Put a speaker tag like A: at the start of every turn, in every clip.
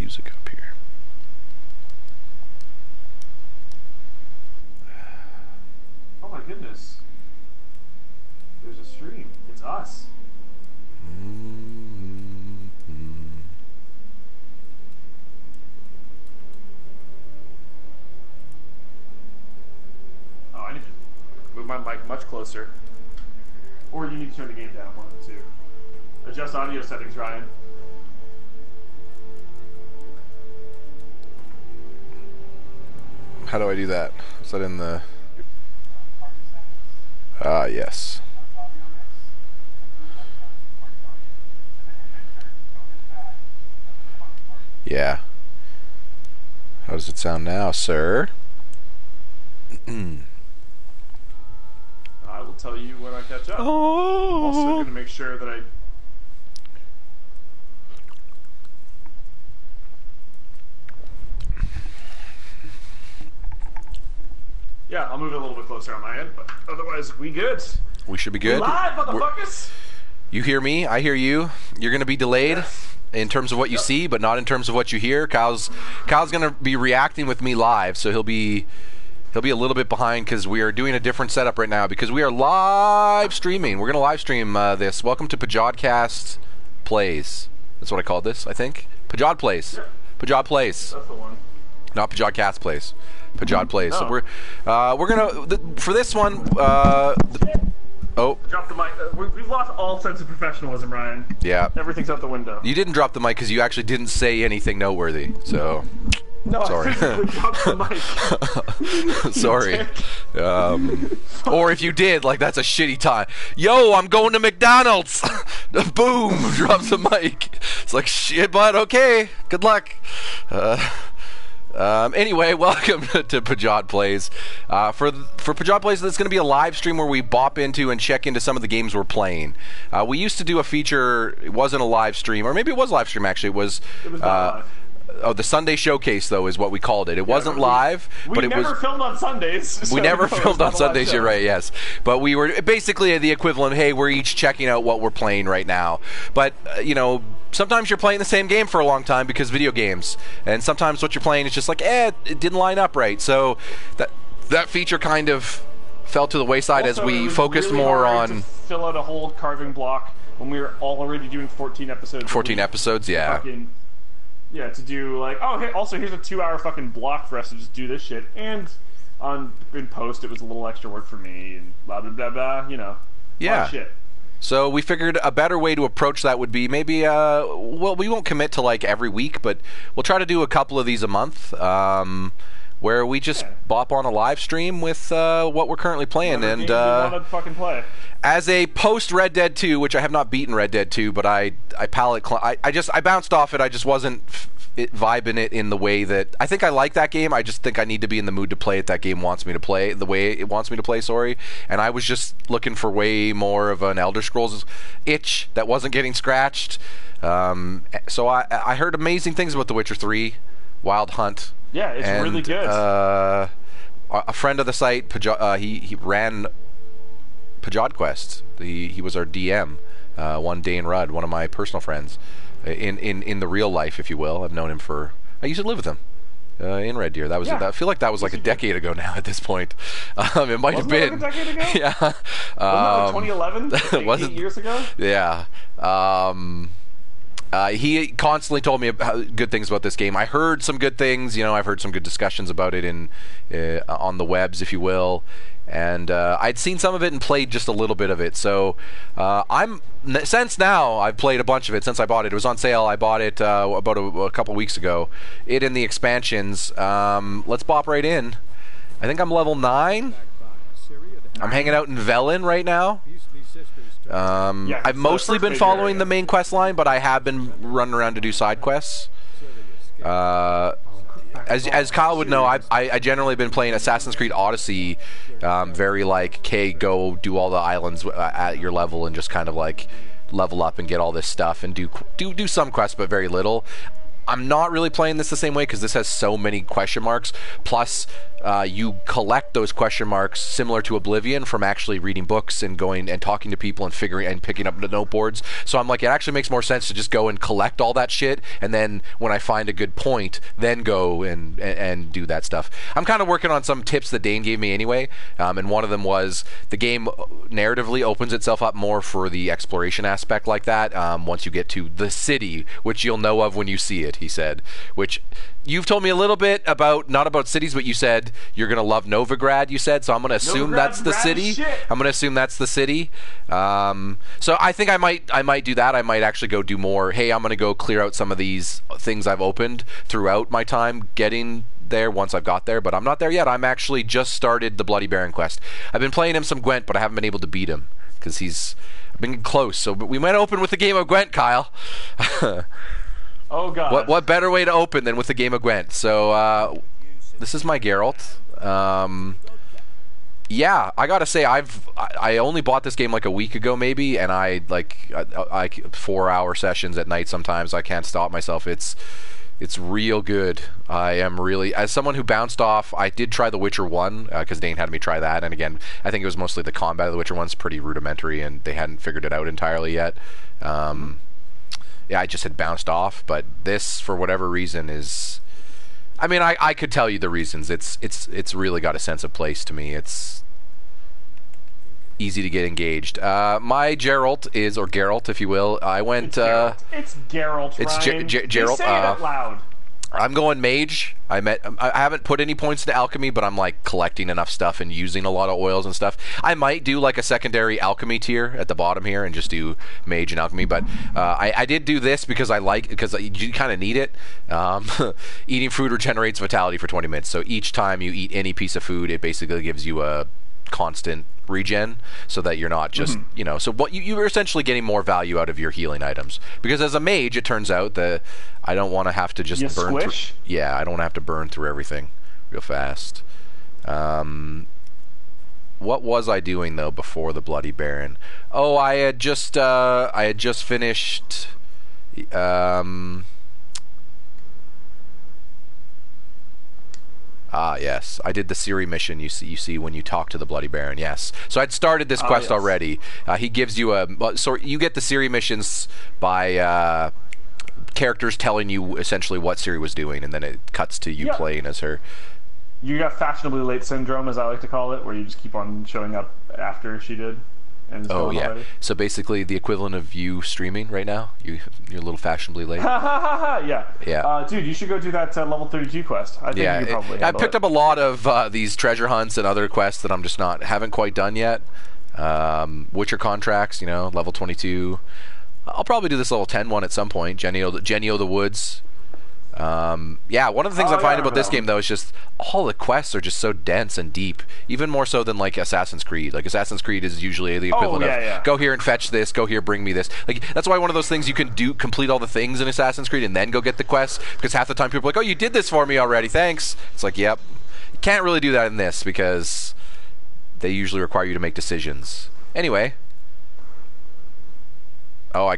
A: music up here.
B: Oh my goodness. There's a stream. It's us. Oh, I need to move my mic much closer. Or you need to turn the game down, one of the two. Adjust audio settings, Ryan.
A: How do I do that? Is that in the... yes. Yeah. How does it sound now, sir?
B: I will tell you when I catch up.
A: Oh.
B: I'm also going to make sure that I... Yeah, I'll move it a little bit closer on my end, but otherwise, we good.
A: We should be good.
B: Live, motherfuckers!
A: You hear me, I hear you. You're going to be delayed in terms of what you see, but not in terms of what you hear. Kyle's going to be reacting with me live, so he'll be a little bit behind because we are doing a different setup right now because we are live streaming. We're going to live stream this. Welcome to Pajodcast Plays. That's what I called this, I think. Pajodplays.
B: Yeah.
A: Pajodplays.
B: That's the one.
A: Not Pajodcast Plays. Pajodplays.
B: No.
A: So we're going to for this one oh,
B: Drop the mic. We've lost all sense of professionalism, Ryan.
A: yeah.
B: Everything's out the window.
A: You didn't drop the mic because you actually didn't say anything noteworthy. So
B: No,
A: sorry.
B: I physically dropped the mic.
A: Sorry. Or if you did, like, that's a shitty time. Yo, I'm going to McDonald's. Boom, drops the mic. It's like, shit, but okay. Good luck. Anyway, welcome to Pajodplays. For Pajodplays, that's going to be a live stream where we bop into and check into some of the games we're playing. We used to do a feature. It wasn't a live stream, or maybe it was a live stream. Actually, it was
B: not live.
A: Oh, the Sunday Showcase, though, is what we called it. It wasn't live, but it was...
B: We never filmed on Sundays. So
A: we never
B: no,
A: filmed on Sundays, you're right, yes. But we were basically the equivalent, hey, we're each checking out what we're playing right now. But, you know, sometimes you're playing the same game for a long time because video games. And sometimes what you're playing is just like, it didn't line up right. So that feature kind of fell to the wayside
B: also,
A: as we
B: it was
A: focused
B: really
A: more
B: hard
A: on...
B: to fill out a whole carving block when we were already doing 14 episodes.
A: 14 episodes, yeah.
B: Yeah, to do like, oh, hey, also here's a 2-hour fucking block for us to just do this shit. And in post, it was a little extra work for me and blah, blah, blah, blah, you know.
A: Yeah.
B: Shit.
A: So we figured a better way to approach that would be maybe, well, we won't commit to like every week, but we'll try to do a couple of these a month, where we just bop on a live stream with what we're currently playing.
B: Whatever
A: and
B: game you want to fucking play.
A: As a post Red Dead 2, which I have not beaten Red Dead 2, but I bounced off it. I just wasn't vibing it in the way that I think I like that game. I just think I need to be in the mood to play it. That game wants me to play the way it wants me to play. Sorry, and I was just looking for way more of an Elder Scrolls itch that wasn't getting scratched. So I heard amazing things about The Witcher 3, Wild Hunt.
B: Yeah, it's really good.
A: A friend of the site, he ran Pajodquest. He was our DM, one Dane Rudd, one of my personal friends, in the real life, if you will. I've known him for... I used to live with him in Red Deer. That was I feel like that was like a decade ago now at this point. It might have been.
B: Like a decade ago?
A: Yeah.
B: Wasn't that like 2011? 8 years ago?
A: Yeah. He constantly told me good things about this game. I heard some good things. You know, I've heard some good discussions about it on the webs, if you will. And I'd seen some of it and played just a little bit of it. So since now I've played a bunch of it since I bought it. It was on sale. I bought it about a couple weeks ago. It and the expansions. Let's bop right in. I think I'm level 9. I'm hanging out in Velen right now. I've mostly been following the main quest line, but I have been running around to do side quests. As Kyle would know, I generally been playing Assassin's Creed Odyssey, very like, okay, go do all the islands at your level and just kind of like level up and get all this stuff and do some quests, but very little. I'm not really playing this the same way because this has so many question marks. Plus, you collect those question marks similar to Oblivion from actually reading books and going and talking to people and figuring and picking up the noteboards. So I'm like, it actually makes more sense to just go and collect all that shit, and then when I find a good point, then go and do that stuff. I'm kind of working on some tips that Dane gave me anyway, and one of them was the game narratively opens itself up more for the exploration aspect like that once you get to the city, which you'll know of when you see it, he said, which you've told me a little bit about, not about cities, but you said you're going to love Novigrad, you said, so I'm going to assume that's the city. I'm going to assume that's the city. So I think I might do that. I might actually go do more, hey, I'm going to go clear out some of these things I've opened throughout my time getting there once I've got there, but I'm not there yet. I'm actually just started the Bloody Baron quest. I've been playing him some Gwent, but I haven't been able to beat him because I've been close. So we might open with a game of Gwent, Kyle.
B: Oh god.
A: What better way to open than with a game of Gwent? So this is my Geralt. Yeah, I gotta say I only bought this game like a week ago maybe, and I 4-hour sessions at night sometimes. I can't stop myself. It's real good. I am really, as someone who bounced off, I did try The Witcher 1, because Dane had me try that, and again, I think it was mostly the combat of The Witcher 1's pretty rudimentary, and they hadn't figured it out entirely yet. Yeah, I just had bounced off, but this, for whatever reason, is... I mean, I could tell you the reasons. It's really got a sense of place to me. It's easy to get engaged. My Geralt is, or Geralt, if you will, I went...
B: It's Geralt, Ryan.
A: Geralt.
B: Say it out loud.
A: I'm going mage. I haven't put any points into alchemy, but I'm like collecting enough stuff and using a lot of oils and stuff. I might do like a secondary alchemy tier at the bottom here and just do mage and alchemy, but I did do this because because you kind of need it. Eating food regenerates vitality for 20 minutes, so each time you eat any piece of food, it basically gives you a constant regen, so that you're not just so what you're essentially getting more value out of your healing items, because as a mage it turns out that I don't want to have to just burn through, I don't want to have to burn through everything real fast. What was I doing though before the Bloody Baron? Oh, I had just finished yes. I did the Ciri mission you see when you talk to the Bloody Baron, yes. So I'd started this quest already. He gives you so you get the Ciri missions by characters telling you essentially what Ciri was doing, and then it cuts to you playing as her.
B: You got fashionably late syndrome, as I like to call it, where you just keep on showing up after she did. And already.
A: So basically the equivalent of you streaming right now. You're a little fashionably late.
B: Yeah. Dude, you should go do that level 32 quest. I think you could probably
A: I picked up a lot of these treasure hunts and other quests that I'm just haven't quite done yet. Witcher contracts, level 22. I'll probably do this level 10 one at some point. Genio the Woods. One of the things I find about this game though is just all the quests are just so dense and deep, even more so than like Assassin's Creed. Like Assassin's Creed is usually the equivalent of go here and fetch this, go here, bring me this. Like that's why one of those things you can complete all the things in Assassin's Creed and then go get the quests, because half the time people are like, oh, you did this for me already, thanks. It's like, yep. You can't really do that in this because they usually require you to make decisions. Anyway. Oh, I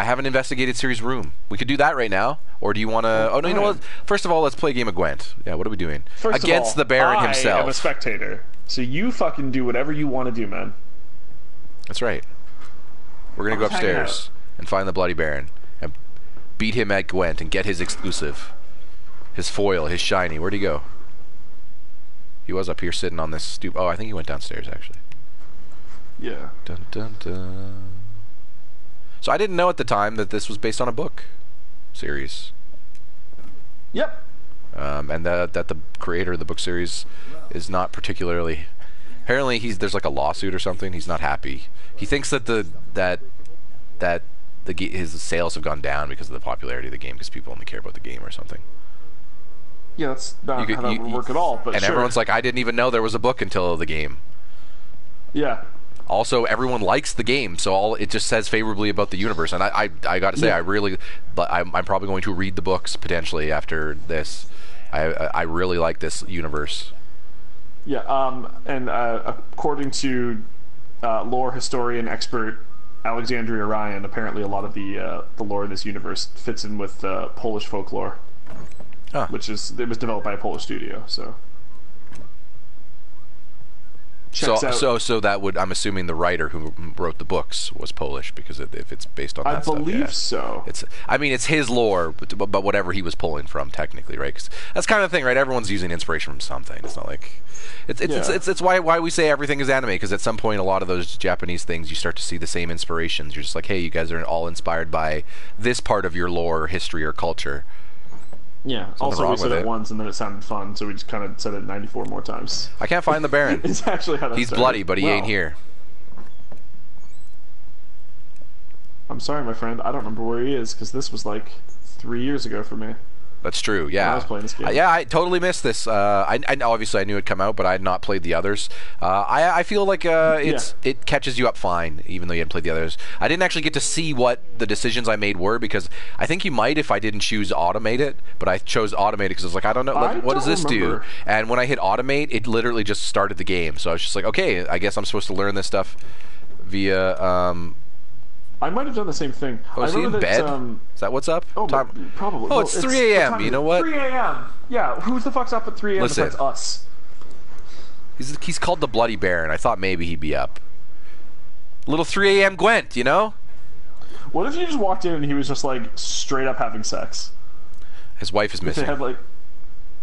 A: haven't investigated Ciri's room. We could do that right now. Or do you want to... Oh, no, you know what? First of all, let's play a game of Gwent. Yeah, what are we doing? Against the Baron himself.
B: I am a spectator. So you fucking do whatever you want to do, man.
A: That's right. We're going to go upstairs and find the Bloody Baron. And beat him at Gwent and get his exclusive. His foil, his shiny. Where'd he go? He was up here sitting on this stoop. Oh, I think he went downstairs, actually.
B: Yeah.
A: Dun, dun, dun. So I didn't know at the time that this was based on a book series.
B: Yep.
A: And that the creator of the book series is not particularly... Apparently there's like a lawsuit or something. He's not happy. He thinks that his sales have gone down because of the popularity of the game, because people only care about the game or something.
B: Yeah, that's not how that would work at all. But
A: everyone's like, I didn't even know there was a book until the game.
B: Yeah.
A: Also, everyone likes the game, so it just says favorably about the universe. And I got to say, I'm probably going to read the books potentially after this. I really like this universe.
B: Yeah, and according to lore historian expert Alexandria Ryan, apparently a lot of the lore in this universe fits in with Polish folklore,
A: Huh.
B: it was developed by a Polish studio. So checks out.
A: So that would, I'm assuming the writer who wrote the books was Polish, because if it's based on that
B: I
A: stuff,
B: believe
A: yeah.
B: so.
A: I mean, it's his lore, but whatever he was pulling from, technically, right? 'Cause that's kind of the thing, right? Everyone's using inspiration from something. It's not like it's why we say everything is anime, because at some point, a lot of those Japanese things, you start to see the same inspirations. You're just like, hey, you guys are all inspired by this part of your lore, or history, or culture.
B: Yeah. Also, we said it once, and then it sounded fun, so we just kind of said it 94 more times.
A: I can't find the Baron.
B: It's actually how that
A: He's
B: started.
A: bloody, but he ain't here.
B: I'm sorry, my friend. I don't remember where he is, because this was like 3 years ago for me.
A: That's true. Yeah,
B: I was playing this game.
A: Yeah, I totally missed this. I obviously I knew it'd come out, but I had not played the others. I feel like it catches you up fine, even though you hadn't played the others. I didn't actually get to see what the decisions I made were, because I think you might if I didn't choose automate it, but I chose automate it because I was like, I don't know, what does this do? And when I hit automate, it literally just started the game. So I was just like, okay, I guess I'm supposed to learn this stuff via.
B: I might have done the same thing.
A: Oh, is he in bed? Is that what's up?
B: Oh, probably.
A: Oh, it's 3 a.m. You know what?
B: 3 a.m. Yeah, who the fuck's up at 3 a.m. besides us?
A: He's called the Bloody Baron. I thought maybe he'd be up. Little 3 a.m. Gwent, you know?
B: What if you just walked in and he was just like straight up having sex?
A: His wife is missing.
B: They had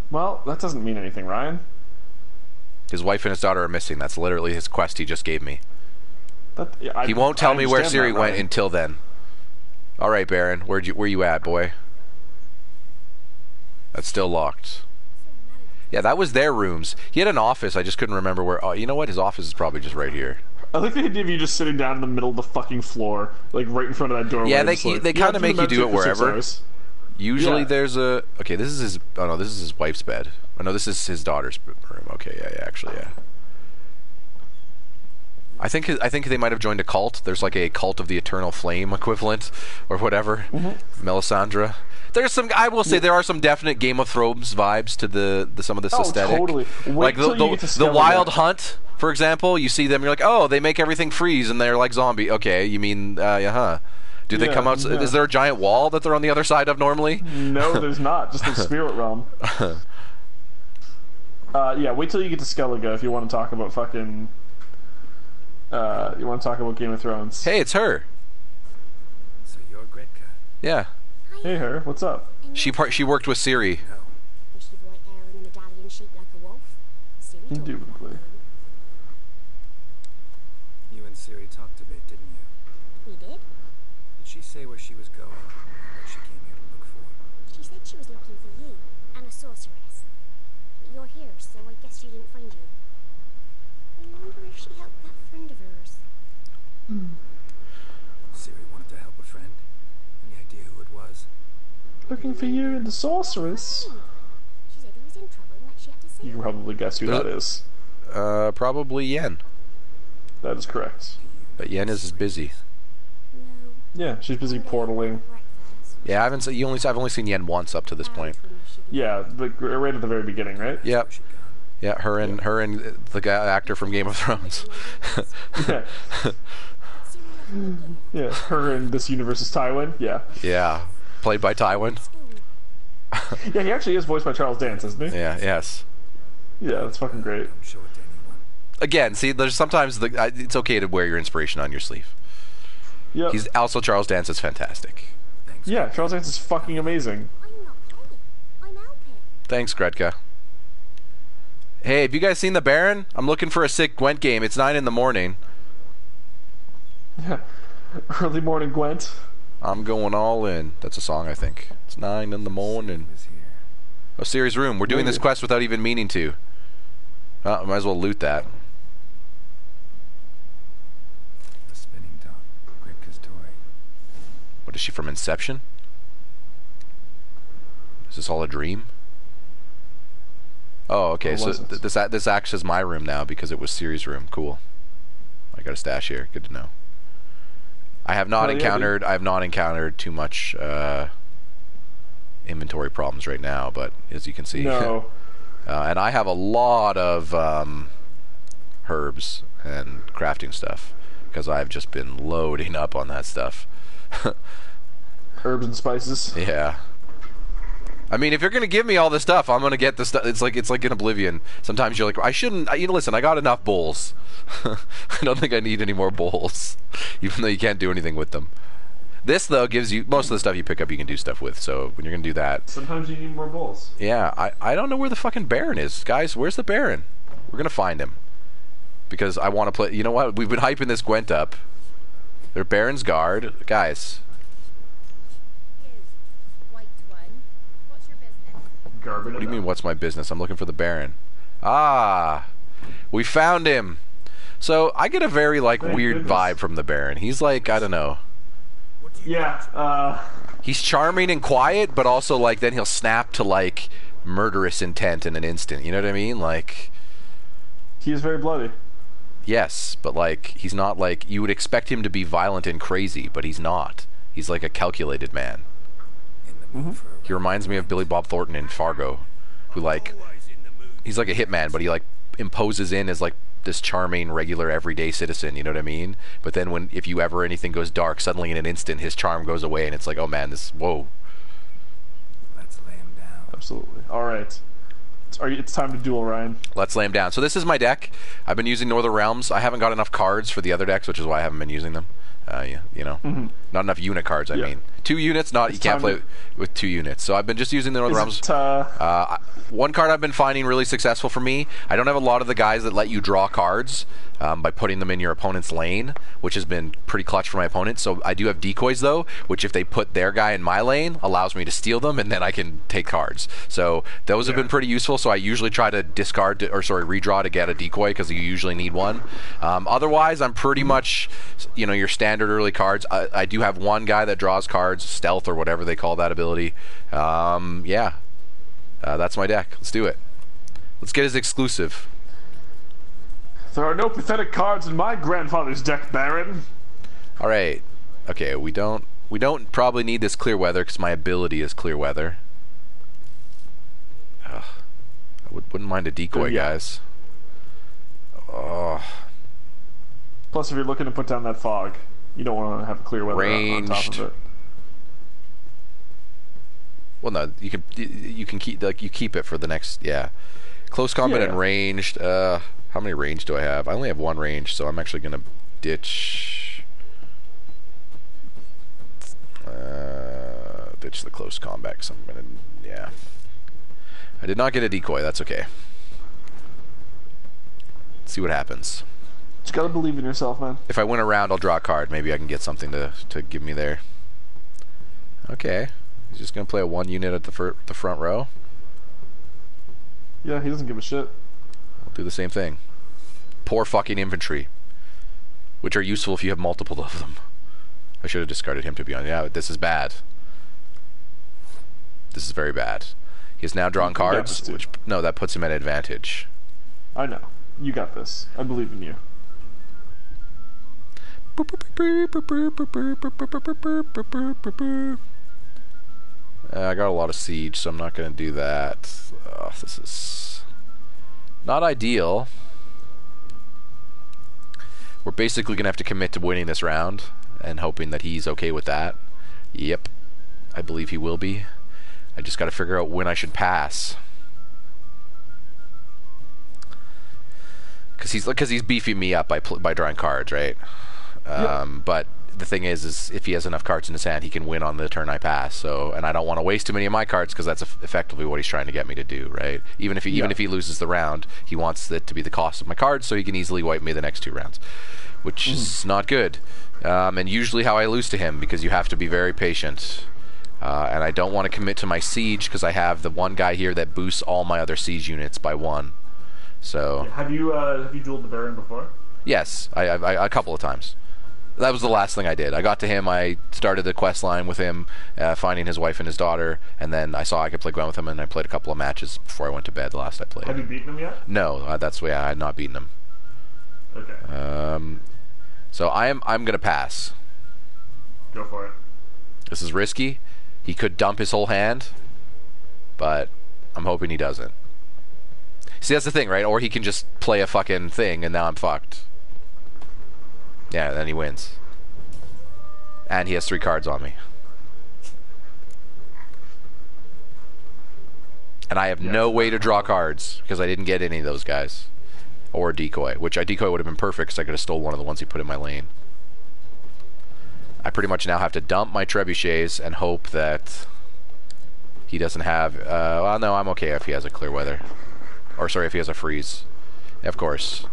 B: well, that doesn't mean anything, Ryan.
A: His wife and his daughter are missing. That's literally his quest he just gave me. He won't tell me where Siri went until then. All right, Baron, where you at, boy? That's still locked. Yeah, that was their rooms. He had an office. I just couldn't remember where. Oh, you know what? His office is probably just right here.
B: I like the idea of you just sitting down in the middle of the fucking floor, like right in front of that doorway.
A: Yeah, they kind of make you do it wherever. Usually there's a. Okay, this is his. Oh no, this is his wife's bed. Oh no, this is his daughter's room. Okay, yeah, actually, yeah. I think they might have joined a cult. There's like a cult of the Eternal Flame equivalent, or whatever. Melisandre. There's some. I will say there are some definite Game of Thrones vibes to the some of this aesthetic.
B: Totally.
A: Like the Wild Hunt, for example. You see them, you're like, oh, they make everything freeze and they're like zombie. Okay, you mean, huh? Do they come out? Yeah. Is there a giant wall that they're on the other side of normally?
B: No, there's not. Just the spirit realm. Yeah, wait till you get to Skellige if you want to talk about fucking. You want to talk about Game of Thrones?
A: Hey, it's her.
C: So you're Gretka.
A: Yeah.
B: Hey, her. What's up?
A: She worked with Siri.
B: Indubitably.
C: You and Siri talked a bit, didn't you?
D: We did.
C: Did she say where she was going? What she came here to look for?
D: She said she was looking for you and a sorceress. But you're here, so I guess she didn't find you. I wonder if she helped that friend of hers.
C: Siri wanted to help a friend. Any idea who it was?
B: Looking for you and the sorceress.
D: She said he was in trouble and that she had to save
B: You can
D: him.
B: probably guess who that is.
A: Probably Yen.
B: That is correct.
A: But Yen is busy.
D: No.
B: Yeah, she's busy portaling.
A: Yeah, I've only seen Yen once up to this point.
B: Yeah, right at the very beginning, right?
A: Yep. Yeah, her and the guy, actor from Game of Thrones.
B: Yeah. Yeah, her and this universe is Tywin. Yeah.
A: Yeah, played by Tywin.
B: Yeah, he actually is voiced by Charles Dance, isn't he?
A: Yeah. Yes.
B: Yeah, that's fucking great.
C: I'm sure it to anyone.
A: Again, see, there's sometimes it's okay to wear your inspiration on your sleeve.
B: Yeah.
A: He's also Charles Dance is fantastic.
C: Thanks.
B: Yeah, Charles Dance is fucking amazing.
D: I'm not Polly. I'm Alpin.
A: Thanks, Gretka. Hey, have you guys seen the Baron? I'm looking for a sick Gwent game. It's 9 in the morning.
B: Yeah. Early morning Gwent.
A: I'm going all in. That's a song, I think. It's 9 in the morning.
C: Was here.
A: Oh, Siri's room. We're doing this quest without even meaning to. Might as well loot that.
C: The spinning top. Gretka's toy.
A: What is she from Inception? Is this all a dream? Oh, okay. So this acts as my room now because it was Siri's room. Cool. I got a stash here. Good to know. I have not encountered too much inventory problems right now, but as you can see,
B: No.
A: and I have a lot of herbs and crafting stuff. because I've just been loading up on that stuff.
B: Herbs and spices.
A: Yeah. I mean, if you're gonna give me all this stuff, I'm gonna get the stuff. It's like in Oblivion. Sometimes you're like, I shouldn't. Listen, I got enough bowls. I don't think I need any more bowls, even though you can't do anything with them. This though gives you most of the stuff you pick up. You can do stuff with. So when you're gonna do that,
B: sometimes you need more bowls.
A: Yeah, I don't know where the fucking Baron is, guys. Where's the Baron? We're gonna find him because I want to play. You know what? We've been hyping this Gwent up. They're Baron's guard, guys.
B: What
A: do you mean, what's my business? I'm looking for the Baron. Ah, we found him. So I get a very weird vibe from the Baron. He's like, I don't know.
B: Yeah.
A: He's charming and quiet, but also then he'll snap to murderous intent in an instant. You know what I mean?
B: He is very bloody.
A: Yes, but he's not you would expect him to be violent and crazy, but he's not. He's like a calculated man.
B: Mm-hmm.
A: He reminds me of Billy Bob Thornton in Fargo, who he's like a hitman, but he imposes in as this charming, regular, everyday citizen. You know what I mean? But then if anything goes dark, suddenly in an instant his charm goes away, and it's like, oh man, whoa.
C: Let's lay him down.
B: Absolutely. All right. It's time to duel, Ryan.
A: Let's lay him down. So this is my deck. I've been using Northern Realms. I haven't got enough cards for the other decks, which is why I haven't been using them. Not enough unit cards. I mean, 2 units. You can't play with 2 units. So I've been just using the Northern Realms. One card I've been finding really successful for me. I don't have a lot of the guys that let you draw cards by putting them in your opponent's lane, which has been pretty clutch for my opponent. So I do have decoys though, which if they put their guy in my lane, allows me to steal them, and then I can take cards. So those have been pretty useful. So I usually try to redraw to get a decoy because you usually need one. Otherwise, I'm pretty much your standard early cards. I do have one guy that draws cards, stealth or whatever they call that ability. That's my deck. Let's do it. Let's get his exclusive.
B: There are no pathetic cards in my grandfather's deck, Baron.
A: All right. Okay, we don't probably need this clear weather because my ability is clear weather. I wouldn't mind a decoy, guys. Oh.
B: Plus, if you're looking to put down that fog, you don't want to have clear weather on top of it.
A: Well, no, you can keep you keep it for the next close combat and ranged. How many range do I have? I only have 1 range, so I'm actually gonna ditch the close combat. So I'm gonna I did not get a decoy. That's okay. Let's see what happens.
B: Just gotta believe in yourself, man.
A: If I win a round, I'll draw a card. Maybe I can get something to give me there. Okay. He's just gonna play a 1 unit at the front row.
B: Yeah, he doesn't give a shit.
A: I'll do the same thing. Poor fucking infantry, which are useful if you have multiple of them. I should have discarded him, to be honest. Yeah, this is bad. This is very bad. He has now drawn cards, that puts him at advantage.
B: I know. You got this. I believe in you.
A: I got a lot of siege, so I'm not going to do that. This is not ideal. We're basically going to have to commit to winning this round and hoping that he's okay with that. Yep. I believe he will be. I just got to figure out when I should pass. Because he's beefing me up by drawing cards, right? But the thing is if he has enough cards in his hand, he can win on the turn I pass. So, and I don't want to waste too many of my cards because that's effectively what he's trying to get me to do, right? Even if he loses the round, he wants it to be the cost of my cards, so he can easily wipe me the next 2 rounds, which is not good. And usually how I lose to him, because you have to be very patient. And I don't want to commit to my siege because I have the one guy here that boosts all my other siege units by 1. So
B: have you dueled the Baron before?
A: Yes, I a couple of times. That was the last thing I did. I got to him, I started the quest line with him, finding his wife and his daughter, and then I saw I could play Gwen with him, and I played a couple of matches before I went to bed the last I played.
B: Have you beaten him yet?
A: No, that's why I had not beaten him.
B: Okay.
A: So I'm gonna pass.
B: Go for it.
A: This is risky. He could dump his whole hand, but I'm hoping he doesn't. See, that's the thing, right? Or he can just play a fucking thing, and now I'm fucked. Yeah, then he wins. And he has 3 cards on me. And I have no way to draw cards because I didn't get any of those guys. Or a decoy, which a decoy would have been perfect because I could have stole one of the ones he put in my lane. I pretty much now have to dump my trebuchets and hope that he doesn't have... well, no, I'm okay if he has a clear weather. Or, sorry, if he has a freeze. Of course.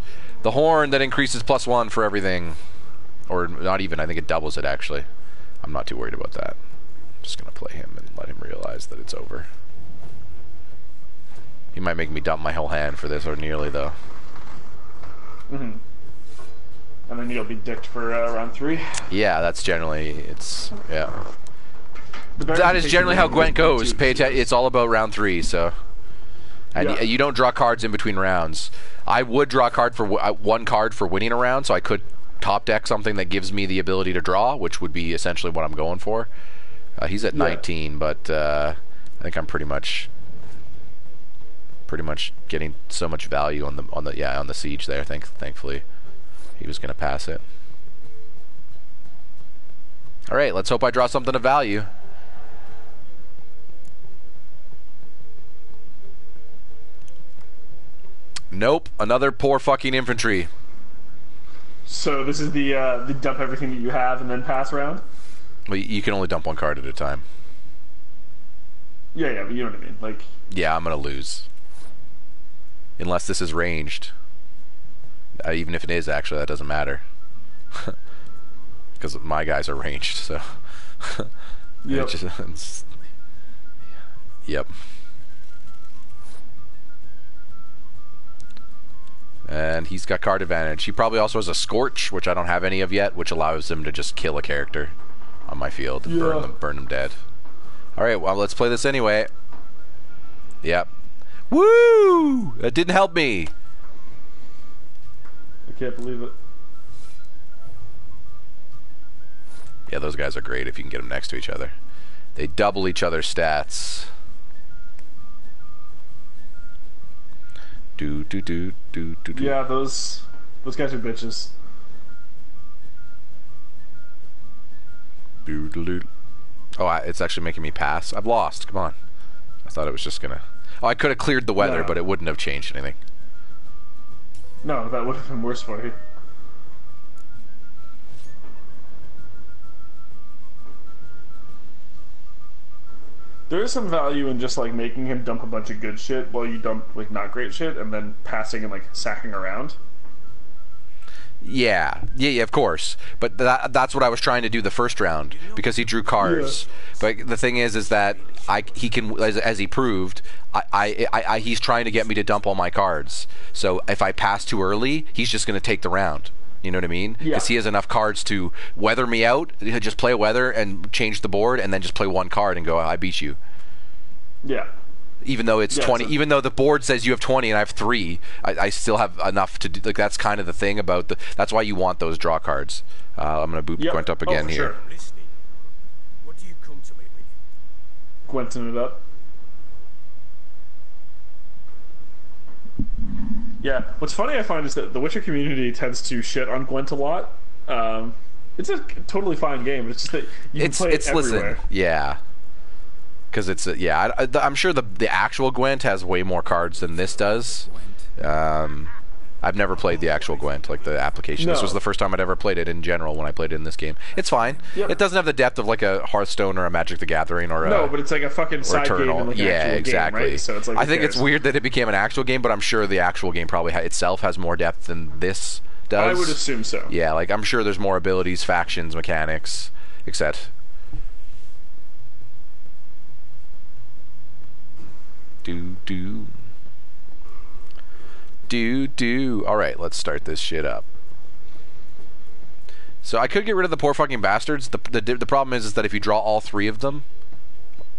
A: The horn that increases +1 for everything. Or not even, I think it doubles it, actually. I'm not too worried about that. I'm just going to play him and let him realize that it's over. He might make me dump my whole hand for this, or nearly, though.
B: Mm-hmm. And then you'll be dicked for round 3.
A: Yeah, that's generally, it's, yeah. That is generally how Gwent goes. Pay attention. It's all about round 3, so. And you don't draw cards in between rounds. I would draw a card for one card for winning a round, so I could top deck something that gives me the ability to draw, which would be essentially what I'm going for. He's at 19, but I think I'm pretty much getting so much value on the siege there. Thankfully, he was going to pass it. All right, let's hope I draw something of value. Nope, another poor fucking infantry.
B: So this is the dump everything that you have and then pass around?
A: Well, you can only dump one card at a time.
B: Yeah, but you know what I mean. Like. Yeah,
A: I'm gonna lose. Unless this is ranged. Even if it is, actually, that doesn't matter. Because my guys are ranged, so.
B: Yep.
A: Yep. And he's got card advantage. He probably also has a Scorch, which I don't have any of yet, which allows him to just kill a character on my field and burn them dead. Alright, well, let's play this anyway. Yep. Woo! That didn't help me.
B: I can't believe it.
A: Yeah, those guys are great if you can get them next to each other. They double each other's stats.
B: Yeah, those guys are bitches.
A: Oh, it's actually making me pass. I've lost. Come on. I thought it was just gonna... Oh, I could have cleared the weather, but it wouldn't have changed anything.
B: No, that would have been worse for you. There is some value in just, like, making him dump a bunch of good shit while you dump, like, not great shit, and then passing and, like, sacking around.
A: Yeah, of course. But that's what I was trying to do the first round, because he drew cards. Yeah. But the thing is that he can, as he proved, he's trying to get me to dump all my cards. So if I pass too early, he's just going to take the round. You know what I mean? Because he has enough cards to weather me out. He'll just play a weather and change the board, and then just play one card and go, I beat you.
B: Yeah.
A: Even though it's 20, even though the board says you have 20 and I have 3, I still have enough to do. Like, that's kind of the thing about that's why you want those draw cards. I'm gonna boot Gwent up again here.
B: Sure.
C: What do you come to me with?
B: Gwenting it up. Yeah, what's funny I find is that the Witcher community tends to shit on Gwent a lot. It's a totally fine game. It's just that you can play it everywhere.
A: Listen, yeah. Because it's I'm sure the actual Gwent has way more cards than this does. I've never played the actual Gwent, like the application. This was the first time I'd ever played it in general when I played it in this game. It's fine. Yep. It doesn't have the depth of like a Hearthstone or a Magic the Gathering or
B: but it's like a fucking side game in like an actual
A: exactly.
B: Game, right? So it's like,
A: I think it's weird that it became an actual game, but I'm sure the actual game probably itself has more depth than this does.
B: I would assume so.
A: Yeah, like I'm sure there's more abilities, factions, mechanics, etc. Alright, let's start this shit up. So I could get rid of the poor fucking bastards. The problem is that if you draw all 3 of them,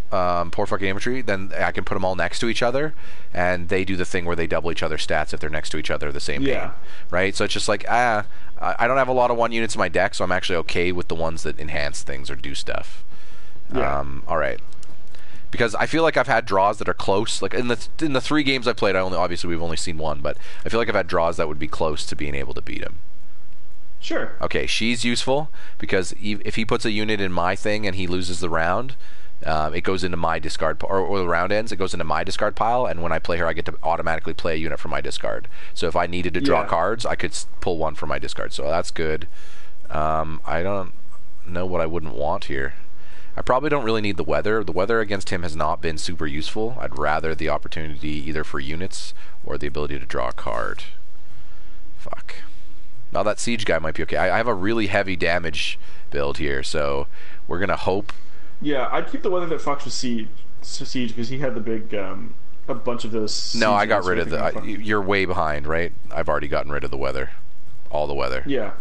A: poor fucking infantry, then I can put them all next to each other, and they do the thing where they double each other's stats if they're next to each other the same game. Right? So it's just like, I don't have a lot of 1 units in my deck, so I'm actually okay with the ones that enhance things or do stuff. Alright. Because I feel like I've had draws that are close. Like in the 3 games I played, obviously we've only seen 1, but I feel like I've had draws that would be close to being able to beat him.
B: Sure.
A: Okay, she's useful because if he puts a unit in my thing and he loses the round, it goes into my discard, or the round ends, it goes into my discard pile, and when I play her, I get to automatically play a unit from my discard. So if I needed to draw cards, I could pull one from my discard. So that's good. I don't know what I wouldn't want here. I probably don't really need the weather. The weather against him has not been super useful. I'd rather the opportunity either for units or the ability to draw a card. Fuck. Now that siege guy might be okay. I have a really heavy damage build here, so we're gonna hope.
B: Yeah, I'd keep the weather that fucks with siege because he had the big a bunch of those.
A: No, I got rid of the. You're way behind, right? I've already gotten rid of the weather, all the weather.
B: Yeah.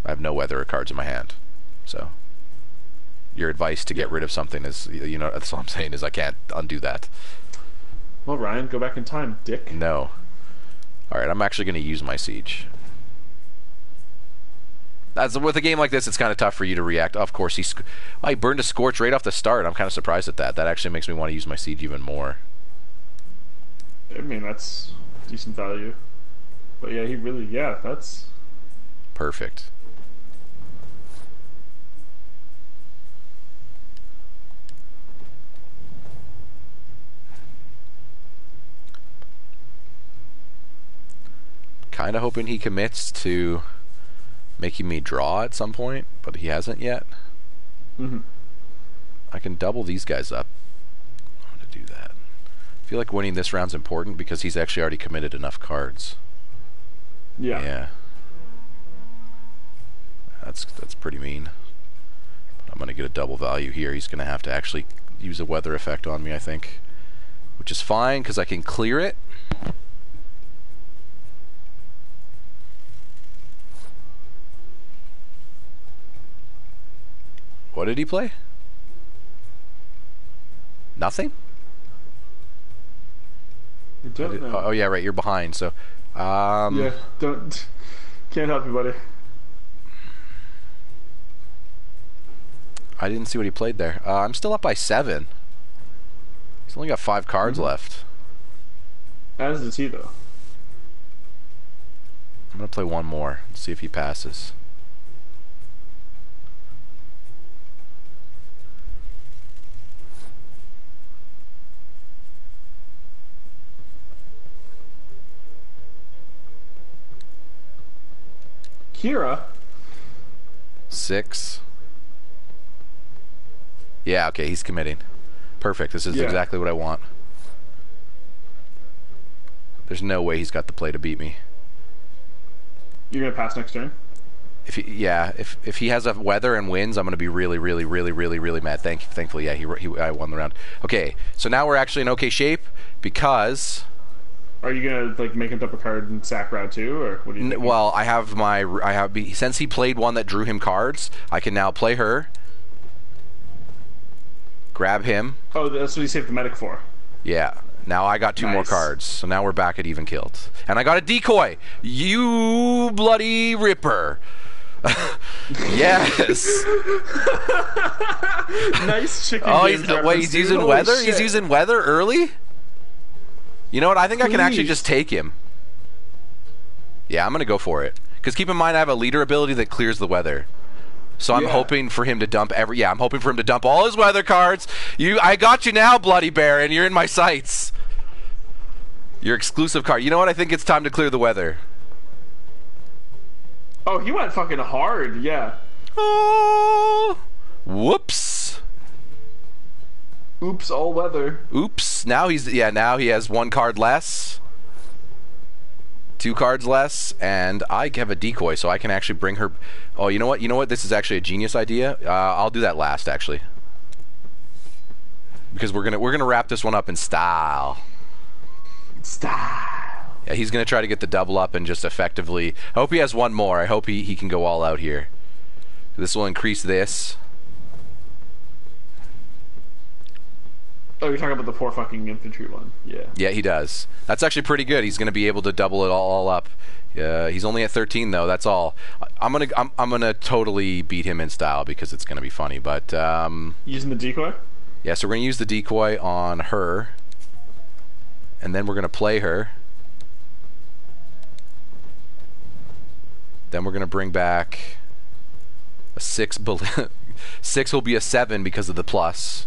A: I have no weather cards in my hand, so. Your advice to get rid of something is, you know, that's all I'm saying is I can't undo that.
B: Well, Ryan, go back in time, dick.
A: No. All right, I'm actually going to use my siege. As with a game like this, it's kind of tough for you to react. Of course, he burned a scorch right off the start. I'm kind of surprised at that. That actually makes me want to use my siege even more.
B: I mean, that's decent value. But yeah, that's
A: perfect. Kind of hoping he commits to making me draw at some point, but he hasn't yet. I can double these guys up. I'm going to do that. I feel like winning this round's important because he's actually already committed enough cards. Yeah. That's pretty mean. But I'm going to get a double value here. He's going to have to actually use a weather effect on me, I think. Which is fine because I can clear it. What did he play? Nothing?
B: You don't know.
A: Oh yeah, right. You're behind. So,
B: yeah, can't help you, buddy.
A: I didn't see what he played there. I'm still up by 7. He's only got 5 cards left.
B: As does he, though.
A: I'm gonna play one more and see if he passes.
B: Kira.
A: 6. Yeah, okay, he's committing. Perfect. This is exactly what I want. There's no way he's got the play to beat me.
B: You're gonna pass next turn?
A: If he has a weather and wins, I'm gonna be really mad. Thankfully, yeah, I won the round. Okay, so now we're actually in okay shape because.
B: Are you gonna like make him up a card and sack round 2, or what do you think?
A: Well, since he played one that drew him cards, I can now play her. Grab him.
B: Oh, that's what you saved the medic for.
A: Yeah. Now I got 2 more cards, so now we're back at even kilt. And I got a decoy. You bloody ripper. Yes.
B: Nice chicken.
A: Oh, he's using weather? Shit. He's using weather early? You know what? I think I can actually just take him. Yeah, I'm going to go for it. Because keep in mind, I have a leader ability that clears the weather. So I'm hoping for him to dump I'm hoping for him to dump all his weather cards. I got you now, Bloody Baron. You're in my sights. Your exclusive card. You know what? I think it's time to clear the weather.
B: Oh, he went fucking hard. Yeah.
A: Oh. Whoops.
B: Oops, all weather.
A: Oops. Now he has 1 card less. 2 cards less, and I have a decoy, so I can actually bring her. Oh, you know what? You know what? This is actually a genius idea. I'll do that last, actually, because we're gonna wrap this one up in style. Yeah, he's gonna try to get the double up and just effectively. I hope he has 1 more. I hope he can go all out here. This will increase this.
B: Oh, you're talking about the poor fucking infantry one. Yeah.
A: Yeah, he does. That's actually pretty good. He's going to be able to double it all up. He's only at 13 though. That's all. I'm gonna totally beat him in style because it's going to be funny. But
B: using the decoy.
A: Yeah, so we're going to use the decoy on her, and then we're going to play her. Then we're going to bring back a 6. 6 will be a 7 because of the plus.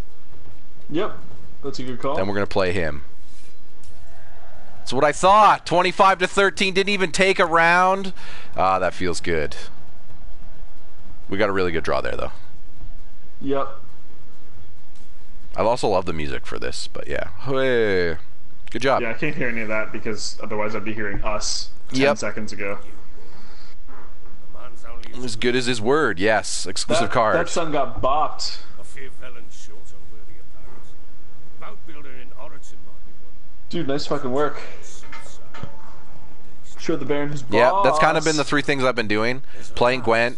B: Yep, that's a good call.
A: Then we're going to play him. That's what I thought. 25 to 13, didn't even take a round. Ah, that feels good. We got a really good draw there, though.
B: Yep.
A: I also love the music for this, but yeah. Hey. Good job.
B: Yeah, I can't hear any of that because otherwise I'd be hearing us 10 seconds ago.
A: As good as his word, yes. Exclusive card.
B: That son got bopped. Dude, nice fucking work. Show the Baron who's boss.
A: Yeah, that's kind of been the 3 things I've been doing. Playing Gwent,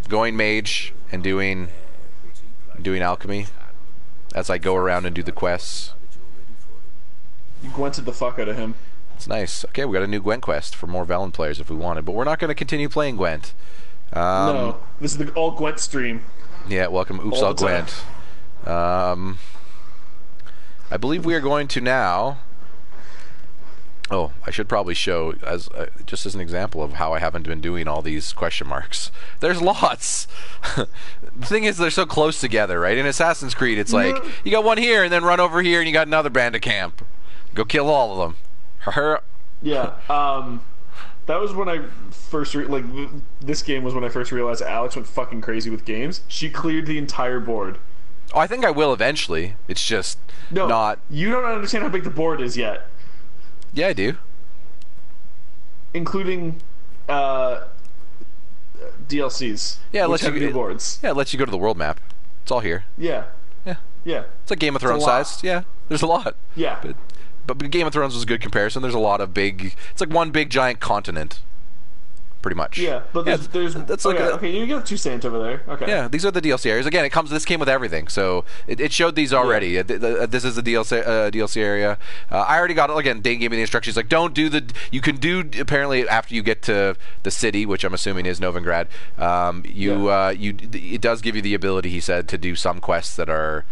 A: going Mage, and doing Alchemy as I go around and do the quests.
B: You Gwented the fuck out of him.
A: It's nice. Okay, we got a new Gwent quest for more Velen players if we wanted, but we're not going to continue playing Gwent.
B: No, this is the all Gwent stream.
A: Yeah, welcome Oops All Gwent. I believe we are going to now... Oh, I should probably show, as just as an example of how I haven't been doing all these question marks. There's lots. The thing is, they're so close together, right? In Assassin's Creed, it's like, you got one here, and then run over here, and you got another bandit camp. Go kill all of them.
B: Yeah, that was when I first, this game was when I first realized Alex went fucking crazy with games. She cleared the entire board.
A: Oh, I think I will eventually. It's just not...
B: You don't understand how big the board is yet.
A: Yeah, I do.
B: Including DLCs.
A: Yeah,
B: which have new boards.
A: Yeah, it lets you go to the world map. It's all here.
B: Yeah.
A: Yeah.
B: Yeah.
A: It's like Game of Thrones sized. Yeah, there's a lot.
B: Yeah.
A: But Game of Thrones was a good comparison. There's a lot of big... It's like one big giant continent. Pretty much.
B: Yeah, but there's
A: that's like
B: okay, you got 2 Saint over there. Okay.
A: Yeah, these are the DLC areas. Again, this came with everything, so it showed these already. Yeah. This is the DLC area. I already got it. Again, Dane gave me the instructions. Like, don't do the... You can do, apparently, after you get to the city, which I'm assuming is Novigrad, it does give you the ability, he said, to do some quests that are...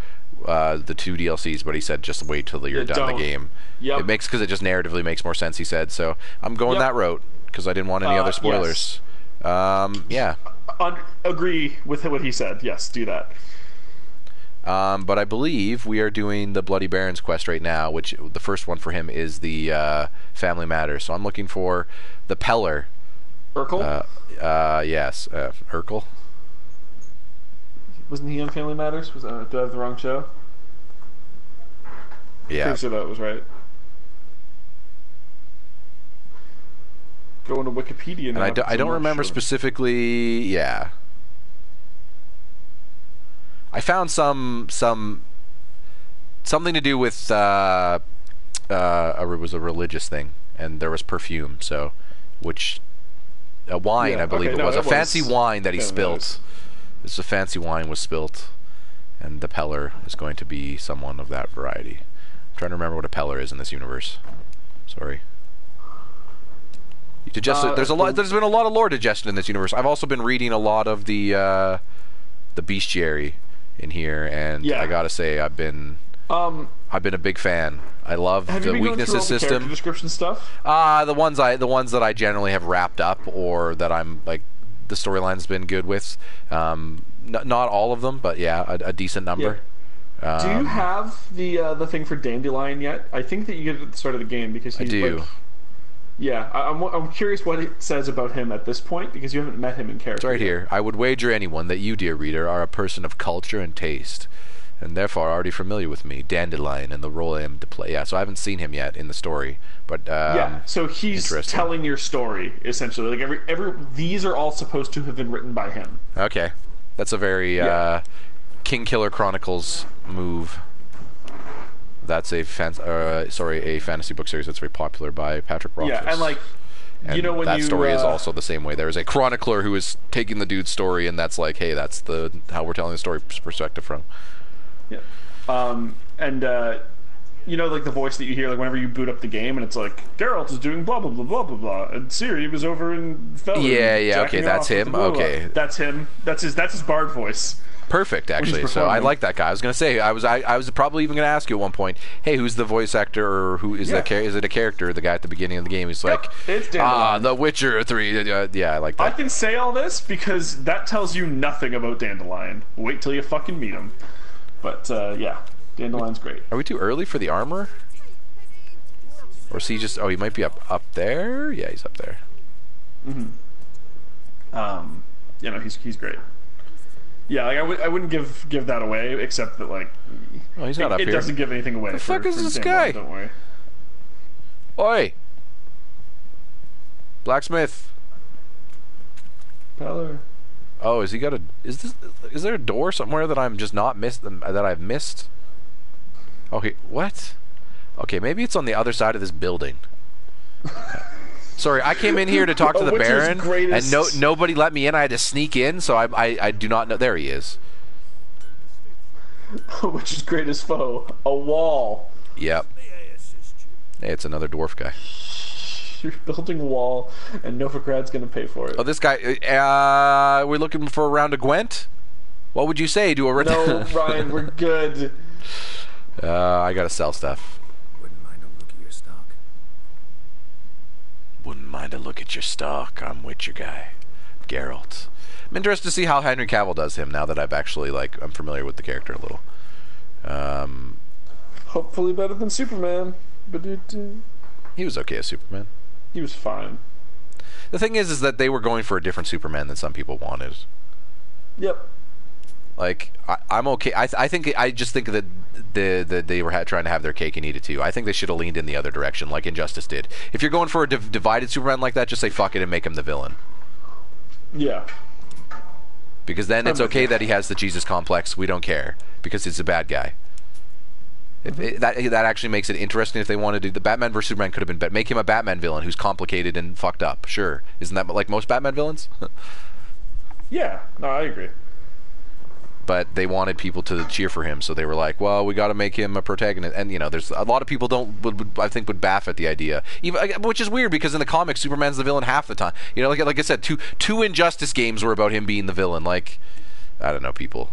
A: the 2 DLCs, but he said just wait till you're done the game.
B: Yep.
A: It makes, because it just narratively makes more sense, he said. So I'm going that route because I didn't want any other spoilers.
B: Yes.
A: Yeah.
B: Agree with what he said. Yes, do that.
A: But I believe we are doing the Bloody Barons quest right now, which the first one for him is the Family Matters. So I'm looking for the Peller.
B: Urkel?
A: Yes. Urkel?
B: Wasn't he on Family Matters? Did I have the wrong show?
A: Yeah.
B: Pretty sure that was right. Going to Wikipedia now.
A: And I don't remember specifically. Yeah. I found something to do with it was a religious thing, and there was perfume. So, a wine, I believe it was a fancy wine that he spilt. This is a fancy wine was spilt, and the Peller is going to be someone of that variety. I'm trying to remember what a Peller is in this universe. Sorry. There's been a lot of lore digestion in this universe. I've also been reading a lot of the bestiary in here, and I gotta say I've been a big fan. I love the weaknesses system.
B: Character description stuff?
A: The ones that I generally have wrapped up, or that I'm like the storyline's been good with. Not all of them, but yeah, a decent number.
B: Yeah. Do you have the thing for Dandelion yet? I think that you get it at the start of the game because he's like... Yeah, I'm curious what it says about him at this point, because you haven't met him in character.
A: It's right here. I would wager anyone that you, dear reader, are a person of culture and taste, and therefore already familiar with me, Dandelion, and the role I am to play. Yeah, so I haven't seen him yet in the story, but
B: so he's telling your story, essentially. Like these are all supposed to have been written by him.
A: Okay. That's a very King Killer Chronicles move. That's a fantasy book series that's very popular by Patrick Rothfuss.
B: Yeah, and like,
A: and when that story is also the same way. There is a chronicler who is taking the dude's story, and that's like, hey, that's how we're telling the story perspective from.
B: Yeah, and like the voice that you hear, like whenever you boot up the game, and it's like Geralt is doing blah blah blah blah blah blah, and Ciri was over in Felon.
A: Yeah, okay, that's him. Okay,
B: that's him. That's his bard voice.
A: perfect, actually. So I like that guy. I was gonna say I was probably even gonna ask you at one point, hey, who's the voice actor, or who is is it a character? The guy at the beginning of the game. He's like,
B: it's Dandelion.
A: The Witcher 3. Yeah, I like that.
B: I can say all this because that tells you nothing about Dandelion. Wait till you fucking meet him. But yeah, Dandelion's great.
A: Are we too early for the armor? Or is he just? Oh, he might be up there. Yeah, he's up there.
B: You know, he's great. Yeah, like I wouldn't give that away, except that like
A: he's not up
B: it
A: here.
B: doesn't give anything away.
A: The fuck is this guy?
B: Don't worry.
A: Oi, blacksmith.
B: Peller.
A: Oh, has he got a? Is there a door somewhere that I'm just not missed? That I've missed? Okay, what? Okay, maybe it's on the other side of this building. Sorry, I came in here to talk to the Baron, and nobody let me in. I had to sneak in, so I do not know. There he is.
B: Which is greatest foe? A wall.
A: Yep. Hey, it's another dwarf guy.
B: You're building a wall, and Novigrad's gonna pay for it.
A: Oh, this guy. We're looking for a round of Gwent. What would you say to a?
B: No, Ryan, we're good.
A: I gotta sell stuff.
C: Wouldn't mind a look at your stock.
A: Wouldn't mind a look at your stock. I'm Witcher guy, Geralt. I'm interested to see how Henry Cavill does him now that I've actually I'm familiar with the character a little.
B: Hopefully better than Superman.
A: He was okay as Superman.
B: He was fine.
A: The thing is that they were going for a different Superman than some people wanted.
B: Yep.
A: Like I'm okay. I just think that they were trying to have their cake and eat it too. I think they should have leaned in the other direction, like Injustice did. If you're going for a divided Superman like that, just say fuck it and make him the villain.
B: Yeah.
A: Because then it's okay that he has the Jesus complex. We don't care because he's a bad guy. That actually makes it interesting if they want to do the Batman vs Superman could have been make him a Batman villain who's complicated and fucked up. Sure, isn't that like most Batman villains?
B: Yeah, no, I agree.
A: But they wanted people to cheer for him, so they were like, "Well, we got to make him a protagonist." And you know, there's a lot of people would baff at the idea, even, which is weird because in the comics, Superman's the villain half the time. You know, like I said, two Injustice games were about him being the villain. Like, I don't know, people.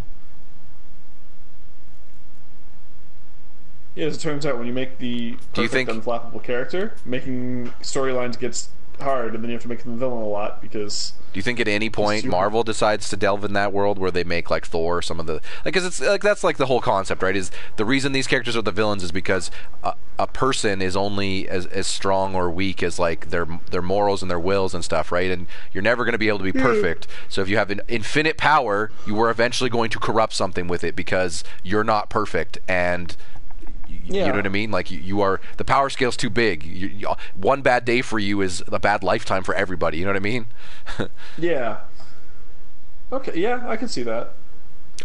B: Yeah, as it turns out, when you make the perfect unflappable character, making storylines gets hard, and then you have to make them the villain a lot because.
A: Do you think at any point Marvel decides to delve in that world where they make like Thor or some of the because it's like that's like the whole concept, right? Is the reason these characters are the villains is because a person is only as strong or weak as like their morals and their wills and stuff, right? And you're never going to be able to be perfect. So if you have an infinite power, you are eventually going to corrupt something with it because you're not perfect and. You know what I mean? Like you are the power scale's too big. One bad day for you is a bad lifetime for everybody. You know what I mean?
B: Yeah. Okay. Yeah, I can see that.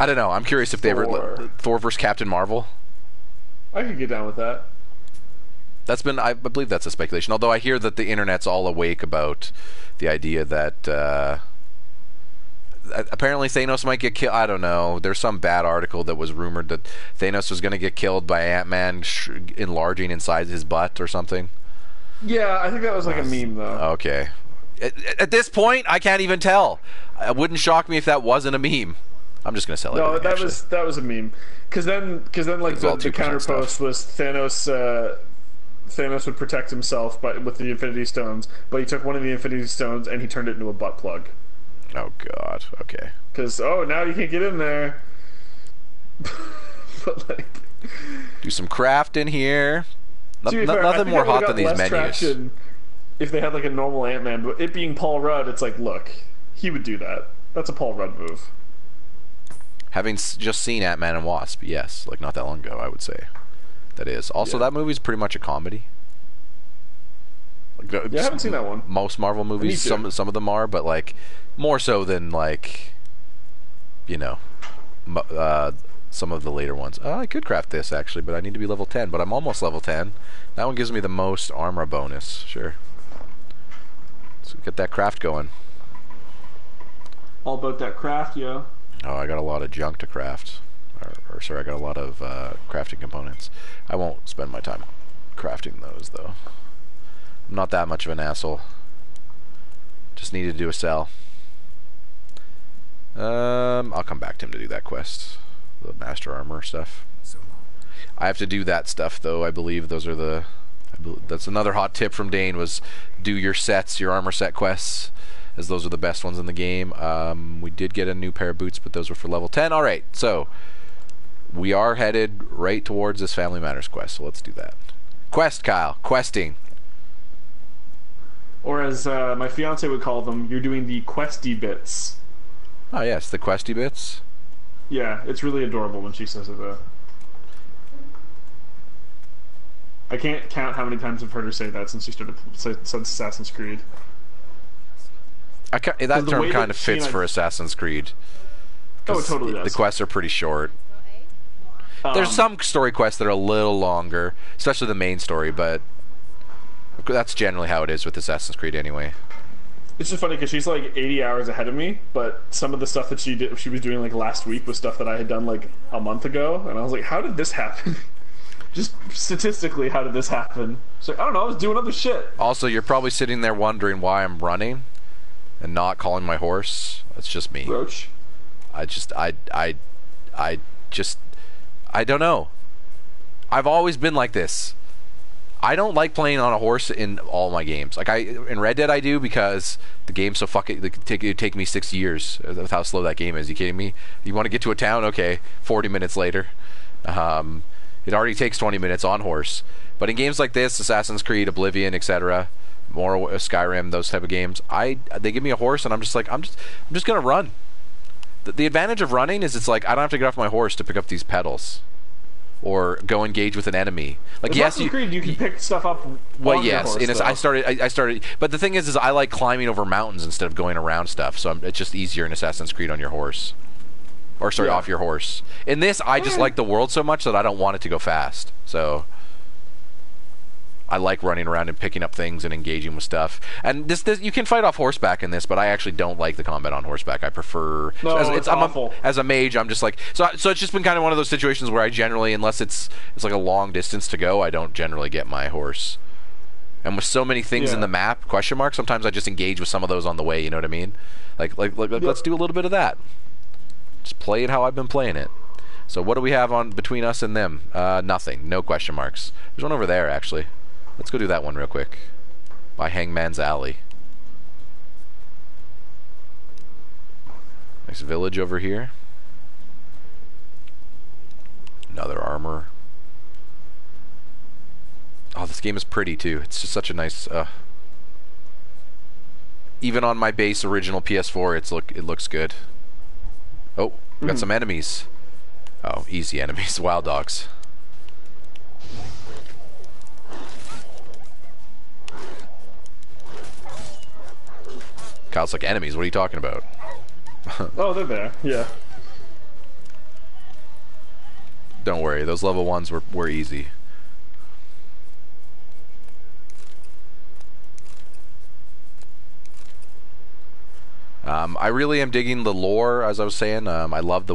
A: I don't know. I'm curious if they ever Thor versus Captain Marvel.
B: I could get down with that.
A: That's been I believe that's a speculation. Although I hear that the internet's all awake about the idea that. Apparently Thanos might get killed. I don't know. There's some bad article that was rumored that Thanos was going to get killed by Ant-Man enlarging inside his butt or something.
B: Yeah, I think that was like a meme, though.
A: Okay. At this point, I can't even tell. It wouldn't shock me if that wasn't a meme. I'm just going to sell it.
B: No, that was a meme. Because then like the counterpost was Thanos. Thanos would protect himself with the Infinity Stones, but he took one of the Infinity Stones and he turned it into a butt plug.
A: Oh God. Okay.
B: Because now you can't get in there. But like,
A: do some craft in here. Nothing more hot than these menus.
B: If they had like a normal Ant-Man, but it being Paul Rudd, it's like, look, he would do that. That's a Paul Rudd move.
A: Having just seen Ant-Man and Wasp, yes, like not that long ago, I would say that is. Also, that movie's pretty much a comedy.
B: Yeah, I haven't seen that one.
A: Most Marvel movies, some of them are, but like more so than like, you know, some of the later ones. I could craft this actually, but I need to be level 10. But I'm almost level 10. That one gives me the most armor bonus. Sure. So get that craft going.
B: All about that craft, yo.
A: Oh, I got a lot of junk to craft. Or sorry, I got a lot of crafting components. I won't spend my time crafting those though. I'm not that much of an asshole. Just need to do a sell. I'll come back to him to do that quest. The Master Armor stuff.
C: So long.
A: I have to do that stuff, though. I believe those are the... that's another hot tip from Dane, was do your sets, your armor set quests, as those are the best ones in the game. We did get a new pair of boots, but those were for level 10. Alright, so we are headed right towards this Family Matters quest, so let's do that. Quest, Kyle. Questing.
B: Or as my fiance would call them, you're doing the questy bits.
A: Oh, yes, the questy bits.
B: Yeah, it's really adorable when she says it, though. I can't count how many times I've heard her say that since she started since Assassin's Creed.
A: That term kind of fits for Assassin's Creed.
B: Oh, it totally does.
A: The quests are pretty short. There's some story quests that are a little longer, especially the main story, but that's generally how it is with Assassin's Creed anyway.
B: It's just funny because she's like 80 hours ahead of me, but some of the stuff that she was doing like last week was stuff that I had done like a month ago, and I was like, how did this happen? Just statistically, how did this happen? She's like, I don't know, I was doing other shit.
A: Also, you're probably sitting there wondering why I'm running and not calling my horse. That's just me.
B: Roach.
A: I don't know. I've always been like this. I don't like playing on a horse in all my games. Like in Red Dead I do, because the game's so fucking... It'd take me 6 years with how slow that game is. You kidding me? You want to get to a town? Okay, 40 minutes later. It already takes 20 minutes on horse. But in games like this, Assassin's Creed, Oblivion, etc., more Skyrim, those type of games, they give me a horse and I'm just like, I'm just gonna run. The advantage of running is it's like I don't have to get off my horse to pick up these pedals or go engage with an enemy. Like
B: in
A: yes,
B: Assassin's Creed, you can pick stuff up.
A: Well,
B: on
A: yes,
B: your horse,
A: I started, but the thing is I like climbing over mountains instead of going around stuff. So it's just easier in Assassin's Creed on your horse, or sorry, off your horse. In this, I just like the world so much that I don't want it to go fast. So I like running around and picking up things and engaging with stuff. And this you can fight off horseback in this, but I actually don't like the combat on horseback. I prefer...
B: No, it's awful.
A: As a mage, I'm just like... So it's just been kind of one of those situations where I generally, unless it's like a long distance to go, I don't generally get my horse. And with so many things in the map, question mark, sometimes I just engage with some of those on the way, you know what I mean? Like let's do a little bit of that. Just play it how I've been playing it. So what do we have on between us and them? Nothing. No question marks. There's one over there, actually. Let's go do that one real quick. By Hangman's Alley. Nice village over here. Another armor. Oh, this game is pretty too. It's just such a nice... even on my base original PS4, it looks good. Oh, we got some enemies. Oh, easy enemies. Wild dogs. Kyle's like, enemies, what are you talking about?
B: Oh, they're there, yeah.
A: Don't worry, those level 1s were easy. I really am digging the lore, as I was saying. I love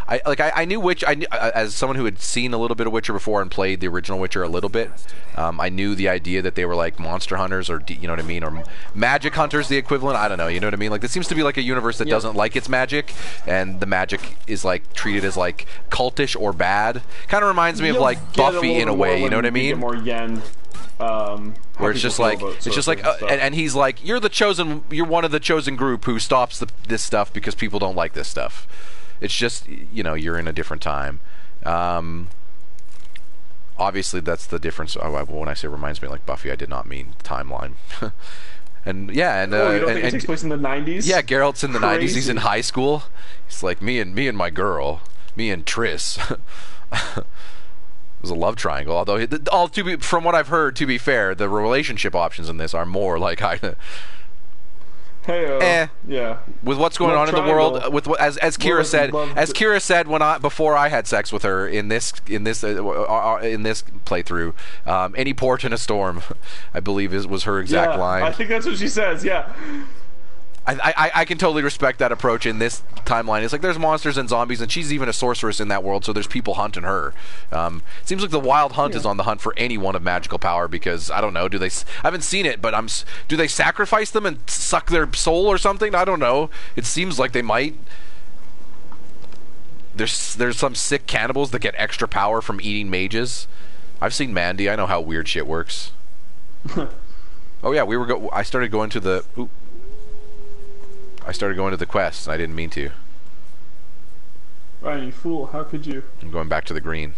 A: I knew as someone who had seen a little bit of Witcher before and played the original Witcher a little bit. I knew the idea that they were like monster hunters, or you know what I mean, or magic hunters, the equivalent. I don't know, you know what I mean. Like this seems to be like a universe that doesn't like its magic, and the magic is like treated as like cultish or bad. Kind of reminds me of like Buffy in a way, you know what I mean?
B: More yen.
A: Where it's just like and he's like, you're one of the chosen group who stops this stuff because people don't like this stuff. It's just, you know, you're in a different time. Obviously that's the difference. When I say reminds me like Buffy, I did not mean timeline. And yeah, and
B: you don't think it takes place in the 90s?
A: Yeah, Geralt's in the 90s. He's in high school. He's like me and my girl, me and Triss. It was a love triangle, although from what I've heard, to be fair, the relationship options in this are more like
B: yeah.
A: With what's going on in the world, with as Kira said before I had sex with her in this playthrough, any port in a storm, I believe was her exact line.
B: I think that's what she says. Yeah.
A: I can totally respect that approach in this timeline. It's like there's monsters and zombies, and she's even a sorceress in that world, so there's people hunting her. Seems like the Wild Hunt is on the hunt for anyone of magical power, because, I don't know, I haven't seen it, but do they sacrifice them and suck their soul or something? I don't know. It seems like they might. there's some sick cannibals that get extra power from eating mages. I've seen Mandy. I know how weird shit works. Oh yeah, I started going to the. I started going to the quest, and I didn't mean to.
B: Ryan, you fool! How could you?
A: I'm going back to the green.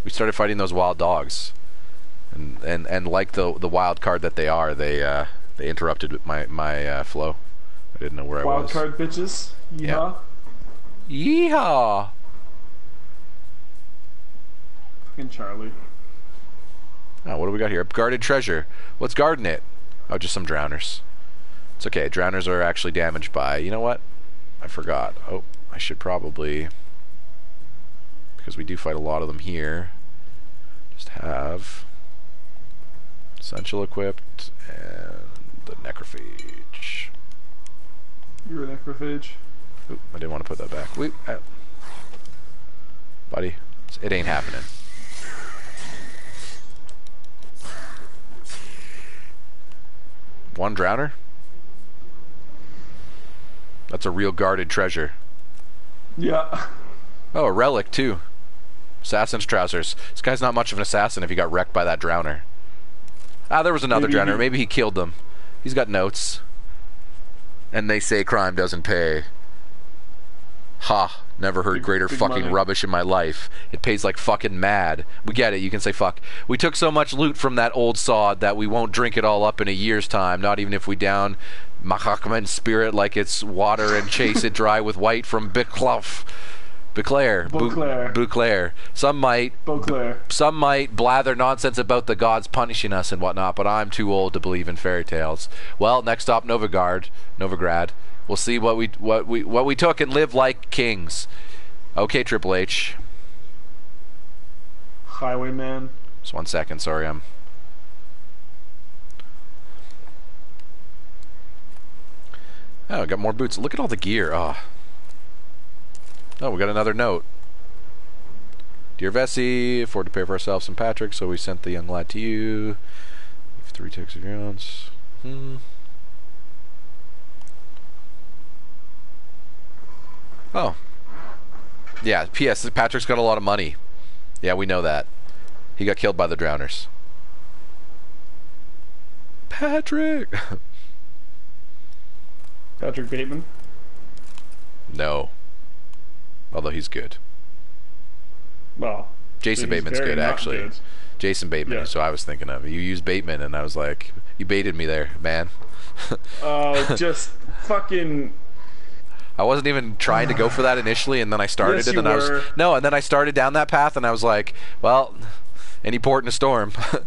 A: We started fighting those wild dogs, and like the wild card that they are, they interrupted my flow. I didn't know where I was.
B: Wild card bitches. Yeehaw.
A: Yeah. Yeehaw.
B: Fucking Charlie.
A: Oh, what do we got here? Guarded treasure. What's guarding it? Oh, just some drowners. It's okay. Drowners are actually damaged by... You know what? I forgot. Oh, I should probably... Because we do fight a lot of them here. Just have... Essential equipped and the necrophage.
B: You're a necrophage.
A: Oop, I didn't want to put that back. Wait, buddy, it ain't happening. One drowner? That's a real guarded treasure.
B: Yeah.
A: Oh, a relic too. Assassin's trousers. This guy's not much of an assassin if he got wrecked by that drowner. Ah, there was another drowner. Maybe he killed them. He's got notes. And they say crime doesn't pay. Ha. Never heard greater fucking
B: money.
A: Rubbish in my life. It pays like fucking mad. We get it. You can say fuck. We took so much loot from that old sod that we won't drink it all up in a year's time. Not even if we down Mahakman spirit like it's water and chase it dry with white from Beauclair. Some might blather nonsense about the gods punishing us and whatnot, but I'm too old to believe in fairy tales. Well, next stop, Novigrad. We'll see what we took and live like kings. Okay, Triple H.
B: Highwayman.
A: Just 1 second, sorry, Oh, I got more boots. Look at all the gear. Oh, we got another note. Dear Vessi, afford to pay for ourselves St. Patrick, so we sent the young lad to you. 3 ticks of your ounce. Oh. Yeah, P.S. Patrick's got a lot of money. Yeah, we know that. He got killed by the drowners. Patrick!
B: Patrick Bateman?
A: No. Although he's good.
B: Well,
A: Jason Bateman's good, actually.
B: Good.
A: Jason Bateman is who I was thinking of. You used Bateman, and I was like, you baited me there, man.
B: Just fucking...
A: I wasn't even trying to go for that initially, and then I started it, and I was and then I started down that path, and I was like, well, any port in a storm.
B: What?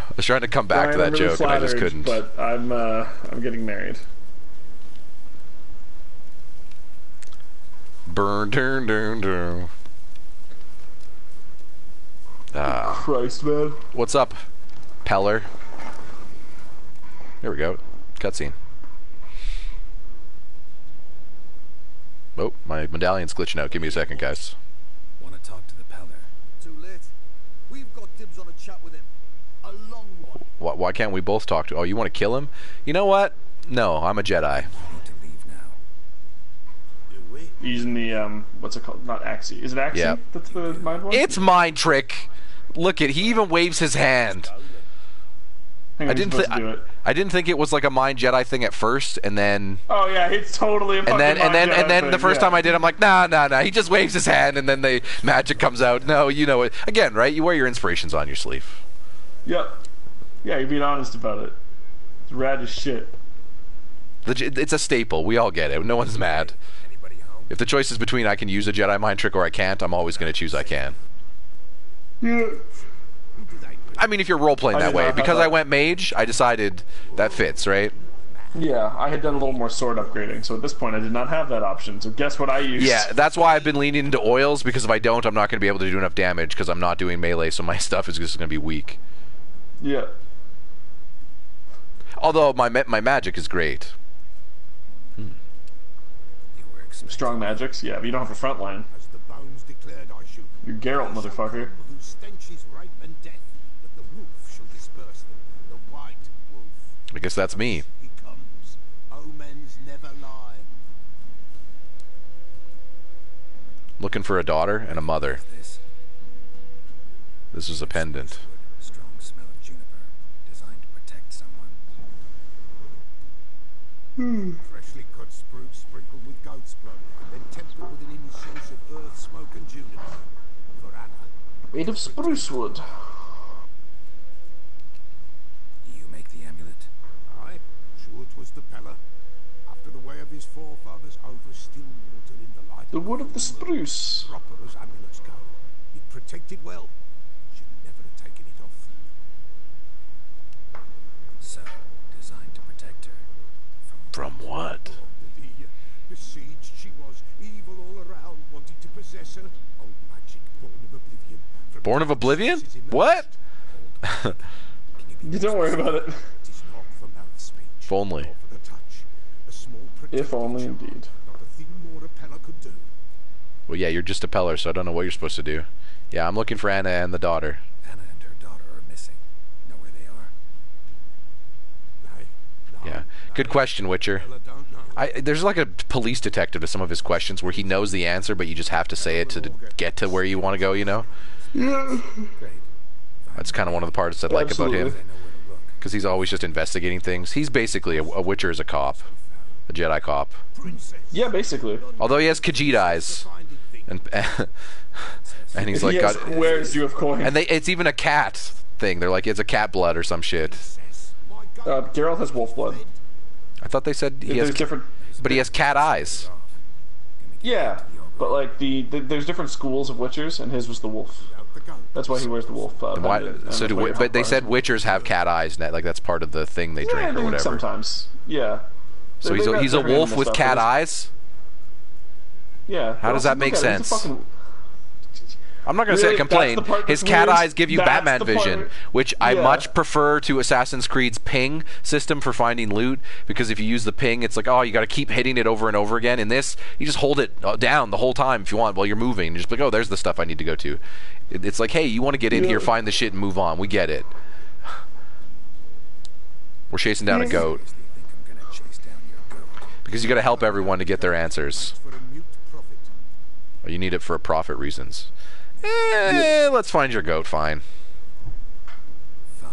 A: I was trying to come back to that joke, flattered, and I just couldn't.
B: But I'm getting married.
A: Burn, turn, turn, turn.
B: Christ, man.
A: What's up, Peller? There we go. Cutscene. Oh, my medallion's glitching out. Give me a second, guys.
C: Want to talk to the Peller?
E: Too late. We've got dibs on a chat with him. A long one.
A: Why can't we both talk to... Oh, you want to kill him? You know what? No, I'm a Jedi.
C: We need to leave now.
E: Do we?
B: Using the, what's it called? Not Axie. Is it Axie?
A: Yep.
B: That's the mind one?
A: It's mind trick. Look at, he even waves his hand. I didn't think it was like a mind Jedi thing at first, and then...
B: Oh yeah, it's totally a fucking
A: and then
B: thing,
A: the first time I did, I'm like, nah. He just waves his hand, and then the magic comes out. No, you know it. Again, right? You wear your inspirations on your sleeve.
B: Yep. Yeah, you're being honest about it. It's rad as shit.
A: It's a staple. We all get it. No one's mad.
C: Anybody home?
A: If the choice is between I can use a Jedi mind trick or I can't, I'm always going to choose I can.
B: Yeah.
A: I mean, if you're role-playing that way. Because I went mage, I decided that fits, right?
B: Yeah, I had done a little more sword upgrading, so at this point I did not have that option. So guess what I used?
A: Yeah, that's why I've been leaning into oils, because if I don't, I'm not going to be able to do enough damage, because I'm not doing melee, so my stuff is just going to be weak.
B: Yeah.
A: Although my magic is great.
B: Strong magics? Yeah, but you don't have a front line.
E: As the bones declared, I should.
B: You're Geralt, motherfucker.
E: Whose stench is rape and death, that the wolf shall disperse them. The white wolf.
A: I guess that's me.
E: He
A: Looking for a daughter and a mother. This was a pendant.
C: Strong smell of juniper, designed to protect someone.
E: Freshly cut spruce sprinkled with goat's blood, then tempered with an incense of earth, smoke, and juniper. For Anna.
B: Made of spruce wood.
C: You make the amulet?
E: Aye, sure 'twas the Pella. After the way of his forefathers over still water in the light.
B: The wood of the spruce.
E: Proper as amulets go. It protected well. Should never have taken it off.
C: So, designed to protect her.
A: From what?
E: Besieged she was, evil all around, wanting to possess her. Old magic, born of oblivion. From
A: Born of Oblivion? What?
B: You don't worry about it.
E: It is not for mouth speech.
A: If only.
E: Nor for the touch. A small
B: If only
E: charm.
B: indeed.
E: Not a thing more a Pella could do.
A: Well, yeah, you're just a peller, so I don't know what you're supposed to do. Yeah, I'm looking for Anna and the daughter.
C: Anna and her daughter are missing. Know where they are?
E: Nay, no,
A: Yeah. Good
E: no.
A: question, Witcher.
E: Pella don't know.
A: There's like a police detective to some of his questions where he knows the answer, but you just have to say it to get to where you want to go, you know?
C: Great.
A: That's kind of one of the parts I like about
B: Absolutely.
A: him.
C: They know where to look.
A: Because he's always just investigating things. He's basically a Witcher as a cop. A Jedi cop.
E: Princess.
B: Yeah, basically.
A: Although he has Khajiit eyes.
E: Finding things.
A: And he's
B: If
A: like,
B: he has
A: got,
B: squares, you have coins.
A: and it's even a cat thing. They're like, it's a cat blood or some shit.
E: My God.
B: Geralt has wolf blood.
A: I thought they said he
B: There's
A: has,
B: different.
A: but he has cat eyes.
B: Yeah, but like there's different schools of witchers, and his was the wolf.
E: Out the goat.
B: That's why he wears the wolf.
A: Why,
B: pendant, and
A: so
B: that's
A: do,
B: why your
A: but they
B: hotbar
A: said
B: is-
A: Witchers have cat eyes. Like that's part of the thing they drink or whatever.
B: Sometimes, yeah.
A: So he's
B: They
A: he's a
B: got different
A: wolf
B: animal
A: with
B: stuff,
A: cat
B: but it's-
A: eyes.
B: Yeah.
A: How does that make
B: He's a
A: sense?
B: fucking-
A: I'm not gonna say
B: Really?
A: complain.
B: That's the part
A: His
B: that's
A: cat
B: weird?
A: eyes give you
B: That's
A: Batman
B: the part-
A: vision, which I
B: Yeah.
A: much prefer to Assassin's Creed's ping system for finding loot. Because if you use the ping, it's like, oh, you got to keep hitting it over and over again. In this, you just hold it down the whole time if you want while you're moving. And just like, oh, there's the stuff I need to go to. It's like, hey, you want to get in
B: Yeah.
A: here, find the shit, and move on. We get it. We're chasing down a
B: Yeah.
A: goat
C: Seriously think I'm gonna chase down your goat?
A: because you got to help everyone to get their answers.
E: For a mute prophet.
A: Or you need it for profit reasons. Let's find your goat. Fine.
C: Fine.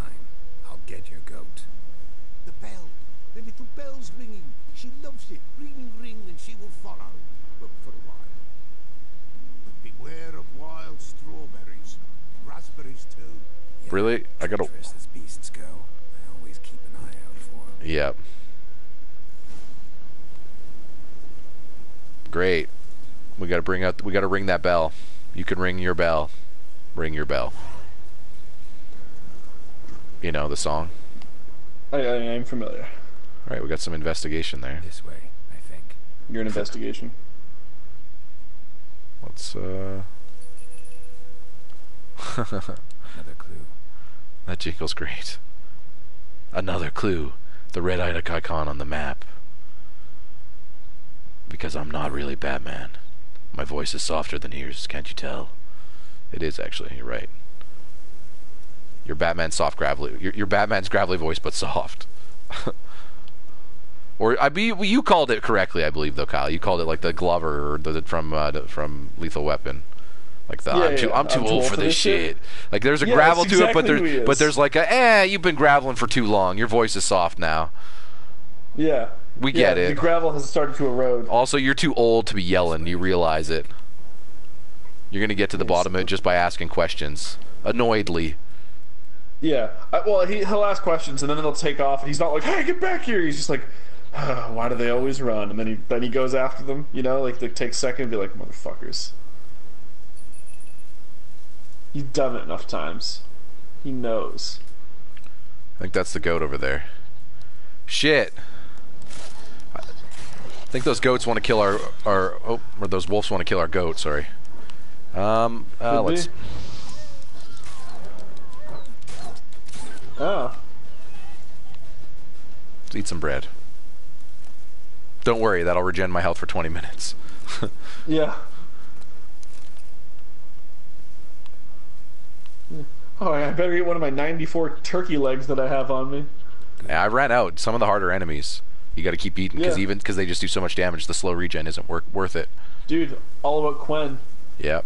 C: I'll get your goat.
E: The bell. The little bell's ringing. She loves it. Ring, ring, and she will follow. But for a while. But beware of wild strawberries. Raspberries, too.
C: Yeah,
A: Really? I gotta.
C: treacherous as beasts go. I always keep an eye out for 'em.
A: Yep. Great. We gotta ring that bell. You can ring your bell. Ring your bell. You know the song.
B: I'm familiar.
A: All right, we got some investigation there.
C: This way, I think.
B: You're an investigation.
A: Let's
C: Another clue.
A: That jingle's great. Another clue. The red icon on the map. Because I'm not really Batman. My voice is softer than yours, can't you tell? It is actually, you're right. Your Batman's soft gravelly. Your Batman's gravelly voice, but soft. Or you called it correctly, I believe, though, Kyle. You called it like the Glover or from Lethal Weapon. Like the I'm too old for this shit. Like there's a
B: Yeah,
A: gravel
B: that's
A: to it,
B: exactly who he is.
A: but there's like you've been graveling for too long. Your voice is soft now.
B: Yeah.
A: We get it.
B: The gravel has started to erode.
A: Also, you're too old to be yelling. You realize it. You're gonna get to the bottom of it just by asking questions, annoyedly.
B: Yeah. He'll ask questions and then it'll take off, and he's not like, "Hey, get back here!" He's just like, "Why do they always run?" And then he goes after them. You know, like they take a second and be like, "Motherfuckers." He's done it enough times. He knows.
A: I think that's the goat over there. Shit. I think those goats want to kill or those wolves want to kill our goat. Sorry. Let's.
B: Ah.
A: Let's eat some bread. Don't worry, that'll regen my health for 20 minutes.
B: Yeah. Oh, I better get one of my 94 turkey legs that I have on me.
A: Yeah, I ran out. Some of the harder enemies, you got to keep eating because
B: Yeah.
A: because they just do so much damage, the slow regen isn't worth it.
B: Dude, all about Quen.
A: Yep.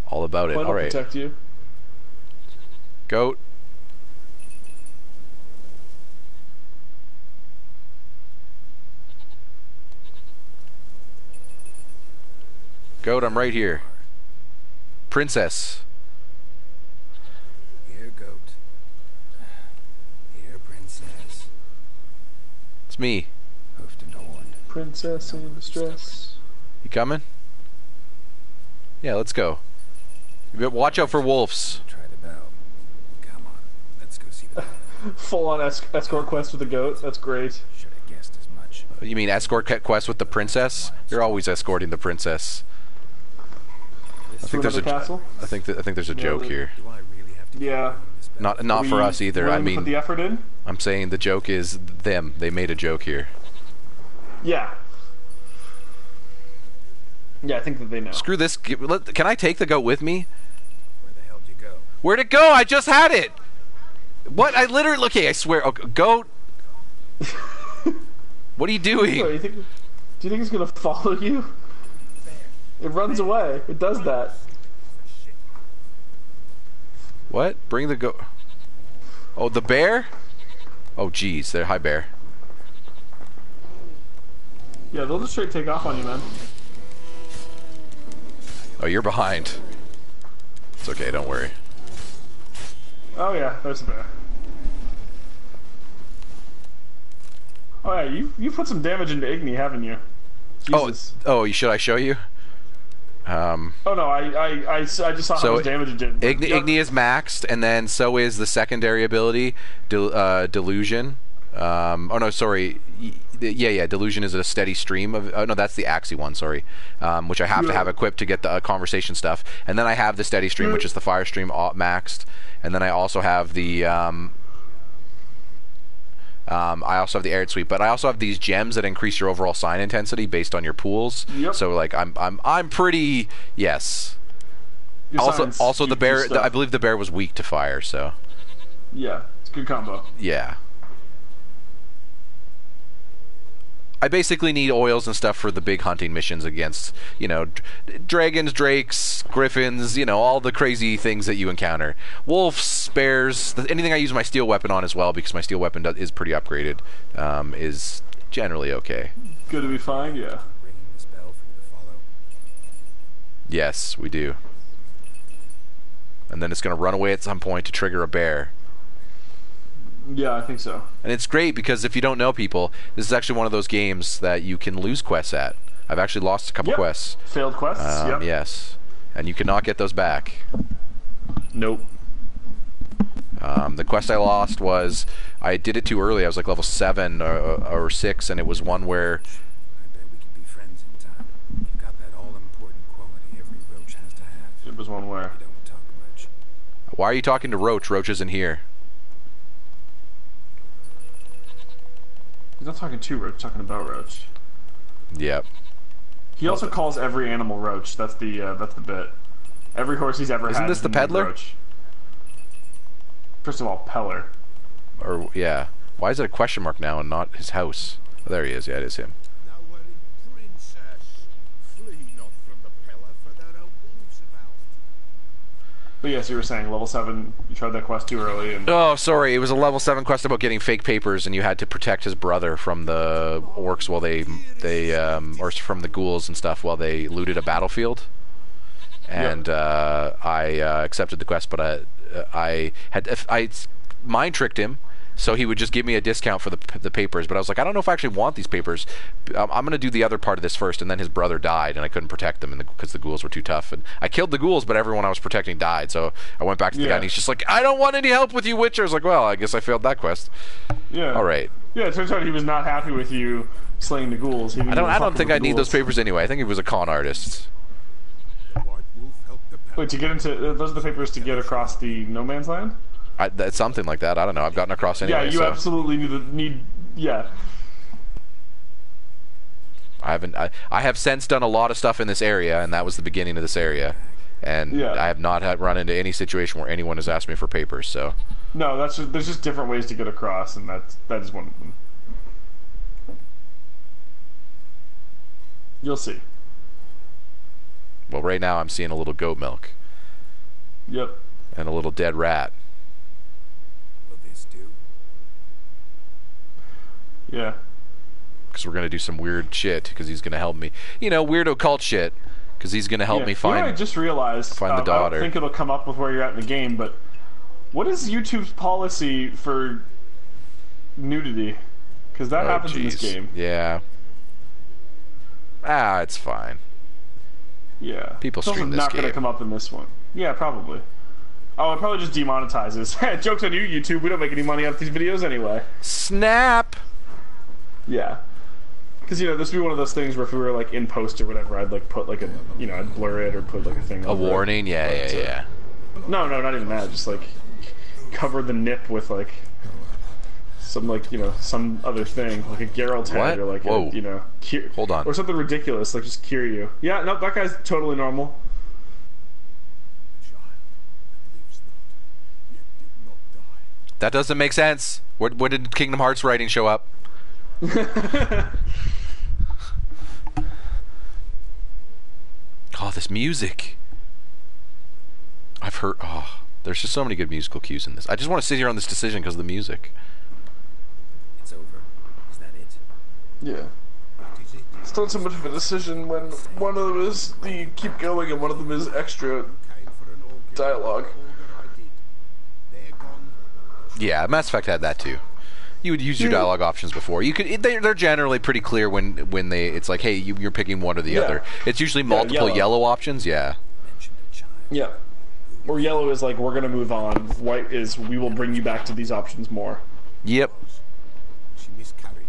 A: All about it.
B: Well,
A: All right.
B: protect you.
A: Goat. Goat, I'm right here. Princess.
C: Here, goat. Here, princess.
A: It's me.
C: Hoofed and horned.
B: Princess in distress.
A: You coming? Yeah, let's go. Watch out for wolves.
C: Try the bell. Come on, let's go see the bell.
B: Full on escort quest with the goat. That's great.
C: Should have guessed as much.
A: You mean escort quest with the princess? You're always escorting the princess. I think there's a
B: castle.
A: I think there's a joke here.
C: Do I really have to
B: Yeah.
A: Not for us either. I
B: Put
A: mean,
B: the effort in.
A: I'm saying the joke is them. They made a joke here.
B: Yeah. Yeah, I think that they know.
A: Screw this. Can I take the goat with me?
C: Where the hell did you go?
A: Where'd it go? I just had it. What? I literally. Okay, I swear. Oh, goat. What are you doing?
B: Do you think it's gonna follow you? It runs away. It does that.
A: What? Bring the goat. Oh, the bear? Oh, jeez. Hi, bear.
B: Yeah, they'll just straight take off on you, man.
A: Oh, you're behind. It's okay. Don't worry.
B: Oh yeah, there's a bear. Oh yeah, you put some damage into Igni, haven't you? Jesus.
A: Oh, should I show you?
B: Oh no, I just saw how much damage it did.
A: Igni is maxed, and then so is the secondary ability, Delusion. Oh no, sorry. Yeah. Delusion is a steady stream of. Oh no, that's the Axie one. Sorry, which I have to have equipped to get the conversation stuff. And then I have the steady stream, which is the fire stream maxed. And then I also have the. I also have the air sweep, but I also have these gems that increase your overall sign intensity based on your pools.
B: Yep.
A: So like I'm pretty yes.
B: Your
A: Also the bear. I believe the bear was weak to fire. So.
B: Yeah, it's a good combo.
A: Yeah. I basically need oils and stuff for the big hunting missions against, dragons, drakes, griffins, all the crazy things that you encounter. Wolves, bears, anything I use my steel weapon on as well, because my steel weapon is pretty upgraded, is generally okay.
B: Good to be fine, yeah.
C: Ringing this bell for you to follow.
A: Yes, we do. And then it's going to run away at some point to trigger a bear.
B: Yeah, I think so.
A: And it's great because if you don't know people, this is actually one of those games that you can lose quests at. I've actually lost a couple quests.
B: Failed quests, yep.
A: Yes. And you cannot get those back.
B: Nope.
A: The quest I lost was, I did it too early. I was like level 7 or 6, and it was one where...
C: I bet we can be friends in time. You've got that all-important quality every roach has to have.
B: It was one where...
C: You don't talk much.
A: Why are you talking to Roach? Roach isn't here.
B: He's not talking to Roach, he's talking about Roach.
A: Yep.
B: He also calls every animal Roach. That's the bit. Every horse he's ever had.
A: Isn't this the peddler?
B: Roach. First of all, Peller.
A: Or, yeah. Why is it a question mark now and not his house? Oh, there he is. Yeah, it is him.
E: Now, princess, flee not from the pillar, for there are wolves about.
B: But yes, you were saying level 7. You tried that quest too early, and
A: Oh, sorry. It was a level 7 quest about getting fake papers, and you had to protect his brother from the orcs while or from the ghouls and stuff while they looted a battlefield. And I accepted the quest, but I mind tricked him, so he would just give me a discount for the papers. But I was like, I don't know if I actually want these papers. I'm going to do the other part of this first. And then his brother died, and I couldn't protect them because the ghouls were too tough. And I killed the ghouls, but everyone I was protecting died. So I went back to the guy, and he's just like, I don't want any help with you, Witcher. I was like, well, I guess I failed that quest.
B: yeah.
A: All right.
B: Yeah, it turns out he was not happy with you slaying the ghouls.
A: I don't think I need those papers anyway. I think he was a con artist.
E: White wolf helped the pillar.
B: Wait, to get into those are the papers to get across the no man's land?
A: That's something like that. I don't know. I've gotten across anyway.
B: Yeah, you absolutely need. Yeah.
A: I have since done a lot of stuff in this area, and that was the beginning of this area. And I have not run into any situation where anyone has asked me for papers. So.
B: No, there's just different ways to get across, and that is one of them. You'll see.
A: Well, right now I'm seeing a little goat milk.
B: Yep.
A: And a little dead rat.
C: Will this do?
B: Yeah.
A: Because we're going to do some weird shit, because he's going to help me. You know, weird occult shit, because he's going to help me find...
B: You know, I just realized,
A: find the daughter.
B: I don't think it'll come up with where you're at in the game, but what is YouTube's policy for nudity? Because that happens in this game.
A: Yeah. It's fine.
B: Yeah.
A: People stream this
B: not
A: game.
B: Going to come up in this one. Yeah, probably. Oh, it probably just demonetizes. Joke's on you, YouTube. We don't make any money off these videos anyway.
A: Snap!
B: Yeah. Because, you know, this would be one of those things where if we were, like, in post or whatever, I'd, like, put, like, a, you know, I'd blur it or put, like, a thing
A: A warning? Yeah.
B: No, not even that. Just, like, cover the nip with, like, some, like, you know, some other thing. Like a Geralt head or, like, a, you know...
A: Hold on.
B: Or something ridiculous, like, just cure you. Yeah, no, that guy's totally normal.
A: That doesn't make sense. Where did Kingdom Hearts writing show up? Oh, this music. I've heard... Oh, there's just so many good musical cues in this. I just want to sit here on this decision because of the music.
C: It's over. Is that it?
B: Yeah. It's not so much of a decision when one of them is the keep going and one of them is extra dialogue.
A: Yeah, Mass Effect had that too. You would use your dialogue options before. You could. They're generally pretty clear when they. It's like, hey, you're picking one or the other. It's usually multiple yellow options. Yeah.
B: Yeah. Or yellow is like, we're gonna move on. White is, we will bring you back to these options more.
A: Yep.
E: She miscarried.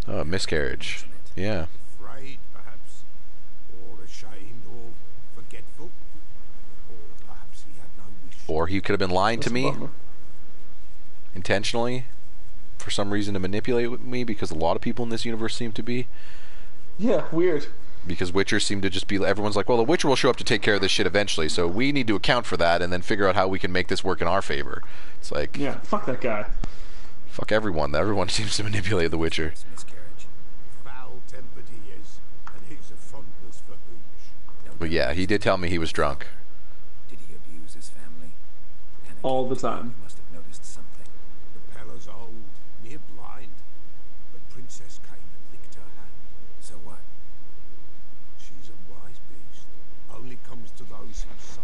A: Oh, miscarriage. Yeah.
E: Afraid, perhaps, or ashamed, or forgetful, or perhaps he had no wish.
A: Or he could have been lying to me intentionally for some reason to manipulate me, because a lot of people in this universe seem to be.
B: Yeah, weird.
A: Because Witchers seem to just be... Everyone's like, well, the Witcher will show up to take care of this shit eventually, so we need to account for that and then figure out how we can make this work in our favor. It's like...
B: Yeah, fuck that guy.
A: Fuck everyone. Everyone seems to manipulate the Witcher.
E: Foul-tempered he is, and he's a fondness for hooch.
A: But yeah, he did tell me he was drunk.
C: Did he abuse his family?
B: All the time.
C: You must have noticed something.
E: The Pella's old, near blind, but Princess came and licked her hand.
C: So what?
E: She's a wise beast. Only comes to those who suffer.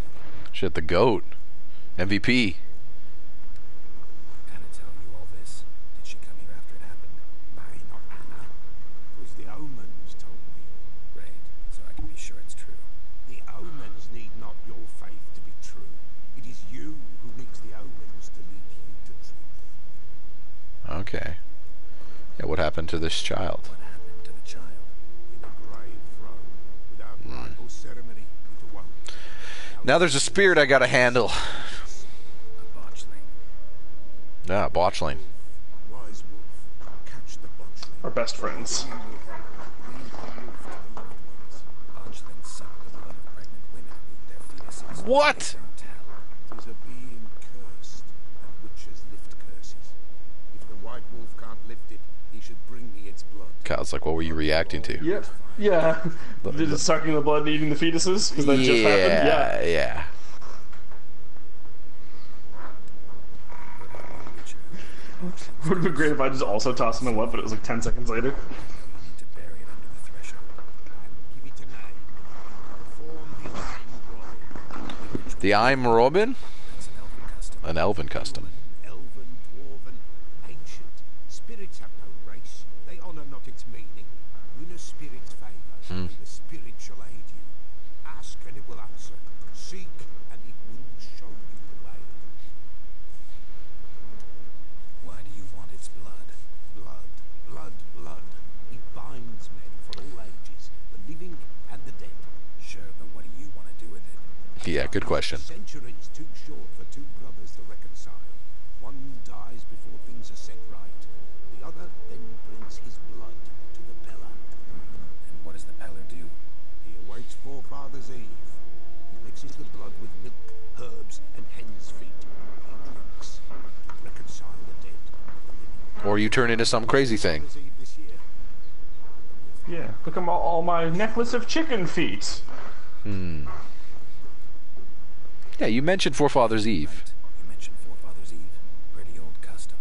A: Shit, the GOAT. MVP.
C: Anna tell you all this? Did she come here after it happened?
E: Nay, not Anna. It was the omens told me.
C: Great, so I can be sure it's true.
E: The omens need not your faith to be true. It is you who needs the omens to lead you to truth.
A: Okay. Yeah, what happened to this child?
C: What happened to the child?
E: In a grave throne, without rite or ceremony, it awoke.
A: Now there's a spirit I gotta handle.
C: A botchling.
A: Ah, botchling.
E: Wise wolf, catch the botchling.
B: Our best friends.
C: Botchlings suck the blood of pregnant women and eat their fetuses.
A: What?
C: They don't tell.
E: Tis a being cursed, and witches lift curses. If the white wolf can't lift it, he should bring me its blood.
A: Kyle's like, what were you reacting to?
B: Yep. Yeah. Did it sucking the blood and eating the fetuses? Because that just happened? Yeah.
A: Yeah.
B: Would have been great if I just also tossed him a what, but it was like 10 seconds later.
C: You need to bury it under the threshold.
E: Give it a name. Perform the
A: The I'm Robin?
C: That's an elven custom.
A: An elven custom.
E: elven, dwarven, ancient. Spirits have no race. They honour not its meaning. Win a spirit's favour, the spirit shall aid you. Ask and it will answer. Seek and it will show you the way.
C: Why do you want its blood?
E: Blood, blood, blood. It binds men for all ages, the living and the dead.
C: Sure, but what do you want to do with it?
A: Yeah, good question.
E: Centuries too short for two brothers to reconcile. One dies before things are set right. The other then brings his blood to the Pella.
C: And what does the Peller do?
E: He awaits forefathers' Eve. He mixes the blood with milk, herbs, and hen's feet. He drinks to reconcile the dead with the living.
A: Or you turn into some crazy thing.
E: Forefathers' Eve this year.
B: Yeah. Look at all my necklace of chicken feet.
A: Yeah, you mentioned Forefathers Eve.
C: You mentioned Forefathers Eve. Pretty old custom.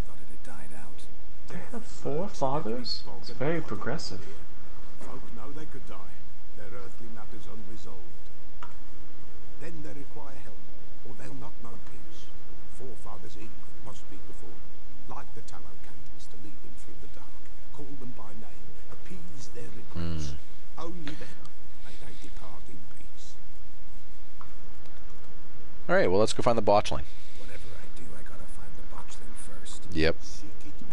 C: Thought it had died out.
B: They have forefathers? It's very progressive.
E: Folk know they could die. Their earthly matters unresolved. Then they require help, or they'll not know peace. Forefathers Eve must be performed, like the tallow candles to lead them through the dark. Call them by name, appease their regrets. Only then may they depart in peace.
A: All right, well, let's go find the botchling.
C: Whatever I do, I gotta find the botchling first.
A: Yep.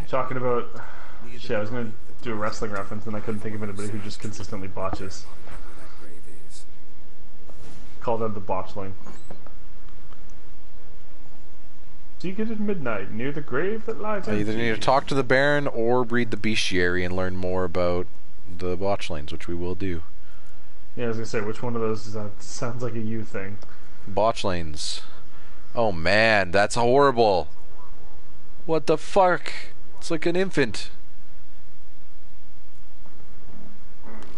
B: Talking about... Shit, I was going to do a wrestling reference and I couldn't think of anybody who just consistently botches.
C: Where that grave is.
B: Called out the botchling. Seeked at midnight, near the grave that lies
A: I either need to talk to the Baron or read the bestiary and learn more about the botchlings, which we will do.
B: Yeah, I was going to say, which one of those is that? Sounds like a you thing.
A: Botchlings. Oh man, that's horrible. What the fuck? It's like an infant.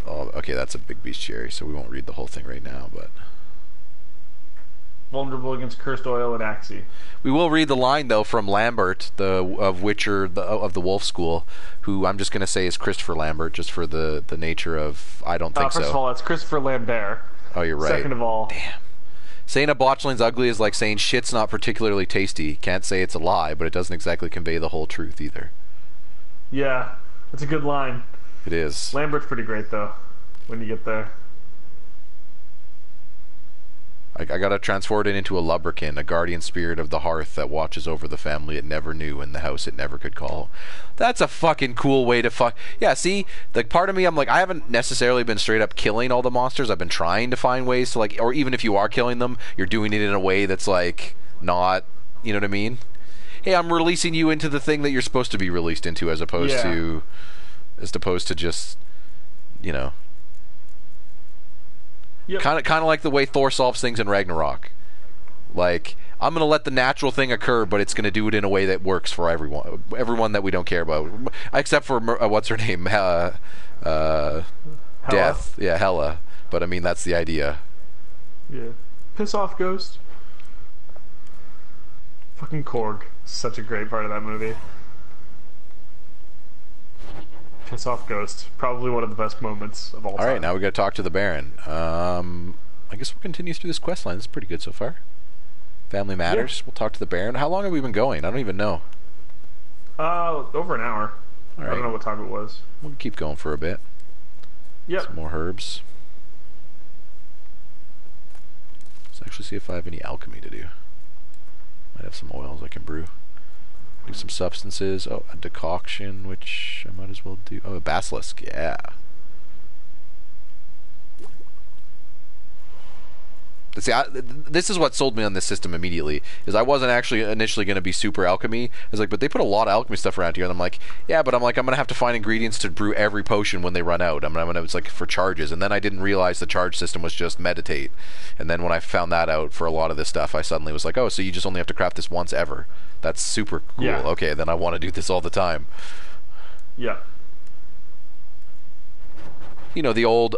A: Oh, okay, that's a big bestiary, so we won't read the whole thing right now, but...
B: Vulnerable against cursed oil and Axie.
A: We will read the line, though, from Lambert, of Witcher, of the Wolf School, who I'm just going to say is Christopher Lambert, just for the nature of... I don't think so.
B: First of all, it's Christopher Lambert.
A: Oh, you're right.
B: Second of all...
A: Damn. Saying a botchling's ugly is like saying shit's not particularly tasty. Can't say it's a lie, but it doesn't exactly convey the whole truth either.
B: Yeah, it's a good line.
A: It is.
B: Lambert's pretty great, though, when you get there.
A: I gotta transport it into a lubberkin, a guardian spirit of the hearth that watches over the family it never knew and the house it never could call. That's a fucking cool way to fuck... Yeah, see, the part of me, I'm like, I haven't necessarily been straight up killing all the monsters. I've been trying to find ways to, like... Or even if you are killing them, you're doing it in a way that's, like, not... You know what I mean? Hey, I'm releasing you into the thing that you're supposed to be released into, as opposed to... As opposed to just... You know...
B: Yep.
A: Kind of like the way Thor solves things in Ragnarok. Like, I'm going to let the natural thing occur, but it's going to do it in a way that works for everyone that we don't care about. Except for, what's her name? Death. Yeah, Hela. But, I mean, that's the idea.
B: Yeah. Piss off, Ghost. Fucking Korg. Such a great part of that movie. Piss off, Ghost. Probably one of the best moments of all time.
A: Alright, now we got to talk to the Baron. I guess we'll continue through this quest line. This is pretty good so far. Family Matters. Yeah. We'll talk to the Baron. How long have we been going? I don't even know.
B: Over an hour.
A: All right.
B: I don't know what time it was.
A: We'll keep going for a bit.
B: Yep.
A: Some more herbs. Let's actually see if I have any alchemy to do. Might have some oils I can brew. Do some substances. Oh, a decoction, which I might as well do. Oh, a basilisk. Yeah. See, this is what sold me on this system immediately, is I wasn't actually initially going to be super alchemy. I was like, but they put a lot of alchemy stuff around here, and I'm like, yeah, but I'm going to have to find ingredients to brew every potion when they run out. It's like for charges, and then I didn't realize the charge system was just meditate. And then when I found that out for a lot of this stuff, I suddenly was like, oh, so you just only have to craft this once ever. That's super cool.
B: Yeah.
A: Okay, then I want to do this all the time.
B: Yeah.
A: You know, the old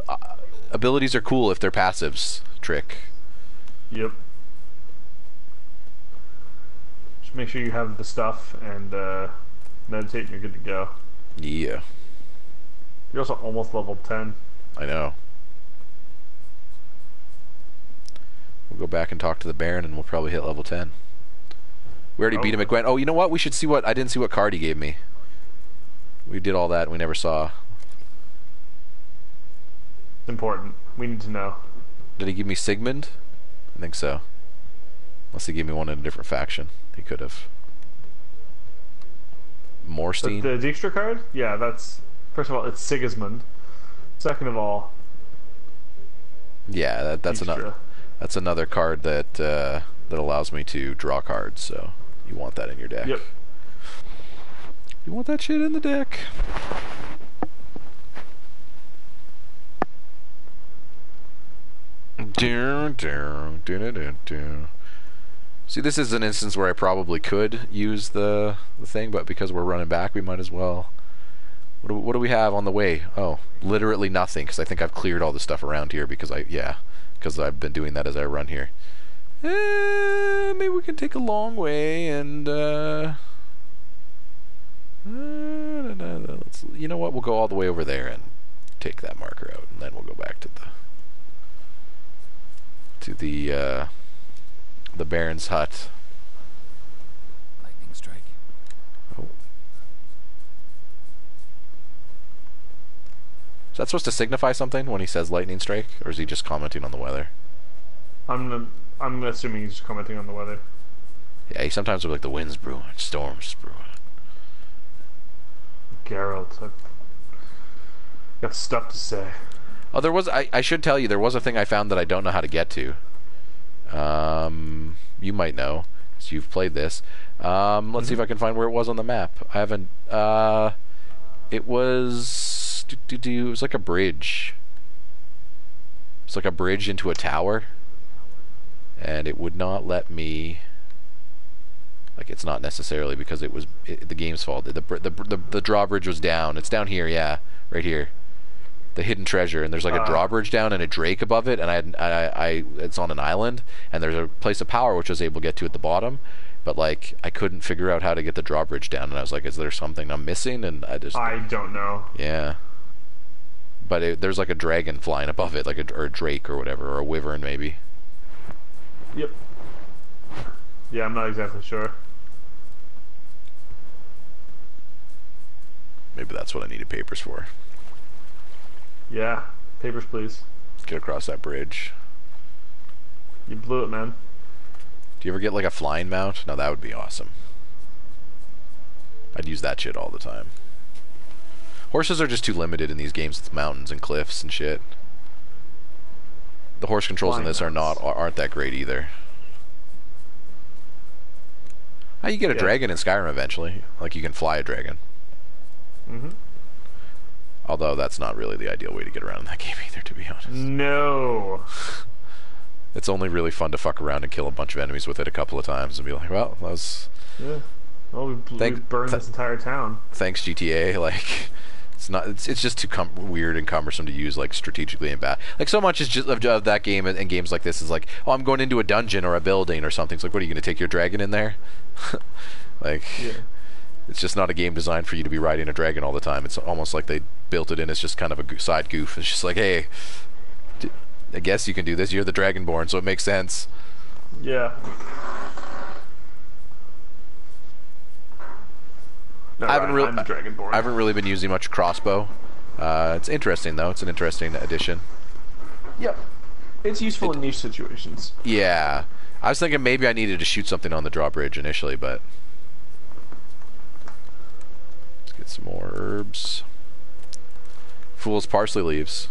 A: abilities are cool if they're passives trick.
B: Yep. Just make sure you have the stuff and meditate and you're good to go.
A: Yeah.
B: You're also almost level 10.
A: I know. We'll go back and talk to the Baron and we'll probably hit level 10. We already beat him at Gwent. Oh, you know what? We should see what... I didn't see what card he gave me. We did all that and we never saw.
B: It's important. We need to know.
A: Did he give me Sigmund? I think so. Unless he gave me one in a different faction. He could have. Morstein?
B: The Dijkstra card? Yeah, that's... First of all, it's Sigismund. Second of all...
A: Yeah, that's another card that that allows me to draw cards, so you want that in your deck.
B: Yep.
A: You want that shit in the deck. See, this is an instance where I probably could use the thing, but because we're running back, we might as well. What do we have on the way? Oh, literally nothing, because I think I've cleared all the stuff around here, because because I've been doing that as I run here. Maybe we can take a long way and let's, you know what? We'll go all the way over there and take that marker out, and then we'll go back to the Baron's hut.
C: Lightning strike.
A: Oh. Is that supposed to signify something when he says lightning strike, or is he just commenting on the weather?
B: I'm assuming he's just commenting on the weather.
A: Yeah, he sometimes will be like, the wind's brewing, storm's brewing.
B: Geralt, I've got stuff to say.
A: Oh, there was, I should tell you, there was a thing I found that I don't know how to get to. You might know, so you've played this. Let's see if I can find where it was on the map. I haven't, it was, it was like a bridge. It's like a bridge into a tower. And it would not let me, like, it's not necessarily because it was the game's fault. The drawbridge was down. It's down here, yeah, right here. The hidden treasure, and there's like a drawbridge down and a drake above it, and it's on an island, and there's a place of power which I was able to get to at the bottom, but like I couldn't figure out how to get the drawbridge down, and I was like, is there something I'm missing? And I
B: don't know.
A: Yeah. But there's like a dragon flying above it, like or a drake or whatever, or a wyvern maybe.
B: Yep. Yeah, I'm not exactly sure.
A: Maybe that's what I needed papers for.
B: Yeah, papers please.
A: Get across that bridge.
B: You blew it, man.
A: Do you ever get like a flying mount? No, that would be awesome. I'd use that shit all the time. Horses are just too limited in these games with mountains and cliffs and shit. The horse controls in this aren't that great either. You get a dragon in Skyrim eventually. Like, you can fly a dragon.
B: Mm-hmm.
A: Although that's not really the ideal way to get around in that game either, to be honest.
B: No.
A: It's only really fun to fuck around and kill a bunch of enemies with it a couple of times and be like, well, that was...
B: Yeah. Well, we burned this entire town.
A: Thanks, GTA. Like... It's just too weird and cumbersome to use, like, strategically and bad. Like, so much is just of that game and games like this is like, oh, I'm going into a dungeon or a building or something. It's like, what, are you going to take your dragon in there? Like, yeah. It's just not a game designed for you to be riding a dragon all the time. It's almost like they built it in as just kind of a side goof. It's just like, hey, I guess you can do this. You're the Dragonborn, so it makes sense.
B: Yeah. No, I haven't
A: really been using much crossbow. It's interesting though. It's an interesting addition.
B: Yep. It's useful in niche situations.
A: Yeah. I was thinking maybe I needed to shoot something on the drawbridge initially, but let's get some more herbs. Fool's parsley leaves.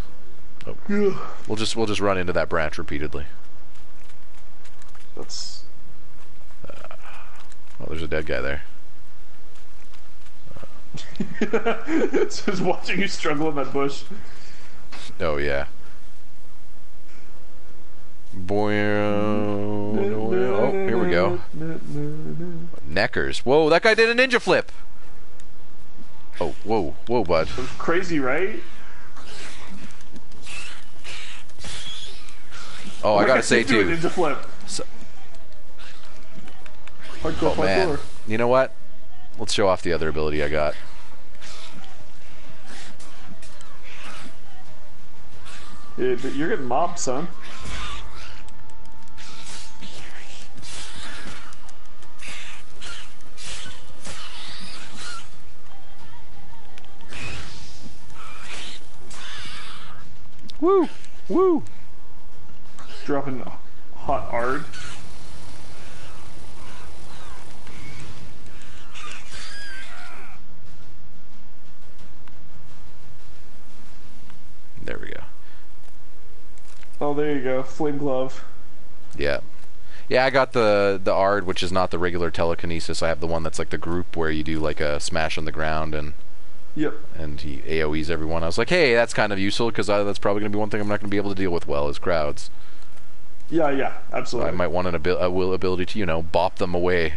A: Oh. Yeah. We'll just run into that branch repeatedly.
B: That's.
A: Oh, there's a dead guy there.
B: Just watching you struggle in that bush.
A: Oh yeah. Boy, oh, here we go. Neckers. Whoa, that guy did a ninja flip. Oh, whoa, bud.
B: Crazy, right?
A: Oh, I gotta say too.
B: Ninja flip.
A: Oh man, you know what? Let's show off the other ability I got.
B: Yeah, but you're getting mobbed, son.
A: Woo! Woo!
B: Dropping hot ard.
A: There we go.
B: Oh, there you go. Flame glove.
A: Yeah. Yeah, I got the Ard, which is not the regular telekinesis. I have the one that's like the group where you do like a smash on the ground and
B: yep.
A: And he AoEs everyone. I was like, hey, that's kind of useful because that's probably going to be one thing I'm not going to be able to deal with well is crowds.
B: Yeah, absolutely.
A: So I might want a ability to, you know, bop them away.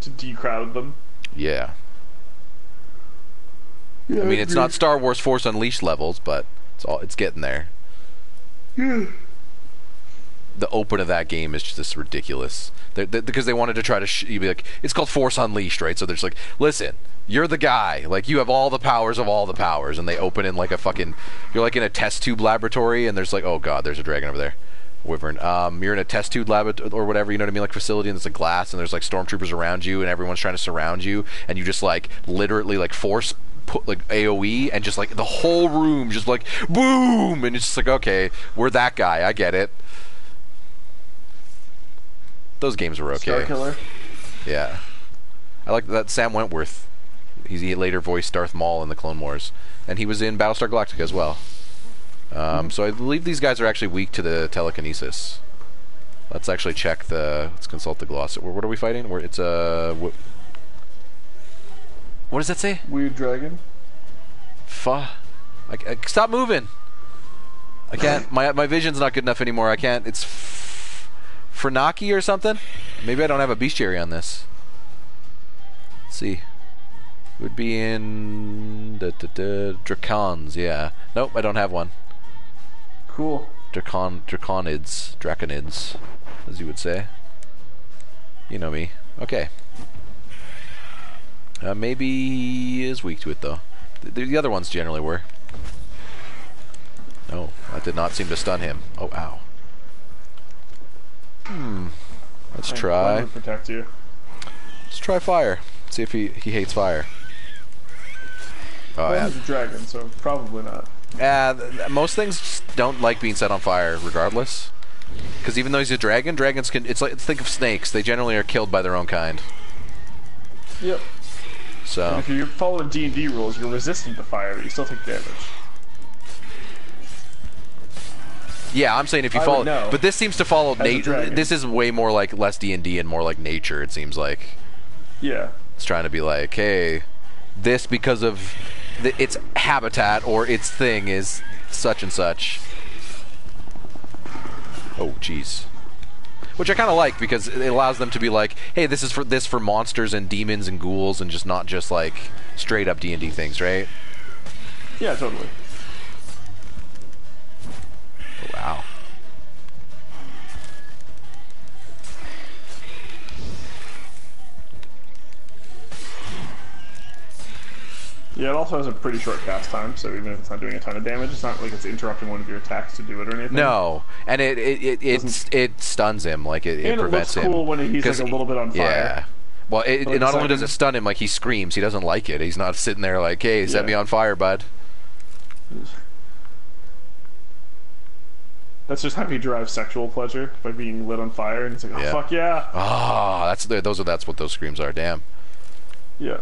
B: To decrowd them?
A: Yeah. I mean, it's not Star Wars Force Unleashed levels, but it's getting there. The open of that game is just ridiculous. Because they wanted to try to you'd be like, it's called Force Unleashed, right? So they're just like, listen, you're the guy. Like, you have all the powers of all the powers. And they open in like a fucking, you're like in a test tube laboratory, and there's like, oh god, there's a dragon over there. Wyvern. You're in a test tube lab or whatever, you know what I mean, like facility, and there's like glass, and there's like stormtroopers around you, and everyone's trying to surround you, and you just like literally like force put like AoE, and just like the whole room just like boom, and it's just like, okay, we're that guy, I get it. Those games were okay.
B: Starkiller.
A: Yeah, I like that. Sam Wentworth, he later voiced Darth Maul in the Clone Wars, and he was in Battlestar Galactica as well. So I believe these guys are actually weak to the telekinesis. Let's actually check let's consult the gloss. What are we fighting? It's a... What does that say?
B: Weird dragon.
A: Stop moving! I can't... My vision's not good enough anymore. I can't... It's... Frenaki or something? Maybe I don't have a bestiary on this. Let's see. It would be in... Dracons, yeah. Nope, I don't have one.
B: Cool.
A: Draconids, as you would say. You know me. Okay. Maybe he is weak to it, though. The other ones generally were. No, that did not seem to stun him. Oh, ow. Let's try.
B: Protect you.
A: Let's try fire. See if he hates fire. Oh, yeah.
B: He's a dragon, so probably not.
A: Most things don't like being set on fire, regardless. Because even though he's a dragon, dragons can... It's like, think of snakes. They generally are killed by their own kind.
B: Yep.
A: So...
B: And if you follow the D&D rules, you're resistant to fire, but you still take damage.
A: Yeah, I'm saying if you follow... But this seems to follow nature. This is way more like less D&D and more like nature, it seems like.
B: Yeah.
A: It's trying to be like, hey, this because of... its habitat or its thing is such and such. Oh, jeez. Which I kind of like, because it allows them to be like, hey, this is for monsters and demons and ghouls, and just not just like straight up D&D things, right?
B: Yeah, totally.
A: Oh, wow.
B: Yeah, it also has a pretty short cast time, so even if it's not doing a ton of damage, it's not like it's interrupting one of your attacks to do it or anything.
A: No, and it stuns him, like it prevents him.
B: And it looks cool when he's like a little bit on fire.
A: Yeah. Well, it not only does it stun him, like he screams. He doesn't like it. He's not sitting there like, hey, set me on fire, bud.
B: That's just how he derives sexual pleasure, by being lit on fire, and he's like, oh, fuck yeah.
A: Oh, that's what those screams are, damn.
B: Yeah.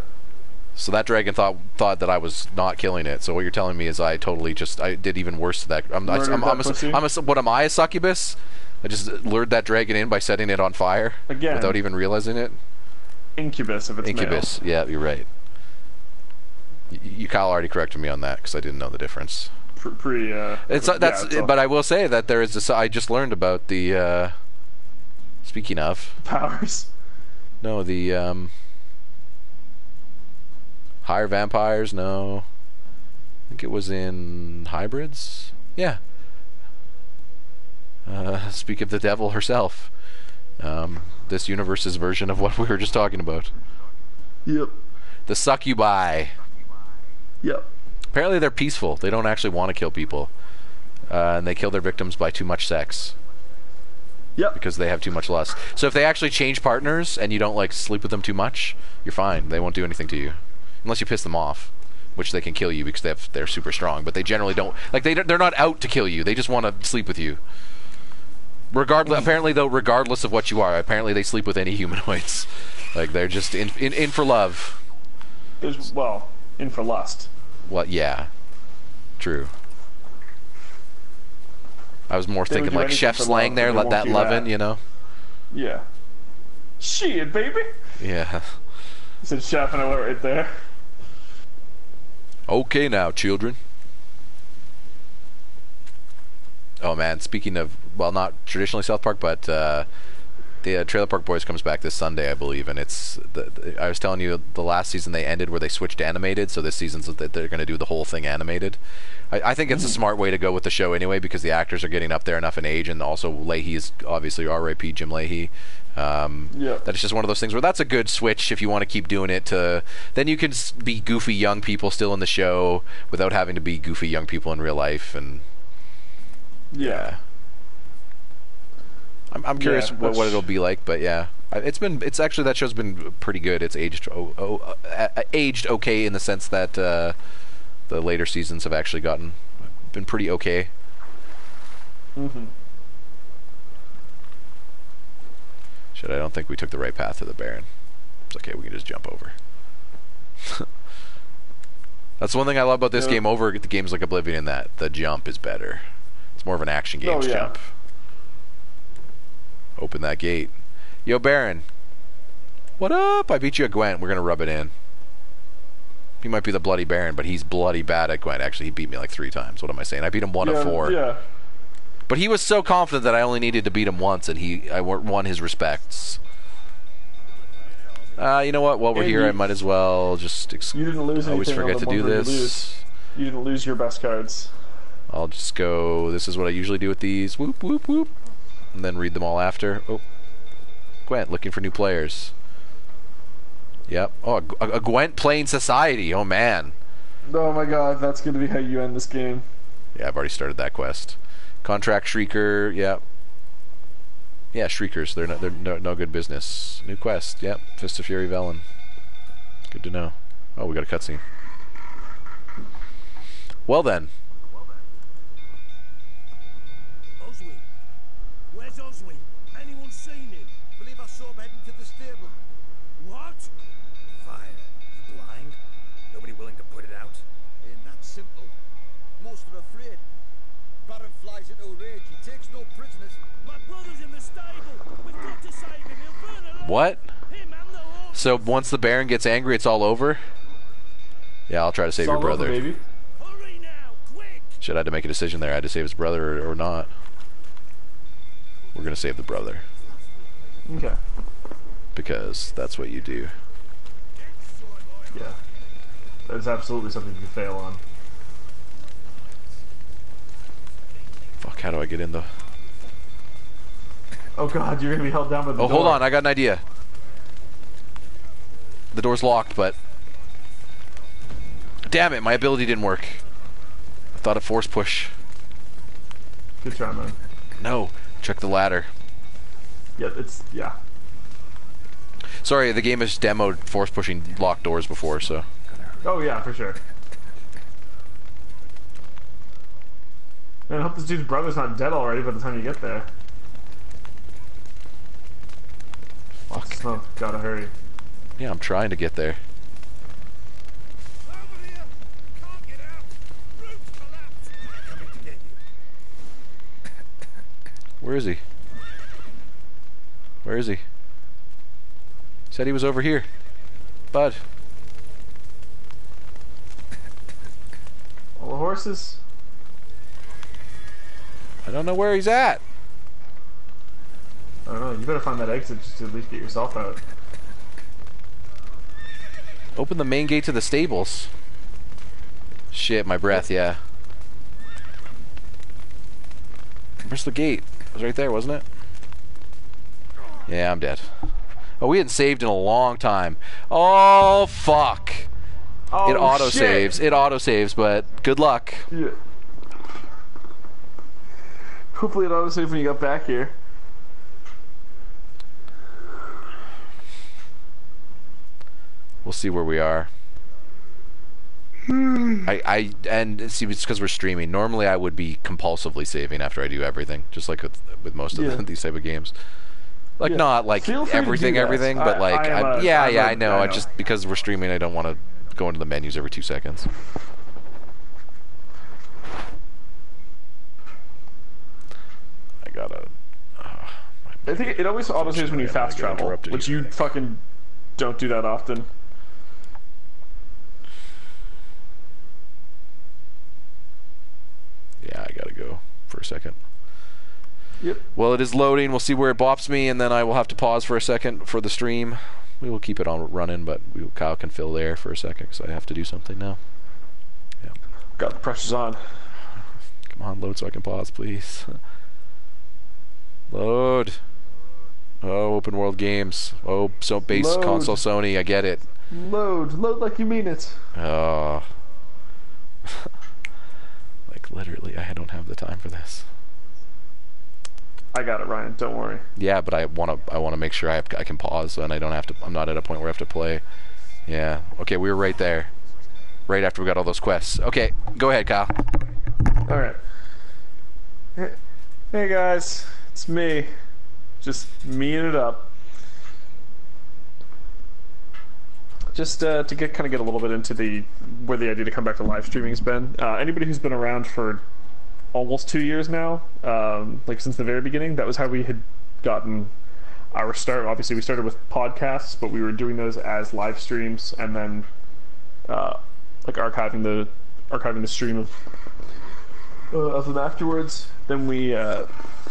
A: So that dragon thought that I was not killing it. So what you're telling me is I did even worse to that. What am I, a succubus? I just lured that dragon in by setting it on fire without even realizing it.
B: Incubus, if it's
A: incubus. Male. Yeah, you're right. You Kyle already corrected me on that because I didn't know the difference. But I will say that there is I just learned about the. Speaking of
B: powers.
A: No, the higher vampires. No, I think it was in hybrids. Yeah. Speak of the devil herself. This universe's version of what we were just talking about.
B: Yep.
A: The succubi.
B: Yep.
A: Apparently they're peaceful. They don't actually want to kill people. And they kill their victims by too much sex.
B: Yep.
A: Because they have too much lust. So if they actually change partners and you don't like sleep with them too much, you're fine. They won't do anything to you. Unless you piss them off. Which they can kill you because they're super strong. But they generally don't... Like, they're not out to kill you. They just want to sleep with you. Apparently, though, regardless of what you are, apparently they sleep with any humanoids. Like, they're just in for love.
B: In for lust.
A: Well, yeah. True. I was more thinking like chef slang there, let that lovin', you know?
B: Yeah. Shit, baby!
A: Yeah.
B: I said chef and I went right there.
A: Okay now, children. Oh man, speaking of, well, not traditionally South Park, but the Trailer Park Boys comes back this Sunday, I believe, and it's I was telling you the last season they ended where they switched to animated, so this season's that they're going to do the whole thing animated. I think it's a smart way to go with the show anyway, because the actors are getting up there enough in age, and also Leahy is obviously R.I.P. Jim Leahy. That it's just one of those things where that's a good switch if you want to keep doing it. Then you can be goofy young people still in the show without having to be goofy young people in real life, and yeah. I'm curious what it'll be like, but yeah, it's actually that show's been pretty good. It's aged okay in the sense that the later seasons have actually been pretty okay. Shit, I don't think we took the right path to the Baron. It's okay, we can just jump over. That's one thing I love about this game over the games like Oblivion, in that the jump is better. It's more of an action games jump. Open that gate. Yo, Baron. What up? I beat you at Gwent. We're going to rub it in. He might be the bloody Baron, but he's bloody bad at Gwent. Actually, he beat me like 3 times. What am I saying? I beat him 1 of 4.
B: Yeah.
A: But he was so confident that I only needed to beat him once, and I won his respects. You know what? While we're here, I might as well just...
B: You didn't lose anything.
A: Always forget to do this.
B: You didn't lose your best cards.
A: I'll just go... This is what I usually do with these. Whoop, whoop, whoop. And then read them all after. Oh. Gwent, looking for new players. Yep. Oh, a Gwent playing society. Oh, man.
B: Oh, my God. That's going to be how you end this game.
A: Yeah, I've already started that quest. Contract Shrieker. Yep. Yeah, Shriekers. They're no good business. New quest. Yep. Fist of Fury Velen. Good to know. Oh, we got a cutscene. Well, then.
E: Oswin. Where's Oswin? Anyone seen him? Believe I saw him heading to the stable. What?
C: Fire. He's blind? Nobody willing to put it out?
E: Ain't that simple. Most are afraid. Baron flies into a rage. He takes no prisoners. My brother's in the stable. We've got to save him. He'll burn alive.
A: What?
E: Him and the horse.
A: So once the Baron gets angry, it's all over? Yeah, I'll try to save your brother.
B: Over, baby.
E: Hurry now, quick.
A: Should I have to make a decision there? I had to save his brother or not? We're going to save the brother.
B: Okay.
A: Because that's what you do.
B: Yeah. That's absolutely something you fail on.
A: Fuck, how do I get in the...
B: Oh God, you're gonna be held down by the door.
A: Oh, hold on, I got an idea. The door's locked, but... Damn it, my ability didn't work. I thought a force push.
B: Good try, man.
A: No, check the ladder.
B: Yeah.
A: Sorry, the game has demoed force pushing locked doors before, so...
B: Oh yeah, for sure. Man, I hope this dude's brother's not dead already by the time you get there.
A: Fuck.
B: Smoke, gotta hurry.
A: Yeah, I'm trying to get there.
E: Over here. Can't get out. Roof's collapsed.
C: Coming to get you.
A: Where is he? Where is he? Said he was over here. Bud.
B: All the horses.
A: I don't know where he's at.
B: I don't know, you better find that exit just to at least get yourself out.
A: Open the main gate to the stables. Shit, my breath, yeah. Where's the gate? It was right there, wasn't it? Yeah, I'm dead. Oh, we hadn't saved in a long time. Oh, fuck.
B: Oh,
A: it auto-saves.
B: shit.
A: It auto-saves, but good luck.
B: Yeah. Hopefully it auto-saved when you got back here.
A: We'll see where we are. And see, it's because we're streaming. Normally, I would be compulsively saving after I do everything, just like with most of these type of games. Like not like everything, but like I know. I just because we're streaming, I don't want to go into the menus every 2 seconds. I gotta.
B: I think it always auto-saves when you fast travel, which you fucking don't do that often.
A: Yeah, I gotta go for a second.
B: Yep.
A: Well, it is loading. We'll see where it bops me, and then I will have to pause for a second for the stream. We will keep it on running, but Kyle can fill there for a second because I have to do something now. Yeah.
B: Got the pressure's on.
A: Come on, load so I can pause, please. Load. Oh, open world games. Oh, so base
B: Load.
A: console Sony. I get it.
B: Load like you mean it.
A: Oh. Like literally, I don't have the time for this.
B: I got it, Ryan. Don't worry.
A: Yeah, but I want to make sure I can pause and I don't have to. I'm not at a point where I have to play. Yeah. Okay, we were right there, right after we got all those quests. Okay, go ahead, Kyle.
B: All right. Hey guys, it's me. Just meing it up. Just to get a little bit into where the idea to come back to live streaming has been. Anybody who's been around for almost 2 years now, like since the very beginning, that was how we had gotten our start. Obviously, we started with podcasts, but we were doing those as live streams, and then like archiving the stream of them afterwards. Then we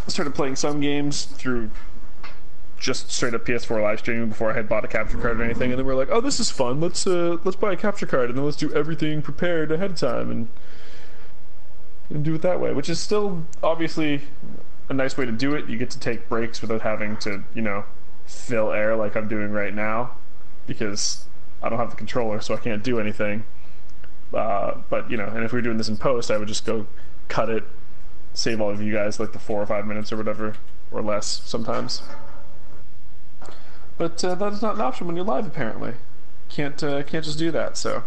B: started playing some games through just straight up PS4 live streaming before I had bought a capture card or anything, and then we were like, oh, this is fun. Let's buy a capture card and then let's do everything prepared ahead of time and do it that way, which is still obviously a nice way to do it. You get to take breaks without having to, fill air like I'm doing right now, because I don't have the controller, so I can't do anything. But and if we were doing this in post, I would just go cut it, save all of you guys like the 4 or 5 minutes or whatever, or less sometimes. But that is not an option when you're live, apparently. Can't just do that. So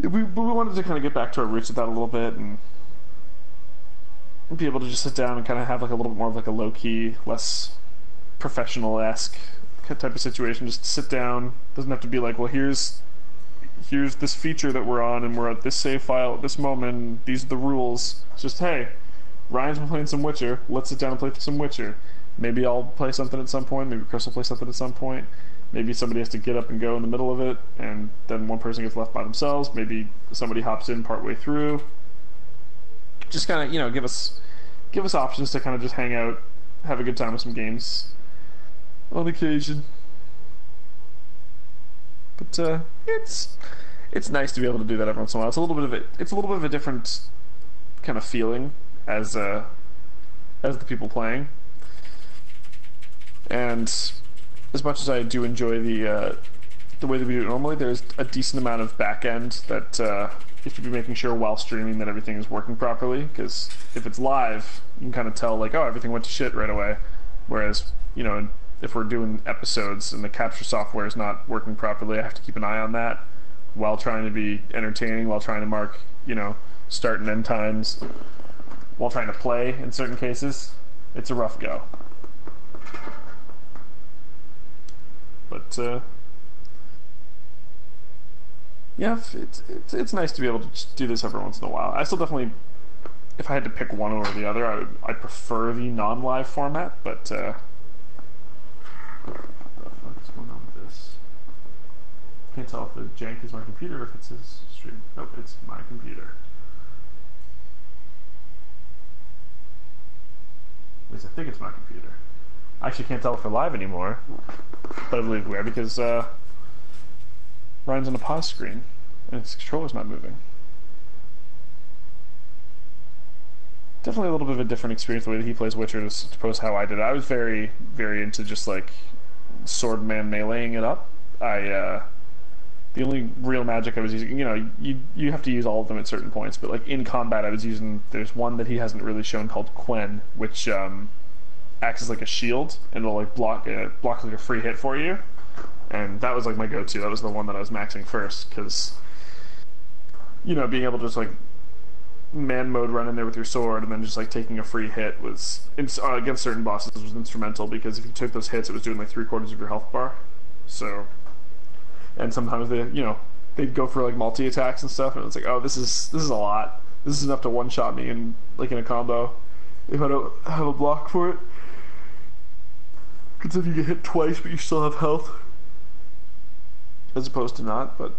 B: we wanted to kind of get back to our roots with that a little bit and be able to just sit down and kind of have like a little bit more of like a low-key, less professional-esque type of situation. Just sit down. Doesn't have to be like, well, here's this feature that we're on and we're at this save file at this moment. These are the rules. It's just, hey, Ryan's been playing some Witcher. Let's sit down and play some Witcher. Maybe I'll play something at some point. Maybe Chris will play something at some point. Maybe somebody has to get up and go in the middle of it, and then one person gets left by themselves. Maybe somebody hops in partway through. Just kind of, give us options to kind of just hang out, have a good time with some games on occasion. But it's nice to be able to do that every once in a while. It's a little bit of a different kind of feeling as the people playing. And as much as I do enjoy the way that we do it normally, there's a decent amount of back end that you have to be making sure while streaming that everything is working properly. Because if it's live, you can kind of tell like, oh, everything went to shit right away. Whereas, if we're doing episodes and the capture software is not working properly, I have to keep an eye on that while trying to be entertaining, while trying to mark, start and end times, while trying to play in certain cases. It's a rough go. But yeah, it's nice to be able to just do this every once in a while. I still definitely, if I had to pick one over the other, I'd prefer the non-live format. But what the fuck is going on with this? Can't tell if the jank is my computer or if it's his stream. Nope, it's my computer. At least I think it's my computer. I actually can't tell if we're live anymore, but I believe we are because Ryan's on a pause screen and his controller's not moving. Definitely a little bit of a different experience the way that he plays Witcher as opposed to how I did it. I was very, very into just like swordman meleeing it up. The only real magic I was using, you have to use all of them at certain points, but like in combat I was using, there's one that he hasn't really shown called Quen, which acts as like a shield and it'll like block like a free hit for you, and that was like my go-to. That was the one that I was maxing first because being able to just like man mode run in there with your sword and then just like taking a free hit was against certain bosses was instrumental, because if you took those hits it was doing like 3/4 of your health bar. So, and sometimes they'd go for like multi attacks and stuff, and it's like, oh, this is a lot. This is enough to one shot me in a combo if I don't have a block for it. Because then you get hit twice, but you still have health, as opposed to not. But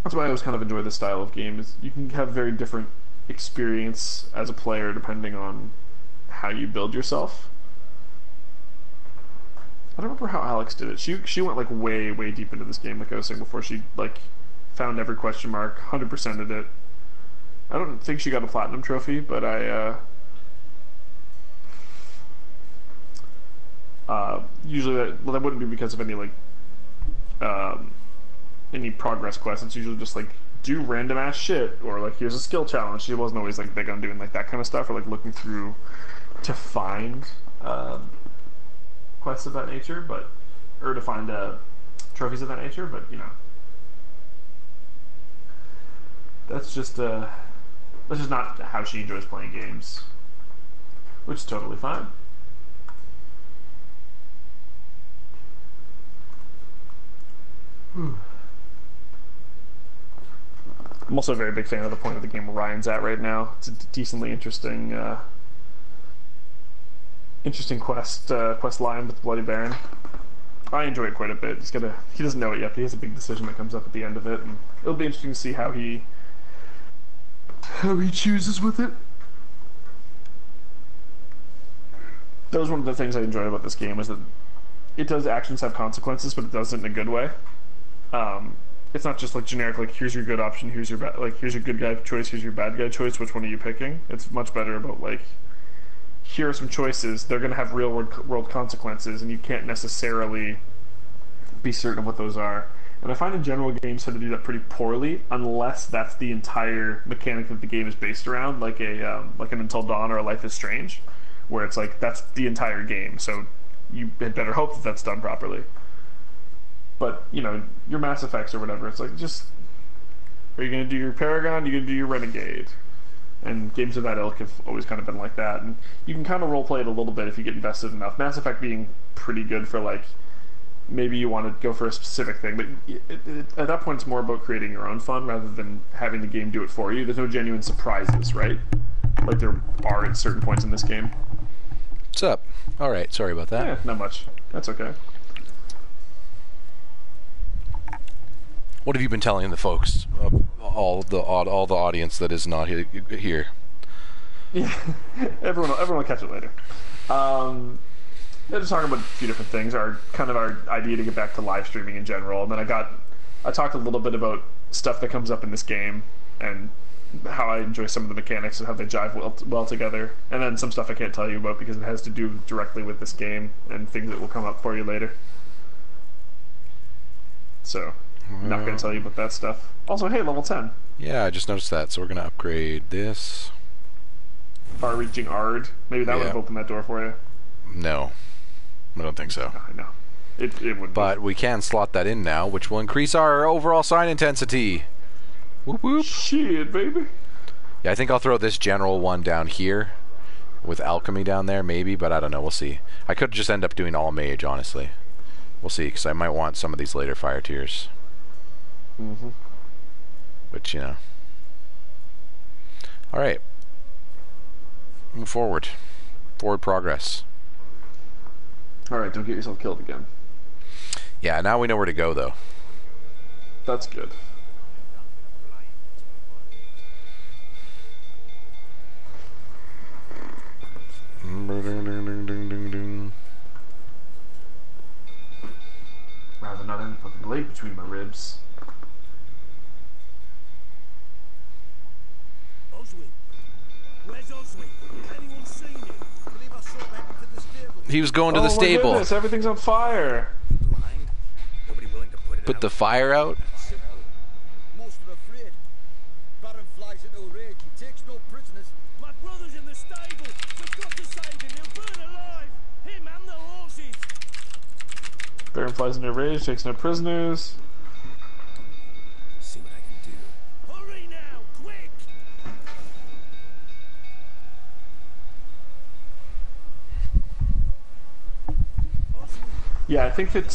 B: that's why I always kind of enjoy this style of game. Is you can have very different experience as a player depending on how you build yourself. I don't remember how Alex did it. She went like way deep into this game, like I was saying before. She like found every question mark, 100%ed it. I don't think she got a platinum trophy, but usually that wouldn't be because of any like any progress quests. It's usually just like do random ass shit, or like here's a skill challenge. She wasn't always like big on doing like that kind of stuff, or like looking through to find quests of that nature, or to find trophies of that nature. But you know, that's just not how she enjoys playing games, which is totally fine. I'm also a very big fan of the point of the game where Ryan's at right now. It's a decently interesting quest line with the Bloody Baron. I enjoy it quite a bit. He doesn't know it yet, but he has a big decision that comes up at the end of it, and it'll be interesting to see how he chooses with it. That was one of the things I enjoyed about this game, is that it does actions have consequences, but it does it in a good way. It's not just like generic, like here's your good option, here's your bad, like here's your good guy choice, here's your bad guy choice, which one are you picking? It's much better about like, here are some choices, they're going to have real world consequences, and you can't necessarily be certain of what those are. And I find in general games tend to do that pretty poorly, unless that's the entire mechanic that the game is based around, like like an Until Dawn or a Life is Strange, where it's like that's the entire game, so you had better hope that that's done properly. But you know, your Mass Effects or whatever, it's like, just, are you going to do your Paragon? Are you going to do your Renegade? And games of that ilk have always kind of been like that, and you can kind of roleplay it a little bit if you get invested enough. Mass Effect being pretty good for like, maybe you want to go for a specific thing, but at that point it's more about creating your own fun rather than having the game do it for you. There's no genuine surprises, right? Like there are at certain points in this game.
A: What's up? All right, sorry about that.
B: Yeah, not much. That's okay.
A: What have you been telling the folks, all the audience that is not here?
B: Yeah, everyone will catch it later. Yeah, just talking about a few different things. Our idea to get back to live streaming in general, and then I talked a little bit about stuff that comes up in this game and how I enjoy some of the mechanics and how they jive well together, and then some stuff I can't tell you about because it has to do directly with this game and things that will come up for you later. So, I'm not going to tell you about that stuff. Also, hey, level 10.
A: Yeah, I just noticed that, so we're going to upgrade this.
B: Far-reaching Ard. Maybe that would have opened that door for you.
A: No, I don't think so.
B: I know. It would.
A: But we can slot that in now, which will increase our overall sign intensity. Whoop whoop.
B: Shit, baby.
A: Yeah, I think I'll throw this general one down here with alchemy down there, maybe, but I don't know. We'll see. I could just end up doing all mage, honestly. We'll see, because I might want some of these later fire tiers.
B: Mm-hmm.
A: Which, you know. Alright. Move forward. Forward progress.
B: Alright, don't get yourself killed again.
A: Yeah, now we know where to go, though.
B: That's good. Rather not end up with a blade between my ribs.
E: Where's Oswin? Anyone seen him? I believe I saw him heading to the stable.
A: He was going to the stable.
B: Oh my goodness, everything's on fire.
C: Blind? Nobody willing to put it
A: Put
C: out.
A: the fire out?
E: Simple. Most are afraid. Baron flies into a rage. He takes no prisoners.
F: My brother's in the stable. We've got to save him. He'll burn alive. Him and the horses.
B: Baron flies into a rage, takes no prisoners.
C: See what I can do.
F: Hurry now, quick.
B: Yeah, I think that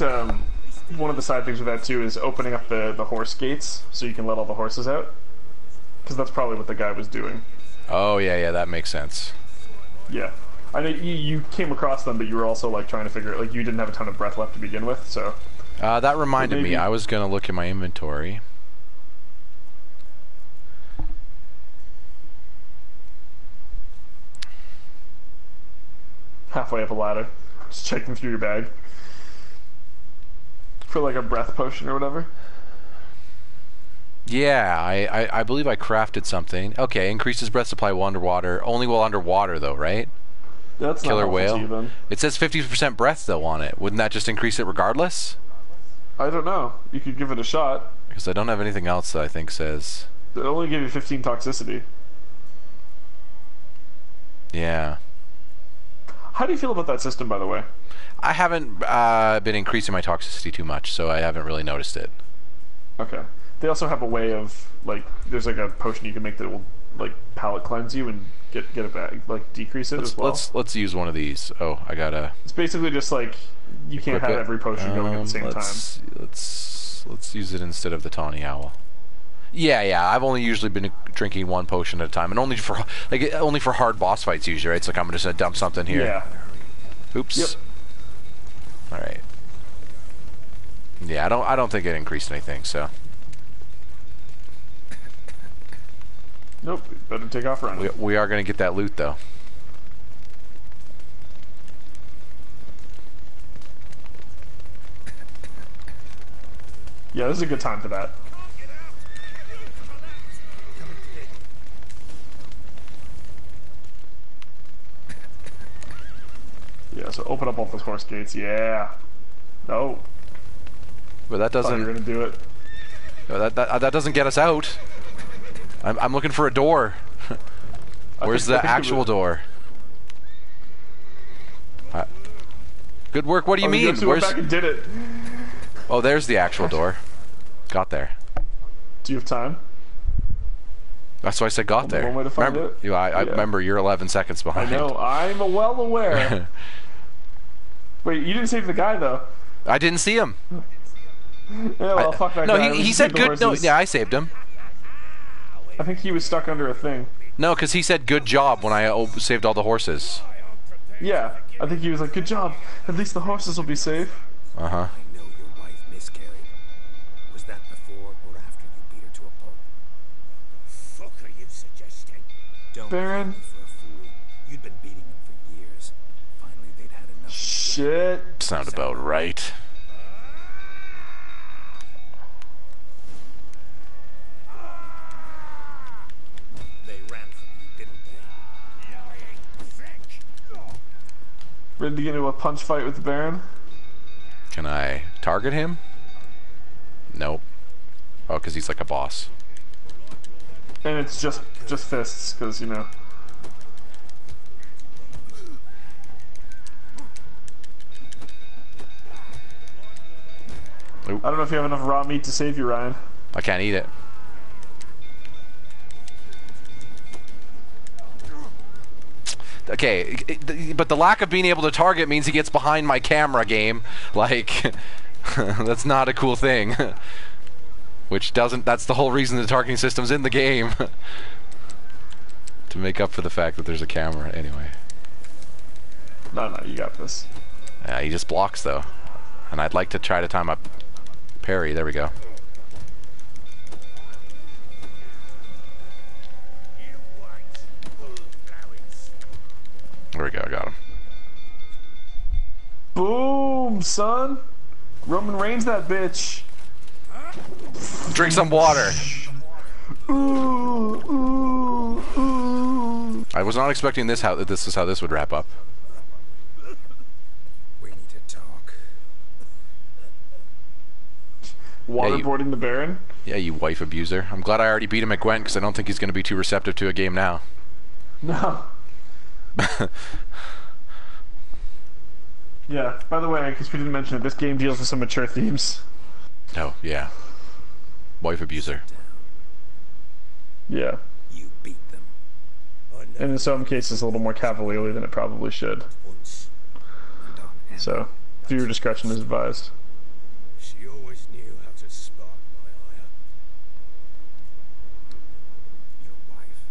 B: one of the side things with that too is opening up the horse gates so you can let all the horses out. Because that's probably what the guy was doing.
A: Oh, yeah, that makes sense.
B: Yeah. I know you came across them, but you were also like trying to figure it, like you didn't have a ton of breath left to begin with, so.
A: That reminded me, I was going to look at my inventory.
B: halfway up a ladder. Just checking through your bag. For like a breath potion or whatever.
A: Yeah, I believe I crafted something. Okay, increases breath supply while underwater. Only while underwater, though, right?
B: That's
A: Killer
B: not
A: whale.
B: To you, then.
A: It says 50% breath, though, on it. Wouldn't that just increase it regardless?
B: I don't know. You could give it a shot.
A: Because I don't have anything else that I think says...
B: It'll only give you 15 toxicity.
A: Yeah.
B: How do you feel about that system, by the way?
A: I haven't been increasing my toxicity too much, so I haven't really noticed it.
B: Okay. They also have a way of, like, there's like a potion you can make that will, like, palate cleanse you and get it back, like, decrease it as well.
A: Let's use one of these. Oh, I gotta...
B: It's basically just like, you can't have every potion going at the same time.
A: Let's use it instead of the tawny owl. Yeah, I've only usually been drinking one potion at a time, and only for hard boss fights usually, right? It's like I'm just gonna dump something here.
B: Yeah.
A: Oops.
B: Yep.
A: All right. Yeah, I don't think it increased anything, so.
B: Nope. Better take off running.
A: We are gonna get that loot though.
B: Yeah, this is a good time for that. Yeah, so open up all those horse gates. Yeah. No.
A: But that doesn't.
B: You're gonna do it.
A: No, that doesn't get us out. I'm looking for a door. Where's the actual door? Good work. What do you mean?
B: You went back and did it.
A: Oh, there's the actual door. Got there.
B: Do you have time?
A: That's why I said got there.
B: One way to find
A: remember,
B: it?
A: I remember you're 11 seconds behind.
B: I know. I'm well aware. Wait, you didn't save the guy though.
A: I didn't see him.
B: Yeah, well, fuck that guy.
A: No, he said good. No, yeah, I saved him.
B: I think he was stuck under a thing.
A: No, because he said good job when I saved all the horses.
B: Yeah, I think he was like, good job. At least the horses will be safe.
A: Uh huh.
C: I know your wife miscarried. Was that before or after you beat her to a pulp?
F: Fuck are you suggesting?
C: Don't
B: Baron.
C: take me for a fool. You'd been beating them for years. Finally, they'd had enough.
B: Shit.
A: Sound about right.
C: They ran from you, didn't they?
B: Ready to get into a punch fight with the Baron?
A: Can I target him? Nope. Oh, because he's like a boss.
B: And it's just fists, because, you know.
A: Oop.
B: I don't know if you have enough raw meat to save you, Ryan.
A: I can't eat it. Okay, but the lack of being able to target means he gets behind my camera game. Like, that's not a cool thing. Which doesn't, that's the whole reason the targeting system's in the game. To make up for the fact that there's a camera, anyway.
B: No, you got this.
A: He just blocks, though. And I'd like to try to time up parry. There we go. There we go, I got him.
B: Boom, son! Roman Reigns that bitch!
A: Drink some water!
B: Ooh, ooh, ooh.
A: I was not expecting this is how this would wrap up.
C: We need to talk.
B: Waterboarding the Baron?
A: Yeah, you wife abuser. I'm glad I already beat him at Gwent, because I don't think he's going to be too receptive to a game now.
B: No. Yeah, by the way, because we didn't mention it, this game deals with some mature themes.
A: Oh, yeah. Wife abuser.
B: Yeah.
C: You beat them.
B: And in some cases a little more cavalierly than it probably should.
C: Once. And on
B: So, viewer discretion is advised.
F: She always knew how to spark my ire.
C: Your wife,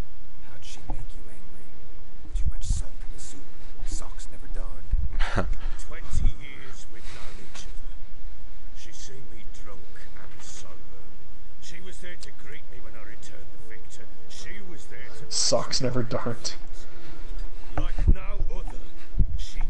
C: how'd she make you angry? Too much salt in the soup, socks never darned.
F: 20 years we'd known each other. She's seen me drunk and sober. She was there to greet me when I returned the victor. She was there to...
B: Socks never darned.
F: Like no other. She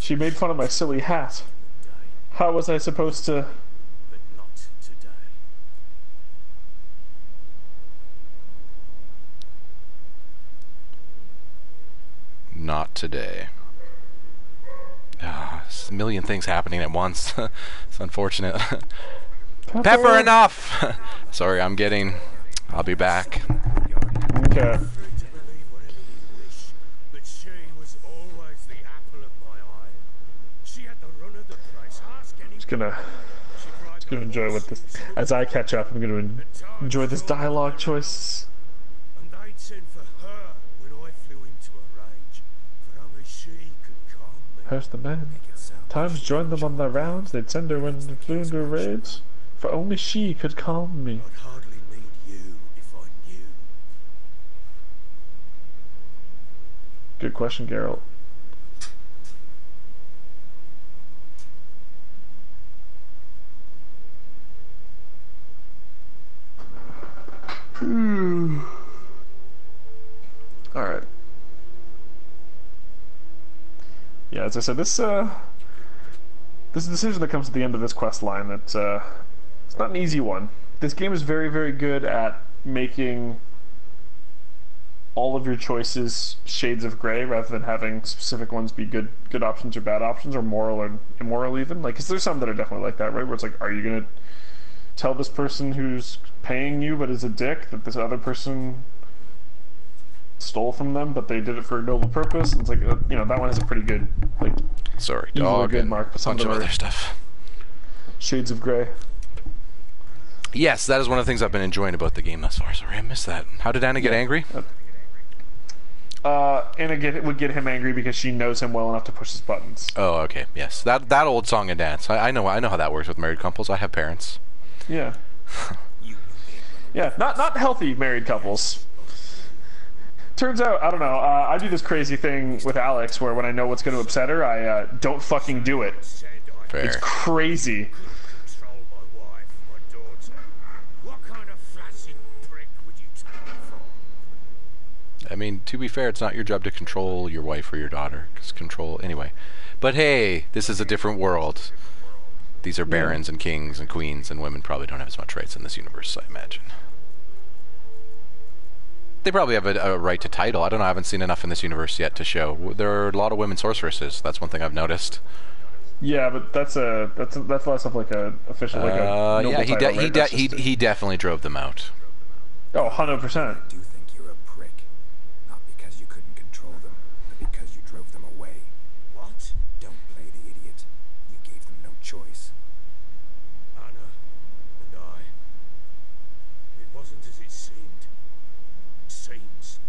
B: She made fun of my silly hat. How was I supposed to...
F: But not today.
A: Not today. There's a million things happening at once. It's unfortunate. Pepper, enough! Sorry, I'll be back.
B: Okay. Just gonna enjoy what this... As I catch up, I'm gonna enjoy this dialogue choice.
F: And I'd send for her when I flew into a rage, for only she could calm me.
B: Here's the man. Times joined them on their rounds. They'd send her when they flew into a rage, for only she could calm me.
F: I'd hardly need you if I knew.
B: Good question, Geralt. Alright. Yeah, as I said, this decision that comes at the end of this quest line, it's not an easy one. This game is very, very good at making all of your choices shades of gray rather than having specific ones be good options or bad options, or moral or immoral even. Like, 'cause there's some that are definitely like that, right? Where it's like, are you gonna tell this person who's paying you but is a dick that this other person stole from them, but they did it for a noble purpose? It's like, you know, that one has a pretty good, like,
A: Sorry,
B: evil or
A: dog,
B: good
A: and
B: mark, but
A: a
B: some
A: bunch
B: of
A: of
B: them
A: other
B: are
A: stuff.
B: shades of gray.
A: Yes, that is one of the things I've been enjoying about the game thus far. Sorry, I missed that. How did Anna get angry?
B: Anna would get him angry because she knows him well enough to push his buttons.
A: Oh, okay, yes. That old song and dance. I know how that works with married couples. I have parents.
B: Yeah. Yeah, not healthy married couples. Turns out, I don't know, I do this crazy thing with Alex where when I know what's going to upset her, I don't fucking do it.
A: Fair.
B: It's crazy.
F: Control my wife, my daughter. What kind of flashing prick would you take me for?
A: I mean, to be fair, it's not your job to control your wife or your daughter. 'Cause anyway. But hey, this is a different world. These are barons and kings and queens, and women probably don't have as much rights in this universe, I imagine. They probably have a right to title. I don't know. I haven't seen enough in this universe yet to show. There are a lot of women sorceresses. That's one thing I've noticed.
B: Yeah, but that's less of like a official, like a noble
A: yeah,
B: title, right?
A: he definitely drove them out.
B: Oh, 100%.
C: I do think you're a prick. Not because you couldn't control them, but because you drove them away.
F: What?
C: Don't play the idiot. You gave them no choice.
F: Anna and I. It wasn't as it seemed. Seems.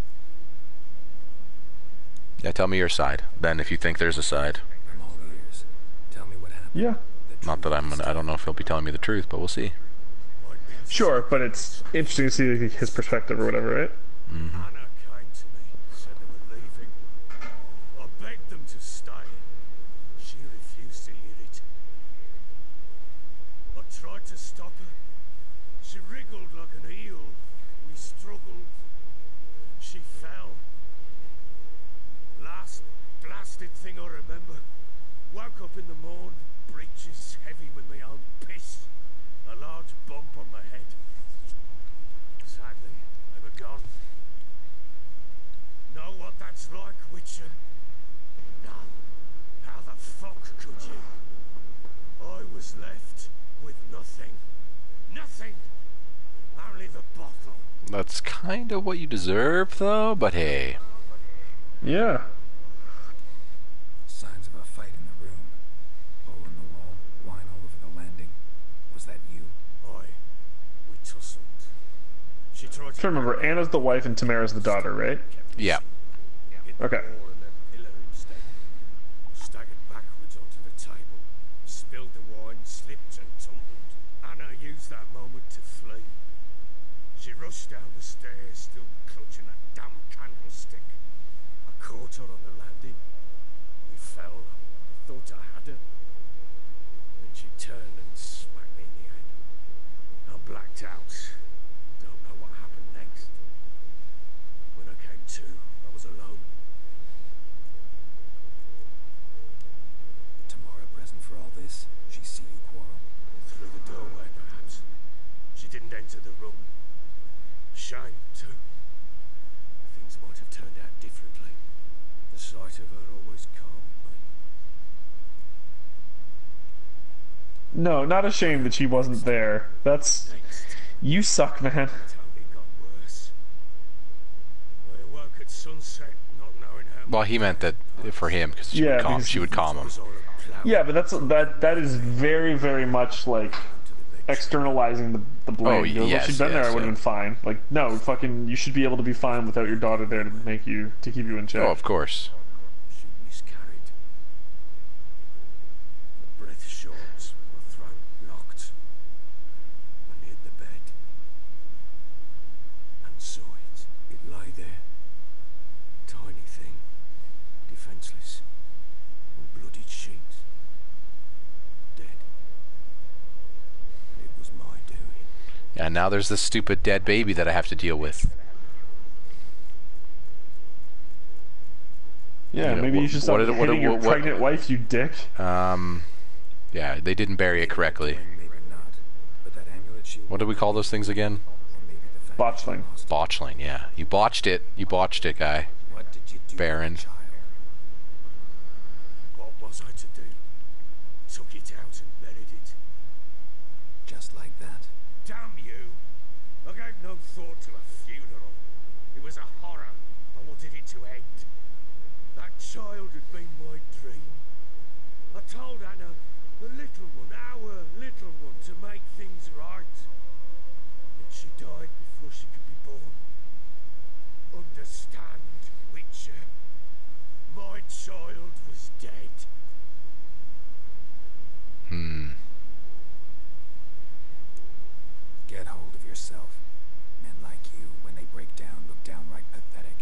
A: Yeah, tell me your side, Ben, if you think there's a side.
C: I'm all ears. Tell me what happened.
B: Yeah.
A: Not that I don't know if he'll be telling me the truth, but we'll see.
B: Sure, but it's interesting to see his perspective or whatever, right?
A: Mm-hmm.
F: Anna came to me, said they were leaving. I begged them to stay. She refused to hear it. I tried to stop her. She wriggled like an eel. We struggled. She fell. Last blasted thing I remember. Woke up in the morn, breeches heavy with my own piss. A large bump on my head. Sadly, they were gone. Know what that's like, Witcher? No. How the fuck could you? I was left with nothing. Nothing! Only the bottle.
A: That's kind of what you deserve, though, but hey.
B: Yeah.
C: Signs of a fight in the room. Hole in the wall, wine all over the landing. Was that you?
F: We tussled. She tried
B: I remember, Anna's the wife and Tamara's the daughter, right?
A: Yeah.
F: hit the
B: Okay.
F: wall and a pillar instead. Staggered backwards onto the table, spilled the wine, slipped and tumbled. Anna used that moment to flee. She rushed down the stairs, still clutching that damn candlestick. I caught her on the landing. We fell. I thought I had her. Then she turned and smacked me in the head. I blacked out. Don't know what happened next. When I came to, I was alone. run. Shame, too. Things might have turned out differently. The sight of her always calmed me.
B: No, not ashamed that she wasn't there. That's...
F: Next,
B: You suck, man.
F: it only got worse. I awoke at sunset, not knowing how
A: Well, he meant that for him, because she,
B: Yeah, because
A: she would calm him.
F: was all a cloud.
B: Yeah, but that is very, very much like externalizing the blame.
A: Oh,
B: You know,
A: yes,
B: if she'd been there, I
A: yes,
B: would have
A: yeah.
B: been fine. Like, no, fucking, you should be able to be fine without your daughter there to keep you in check.
A: Oh, of course.
F: She miscarried. Her breath short, her throat locked. I neared the bed and saw it. It lay there, tiny thing, defenseless, on bloodied sheets, dead. And it was my doing.
A: Yeah, now there's this stupid dead baby that I have to deal with.
B: Yeah,
A: You know,
B: maybe you should stop hitting your
A: what-
B: pregnant wife, you dick.
A: Yeah, they didn't bury it correctly.
C: Maybe not. But that amulet she
A: What do we call those things again?
C: or maybe the fact
B: Botchling.
A: Botchling, yeah. You botched it. You botched it, guy.
C: What did you do,
A: Baron.
C: child?
F: What was I to do? Took it out and buried it.
C: Just like that.
F: Damn you! I gave no thought to a funeral. It was a horror. I wanted it to end. That child had been my dream. I told Anna, the little one, our little one, to make things right. Yet she died before she could be born. Understand, Witcher? My child was dead.
C: Get hold of yourself. Men like you, when they break down, look downright pathetic.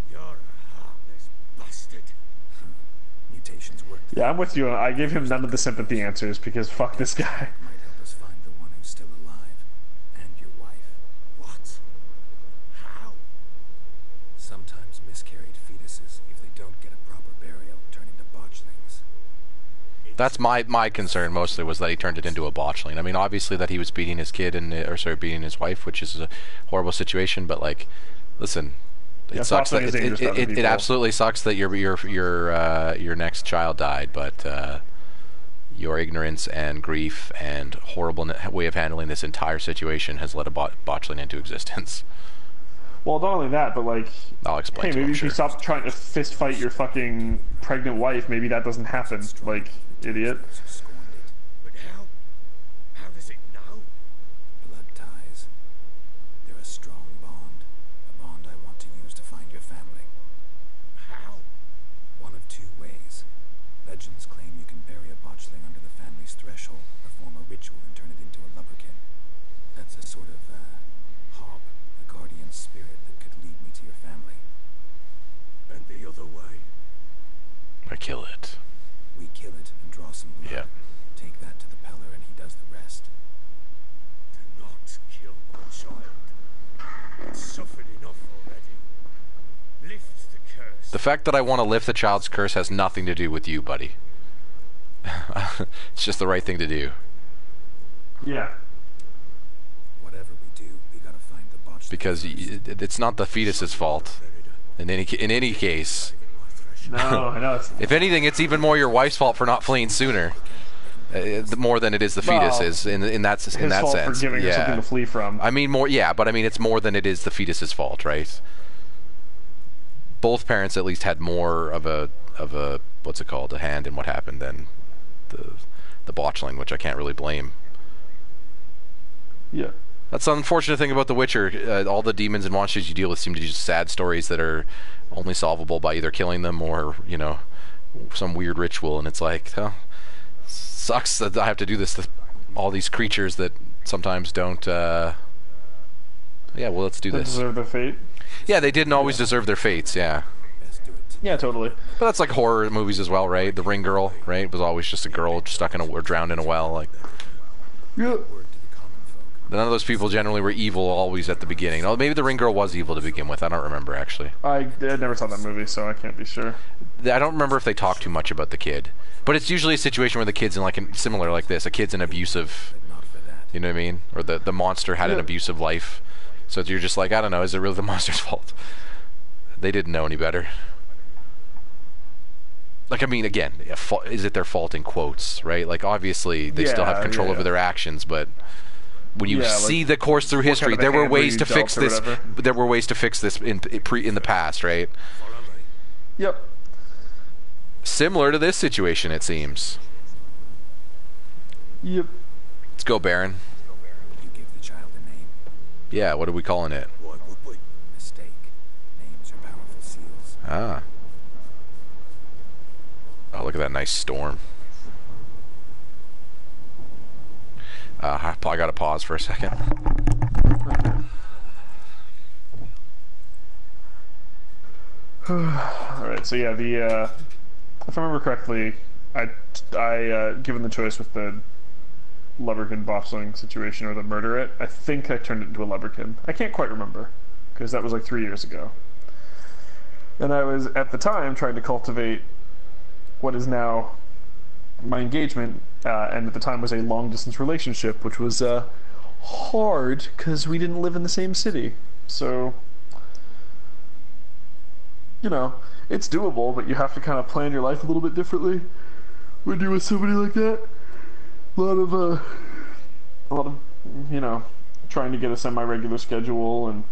F: You're a heartless bastard.
C: Mutations work.
B: Yeah, I'm with you. I gave him none of the sympathy answers because fuck this guy.
C: Might help us find the one who's still alive. And your wife.
F: What? How?
C: Sometimes miscarried fetuses, if they don't get a proper burial, turn into botchlings.
A: That's my concern mostly, was that he turned it into a botchling. I mean, obviously that he was beating his kid beating his wife, which is a horrible situation. But like, listen,
B: Yeah,
A: it sucks
B: botchling
A: that
B: is dangerous to other
A: it
B: people.
A: absolutely sucks that your next child died. But your ignorance and grief and horrible way of handling this entire situation has led a botchling into existence.
B: Well, not only that, but like,
A: I'll explain.
B: hey,
A: to
B: maybe
A: him,
B: if you
A: sure.
B: stop trying to fist fight your fucking pregnant wife, maybe that doesn't happen. Like, idiot.
C: Who scorned it.
F: But how? How does it know?
C: Blood ties. They're a strong bond. A bond I want to use to find your family.
F: How?
C: One of two ways. Legends claim you can bury a botchling under the family's threshold, perform a ritual, and turn it into a lubberkin. That's a sort of, hob, a guardian spirit that could lead me to your family.
F: And the other way?
A: I kill it.
C: We kill it and draw some blood.
A: Yeah.
C: Take that to the peller and he does the rest.
F: Do not kill my child. It's suffered enough already. Lift the curse.
A: The fact that I want to lift the child's curse has nothing to do with you, buddy. It's just the right thing to do.
B: Yeah.
C: Whatever we do, we gotta find the botchling.
A: Because it's not the fetus's fault. In any case,
B: No, I know. It's,
A: if anything, it's even more your wife's fault for not fleeing sooner, more than it is the
B: Well,
A: fetus's. In that
B: his
A: in that
B: fault
A: sense,
B: for giving her something
A: yeah.
B: to flee from.
A: I mean, more, yeah, but I mean, it's more than it is the fetus's fault, right? Both parents at least had more of a what's it called, a hand in what happened than the botchling, which I can't really blame.
B: Yeah.
A: That's the unfortunate thing about The Witcher. All the demons and monsters you deal with seem to be just sad stories that are only solvable by either killing them or, you know, some weird ritual. And it's like, oh, sucks that I have to do this to all these creatures that sometimes don't. Yeah, well, let's do
B: They
A: this.
B: deserve their fate.
A: Yeah, they didn't always deserve their fates. Yeah,
C: Best do it.
B: Yeah, totally.
A: but that's like horror movies as well, right? The Ring Girl, right, was always just a girl stuck in or drowned in a well. Like,
B: Yeah.
C: Word to the common folk.
A: none of those people generally were evil always at the beginning. Oh, maybe the Ring Girl was evil to begin with. I don't remember actually.
B: I never saw that movie, so I can't be sure.
A: I don't remember if they talk too much about the kid, but it's usually a situation where the kid's in like similar like this. A kid's an abusive
C: But not for that.
A: You know what I mean? Or the monster had an abusive life. So you're just like, I don't know, is it really the monster's fault? They didn't know any better. Like, I mean, again, is it their fault in quotes, right? Like, obviously, they still have control over their actions, but when you see the course through history, there were ways to fix this. There were ways to fix this in the past, right?
B: Yep.
A: Similar to this situation, it seems.
B: Yep.
A: Let's go, Baron.
C: You give the child a name.
A: Yeah, what are we calling it?
C: What would we? Mistake. Names are powerful seals.
A: Ah. Oh, look at that nice storm. I gotta pause for a second.
B: Alright, so yeah, if I remember correctly, I given the choice with the Lubberkin bobsling situation or the murder it, I think I turned it into a Lubberkin. I can't quite remember, because that was like 3 years ago. And I was, at the time, trying to cultivate what is now my engagement, and at the time was a long-distance relationship, which was hard, because we didn't live in the same city. So, you know, it's doable, but you have to kind of plan your life a little bit differently when you're with somebody like that. A lot of, you know, trying to get a semi-regular schedule and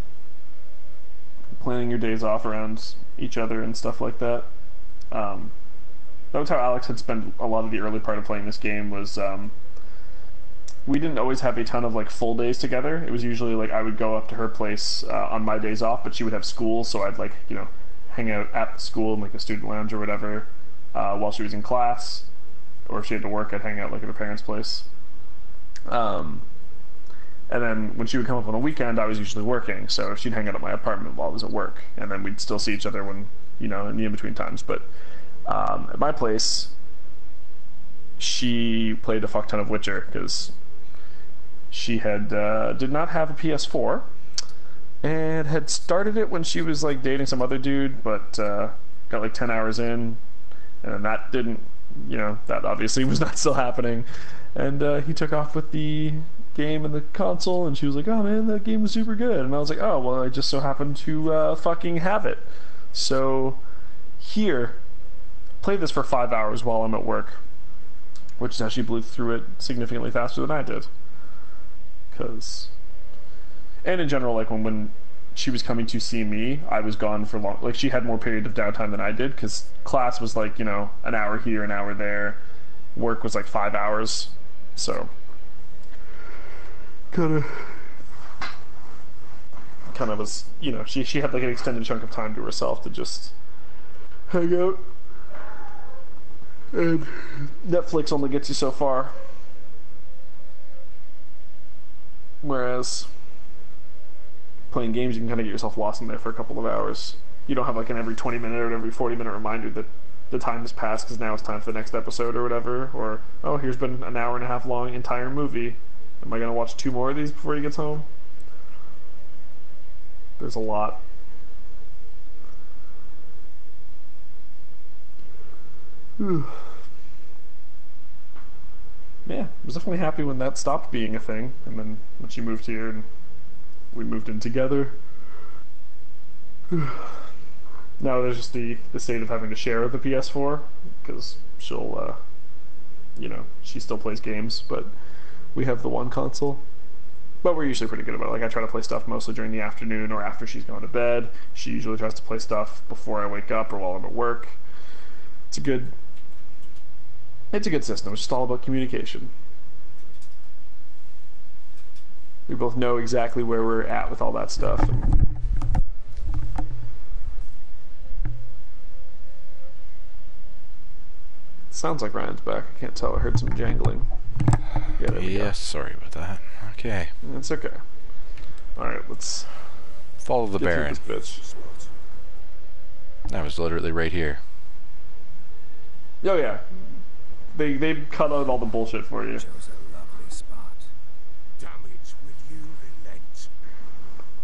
B: planning your days off around each other and stuff like that. That was how Alex had spent a lot of the early part of playing this game. Was we didn't always have a ton of like full days together. It was usually like I would go up to her place on my days off, but she would have school, so I'd like, you know, hang out at the school in like the student lounge or whatever while she was in class, or if she had to work, I'd hang out like at her parents' place. And then when she would come up on a weekend, I was usually working, so she'd hang out at my apartment while I was at work, and then we'd still see each other when, you know, in the in-between times. But at my place, she played a fuck ton of Witcher, because she had did not have a PS4, and had started it when she was like dating some other dude, but got like 10 hours in, and then that didn't, you know, that obviously was not still happening, and he took off with the game and the console, and she was like, oh man, that game was super good, and I was like, oh well, I just so happened to fucking have it, so here, play this for 5 hours while I'm at work, which is how she blew through it significantly faster than I did. And in general, like when she was coming to see me, I was gone for long. Like, she had more period of downtime than I did, because class was like, you know, an hour here, an hour there. Work was like 5 hours. So kind of was, you know, she had like an extended chunk of time to herself to just hang out. And Netflix only gets you so far. Whereas playing games, you can kind of get yourself lost in there for a couple of hours. You don't have like an every 20-minute or every 40-minute reminder that the time has passed because now it's time for the next episode or whatever. Or, oh, here's been an hour and a half long entire movie. Am I going to watch 2 more of these before he gets home? There's a lot. Yeah, I was definitely happy when that stopped being a thing, and then when she moved here and we moved in together. Now there's just the state of having to share the PS4, because she'll, you know, she still plays games, but we have the one console. But we're usually pretty good about it. Like, I try to play stuff mostly during the afternoon or after she's gone to bed. She usually tries to play stuff before I wake up or while I'm at work. It's a good system. It's just all about communication. We both know exactly where we're at with all that stuff. Sounds like Ryan's back. I can't tell. I heard some jangling. Yeah, there we go.
A: Sorry about that. Okay.
B: It's okay. Alright, let's
A: follow the Baron.
B: This bitch.
A: That was literally right here.
B: Oh yeah. They cut out all the bullshit for you.
C: Chose a lovely spot.
F: Damage will you relent?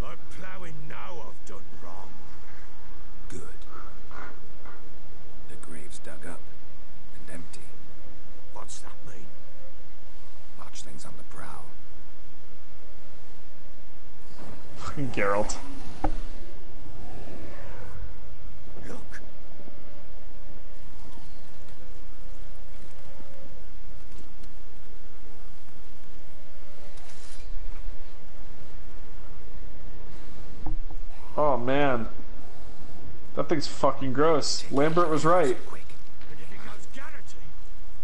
F: I'm ploughing now I've done wrong.
C: Good. The grave's dug up and empty.
F: What's that mean?
C: Botchlings on the prowl.
B: Fucking Geralt.
F: Look.
B: Oh man. That thing's fucking gross. Lambert was right.
F: Quick. And if it goes guaranteed,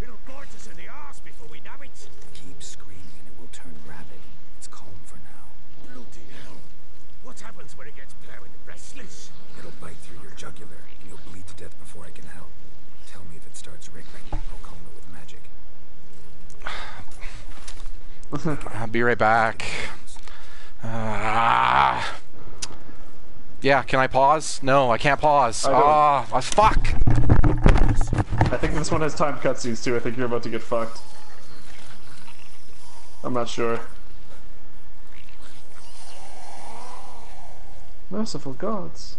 F: it'll bite us in the arse before we know it.
C: Keep screaming and it will turn rabid. It's calm for now.
F: Bloody hell. What happens when it gets plowing and restless?
C: It'll bite through your jugular and you'll bleed to death before I can help. Tell me if it starts wriggling. I'll calm it with magic.
A: I'll be right back. Yeah, can I pause? No, I can't pause. Fuck!
B: I think this one has timed cutscenes too. I think you're about to get fucked. I'm not sure. Merciful gods.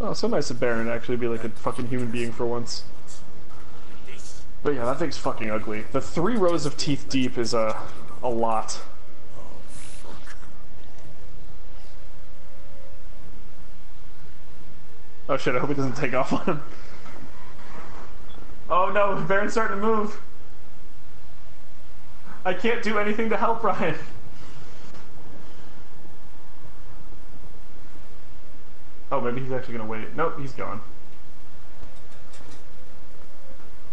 B: Oh, so nice of Baron to actually be like a fucking human being for once. But yeah, that thing's fucking ugly. The 3 rows of teeth deep is a lot. Oh shit, I hope it doesn't take off on him. Oh no, Baron's starting to move. I can't do anything to help Ryan. Oh, maybe he's actually gonna wait. Nope, he's gone.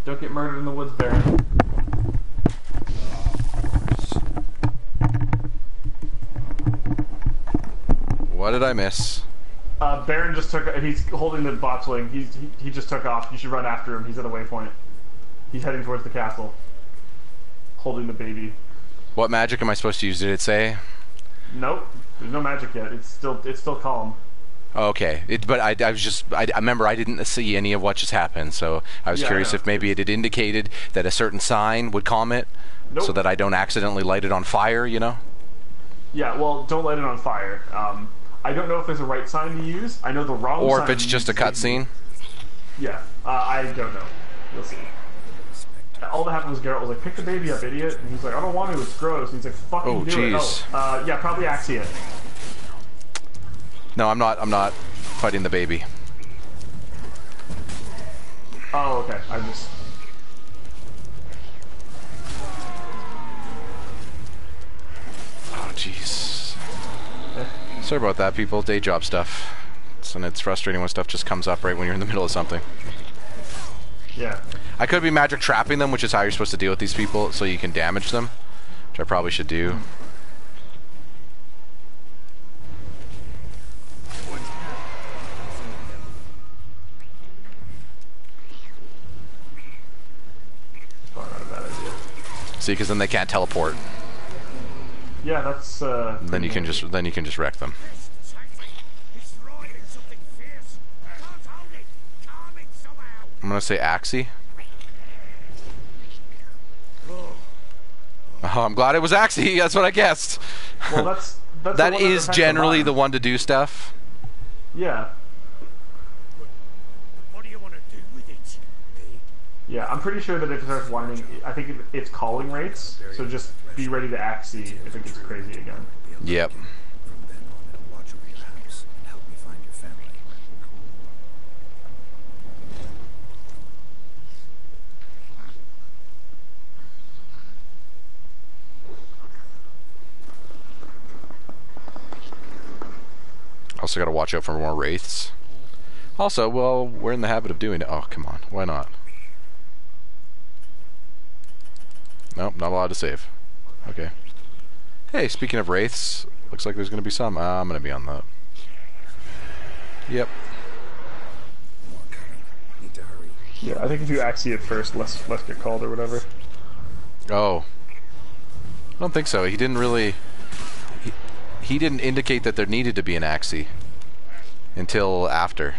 B: Don't get murdered in the woods, Baron.
A: What did I miss?
B: Baron just took. He's holding the botchling. He just took off. You should run after him. He's at a waypoint. He's heading towards the castle, holding the baby.
A: What magic am I supposed to use? Did it say?
B: Nope. There's no magic yet. It's still calm.
A: Okay, but I was just I remember I didn't see any of what just happened, so I was curious if maybe it had indicated that a certain sign would calm it, so that I don't accidentally light it on fire. You know?
B: Yeah. Well, don't light it on fire. I don't know if there's a right sign to use. I know the wrong sign.
A: Or if it's just a cutscene.
B: Yeah, I don't know. We'll see. All that happened was Geralt was like, "Pick the baby up, idiot," and he's like, "I don't want to. It's gross." And he's like, "Fucking do it." Oh, yeah, probably Axie it.
A: No, I'm not fighting the baby.
B: Oh, okay. I just.
A: Oh, jeez. Sorry about that, people. Day job stuff. And it's frustrating when stuff just comes up right when you're in the middle of something.
B: Yeah.
A: I could be magic trapping them, which is how you're supposed to deal with these people, so you can damage them, which I probably should do.
B: Probably not a bad idea.
A: See, because then they can't teleport.
B: Yeah, that's.
A: Then you can just wreck them. I'm gonna say Axie. Oh, I'm glad it was Axie. That's what I guessed.
B: Well,
A: that is generally the one to do stuff.
B: Yeah.
F: What do you want to do with it?
B: Yeah, I'm pretty sure that if it starts whining, I think it's calling rates. So just be ready to Axie if it gets crazy again.
A: Yep.
C: From then on, it'll watch over your house and help me find your family.
A: Also got to watch out for more wraiths. Also, well, we're in the habit of doing it. Oh, come on. Why not? Nope, not allowed to save. Okay. Hey, speaking of wraiths, looks like there's going to be some. I'm going to be on that. Yep.
C: More coming. Need to hurry.
B: Yeah, I think if you Axie it first, less get called or whatever.
A: Oh. I don't think so. He didn't really... He didn't indicate that there needed to be an Axie until after.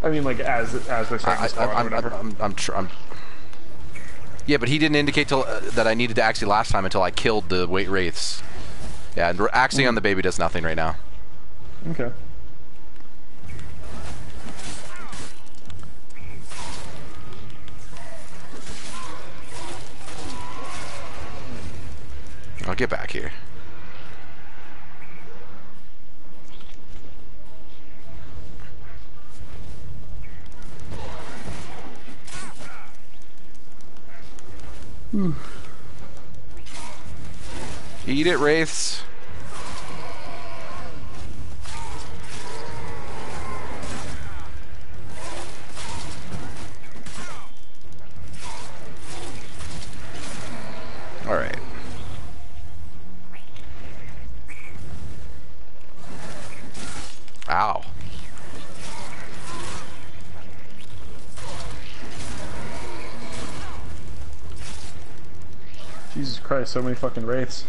B: I mean, like as they're starting to spawn or whatever.
A: Yeah, but he didn't indicate that I needed to Axie last time until I killed the wraiths. Yeah, and Axie on the baby does nothing right now.
B: Okay.
A: Oh, get back here. Eat it, Wraiths. All right. Ow.
B: Jesus Christ, so many fucking wraiths.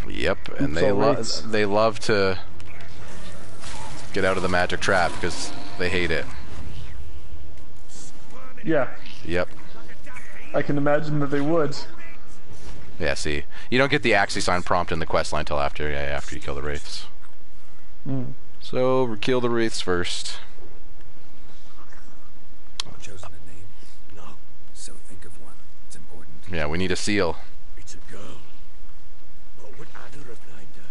A: Yep, and they love to get out of the magic trap because they hate it.
B: Yeah.
A: Yep.
B: I can imagine that they would.
A: Yeah, see. You don't get the Axie sign prompt in the quest line until after you kill the Wraiths. So, we kill the Wraiths first.
C: Chosen a name? No. So think of one. It's important.
A: Yeah, we need a seal.
F: It's a girl. What would Anna have named her?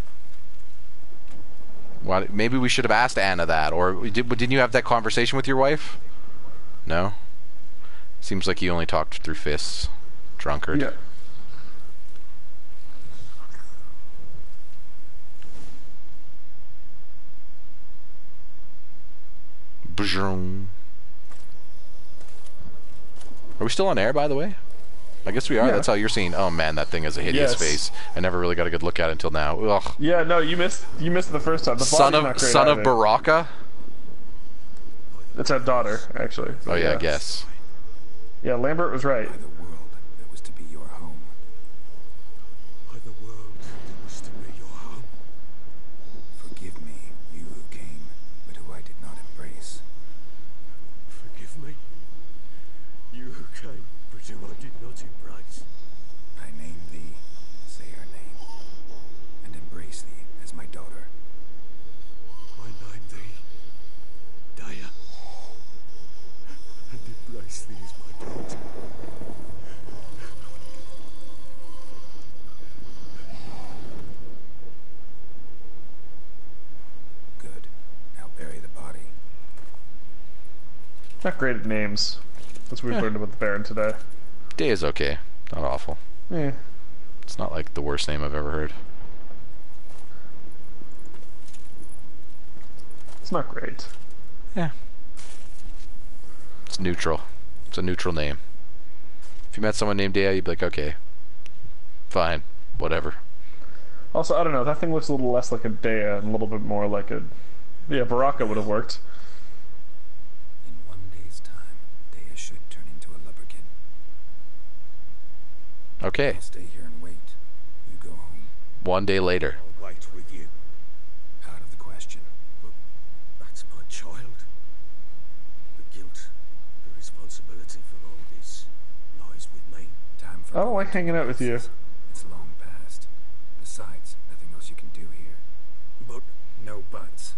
A: Well, maybe we should have asked Anna that, or didn't you have that conversation with your wife? No? Seems like you only talked through fists. Drunkard.
B: Yeah.
A: Are we still on air, by the way? I guess we are.
B: Yeah.
A: That's how you're seeing. Oh man, that thing has a hideous face. I never really got a good look at it until now. Ugh.
B: Yeah, no, you missed it the first time. The
A: Son
B: body's not great
A: of
B: either.
A: Baraka.
B: It's that daughter, actually.
A: Oh yeah, I guess.
B: Yeah, Lambert was right.
C: By the world that was to be your home.
F: By the world that was to be your home.
C: Forgive me, you who came, but who I did not embrace.
F: Forgive me. You who came, but who I did not embrace.
C: I name thee, say her name, and embrace thee as my daughter.
F: I name thee Daya, and embrace thee as my daughter.
C: Good. Now bury the body.
B: Not great at names. That's what we learned about the Baron today.
A: Day is okay. Not awful.
B: Yeah.
A: It's not like the worst name I've ever heard.
B: It's not great.
A: Yeah. It's neutral. It's a neutral name. If you met someone named Dea, you'd be like, okay, fine, whatever.
B: Also, I don't know, that thing looks a little less like a Dea and a little bit more like a... Yeah, Baraka would have worked.
C: In one day's time, Dea should turn into a lubberkin.
A: Okay.
C: I'll stay here and wait. You go home.
A: 1 day later.
F: I'll wait with you.
C: Out of the question.
F: But that's my child. The guilt, the responsibility for all this lies with me.
C: Time for
B: I don't like hanging out with you.
C: It's long past. Besides, nothing else you can do here.
F: But
C: No buts.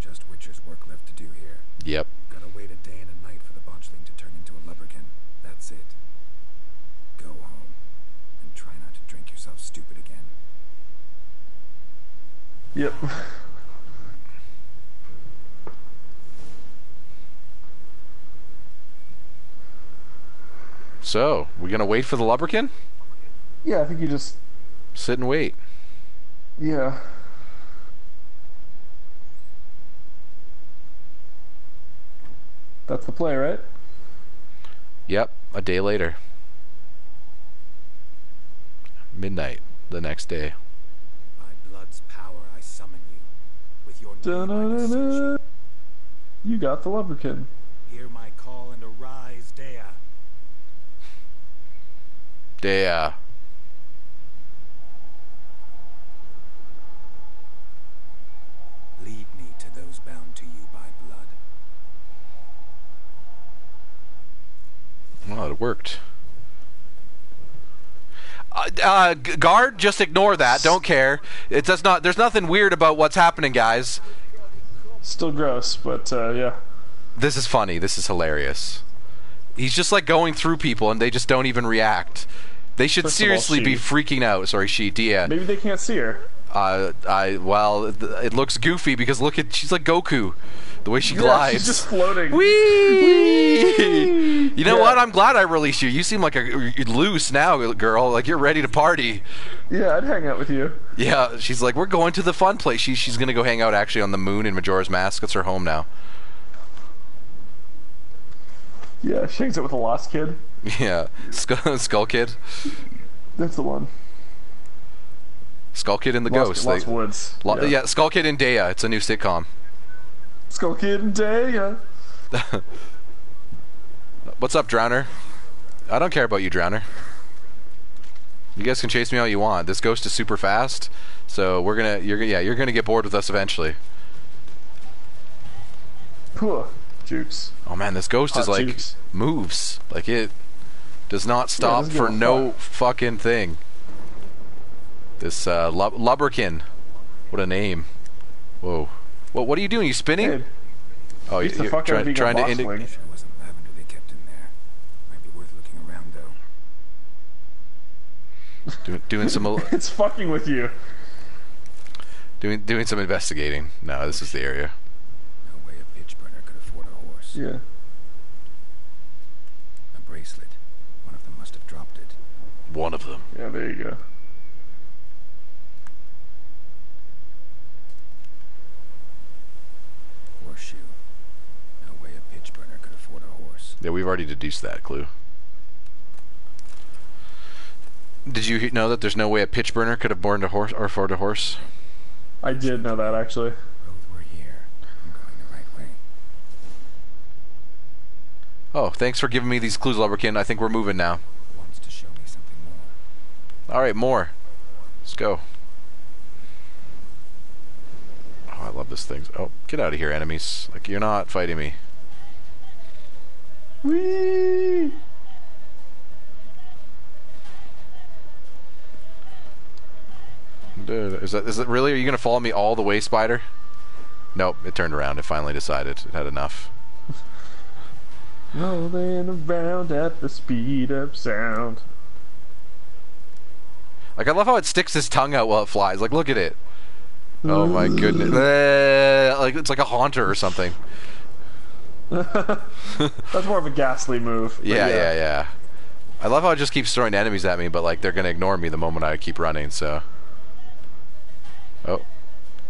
C: Just Witcher's work left to do here.
A: Yep.
C: Gotta wait a day and a night for the botchling to turn into a lubberkin. That's it. Go home. And try not to drink yourself stupid again.
B: Yep.
A: So, we gonna wait for the lubberkin?
B: Yeah, I think you just...
A: Sit and wait.
B: Yeah. That's the play, right?
A: Yep. A day later. Midnight. The next day.
C: By blood's power I summon you. With your name I beseech
B: Da-na-na-na.
C: you.
B: You got the Lubberkin.
C: Hear my call and arise, Dea.
A: Dea.
C: Lead me to those bound to you by blood.
A: Well, it worked. Guard, just ignore that. Don't care. It does not. There's nothing weird about what's happening, guys.
B: Still gross, but yeah.
A: This is funny. This is hilarious. He's just like going through people, and they just don't even react. They should
B: First of all,
A: seriously be
B: she.
A: freaking out. Sorry, she. Yeah.
B: Maybe they can't see her.
A: Well, it looks goofy because look at, she's like Goku, the way she glides.
B: She's just floating.
A: Whee! You know what? I'm glad I released you. You seem like you're loose now, girl. Like you're ready to party.
B: Yeah, I'd hang out with you.
A: Yeah, she's like, we're going to the fun place. She's gonna go hang out actually on the moon in Majora's Mask. It's her home now.
B: Yeah, she hangs out with the Lost Kid.
A: Yeah, Skull Kid.
B: That's the one.
A: Skull Kid and the
B: Lost
A: Ghost.
B: Woods.
A: Yeah, Skull Kid and Dea. It's a new sitcom.
B: Skull Kid and Dea.
A: What's up, Drowner? I don't care about you, Drowner. You guys can chase me all you want. This ghost is super fast, so you're gonna get bored with us eventually.
B: Pooh. Jukes.
A: Oh man, this ghost
B: Hot
A: is like
B: Jukes.
A: moves. Like it does not stop
B: doesn't
A: for
B: give a
A: no fucking thing. This Lubberkin. What a name. Whoa. What are you doing? You spinning?
B: Hey,
A: Oh,
B: beats the
A: you're
B: fuck out of being a
A: trying to
B: boss
A: indicate.
B: wing.
C: Sure wasn't lavender they kept in there. Might be worth looking around though.
A: Doing some
B: It's fucking with you.
A: doing some investigating. No, this is the area.
C: No way a pitch burner could afford a horse.
B: Yeah.
C: A bracelet. One of them must have dropped it.
A: One of them.
B: Yeah, there you go.
C: Horseshoe. No way a pitch burner could afford a horse.
A: Yeah, we've already deduced that clue. Did you know that there's no way a pitch burner could have born a horse or afford a horse?
B: I did know that, actually.
C: Both were here. I'm going the right way.
A: Oh, thanks for giving me these clues, Lubberkin. I think we're moving now.
C: Wants to show me something more.
A: All right, more. Let's go. Oh, I love this thing. Oh, get out of here, enemies. Like, you're not fighting me.
B: Whee!
A: Dude, is it really? Are you gonna follow me all the way, Spider? Nope, it turned around. It finally decided it had enough.
B: Rolling around at the speed of sound.
A: Like, I love how it sticks its tongue out while it flies. Like, look at it. Oh my goodness. Like, it's like a haunter or something.
B: That's more of a ghastly move. but
A: Yeah. I love how it just keeps throwing enemies at me, but like they're gonna ignore me the moment I keep running. So.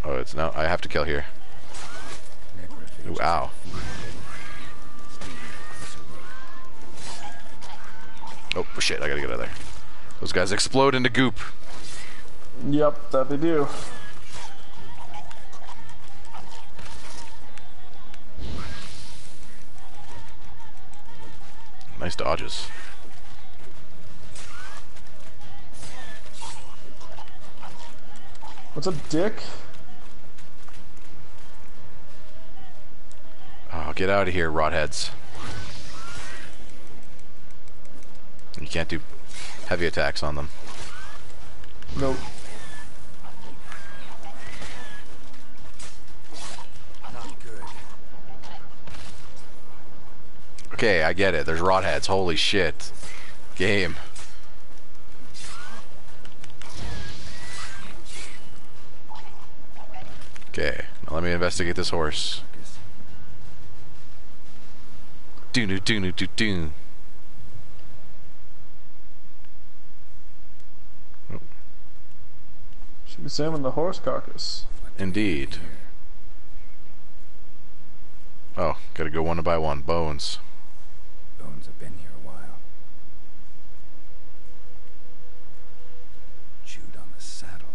A: Oh, it's now I have to kill here. Ooh, ow. Oh shit! I gotta get out of there. Those guys explode into goop.
B: Yep, that they do.
A: Nice dodges.
B: What's up, Dick?
A: Oh, get out of here, rotheads. You can't do heavy attacks on them.
B: Nope.
C: Not good.
A: Okay, I get it. There's rotheads. Holy shit. Game. Okay, now let me investigate this horse. Do.
B: Should examine the horse carcass.
A: Indeed. Oh, gotta go one by one. Bones.
C: Bones have been here a while. Chewed on the saddle.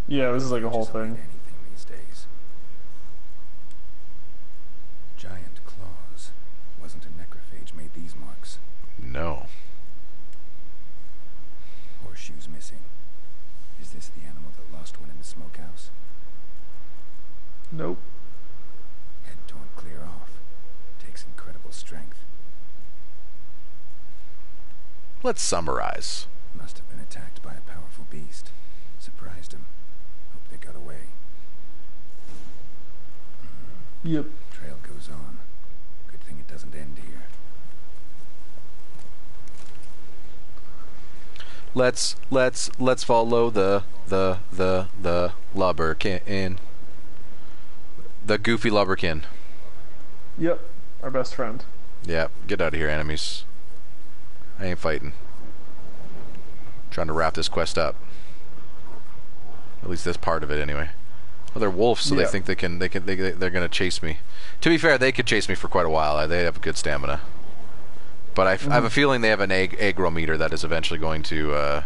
B: Yeah, this is like a whole
C: Just
B: thing.
C: Anything these days. Giant claws. Wasn't a necrophage made these marks.
A: No.
C: Horseshoes missing. Is this the animal that lost one in the smokehouse?
B: Nope.
C: Head torn clear off. Takes incredible strength.
A: Let's summarize.
C: Must have been attacked by a powerful beast. Surprised him. Hope they got away.
B: Yep.
C: Trail goes on. Good thing it doesn't end here.
A: Let's follow the lubberkin. The goofy lubberkin.
B: Yep, our best friend.
A: Yeah, get out of here, enemies. I ain't fighting. Trying to wrap this quest up. At least this part of it, anyway. Well, they're wolves, so they think they're gonna chase me. To be fair, they could chase me for quite a while. They have good stamina. But I have a feeling they have an aggro meter that is eventually going to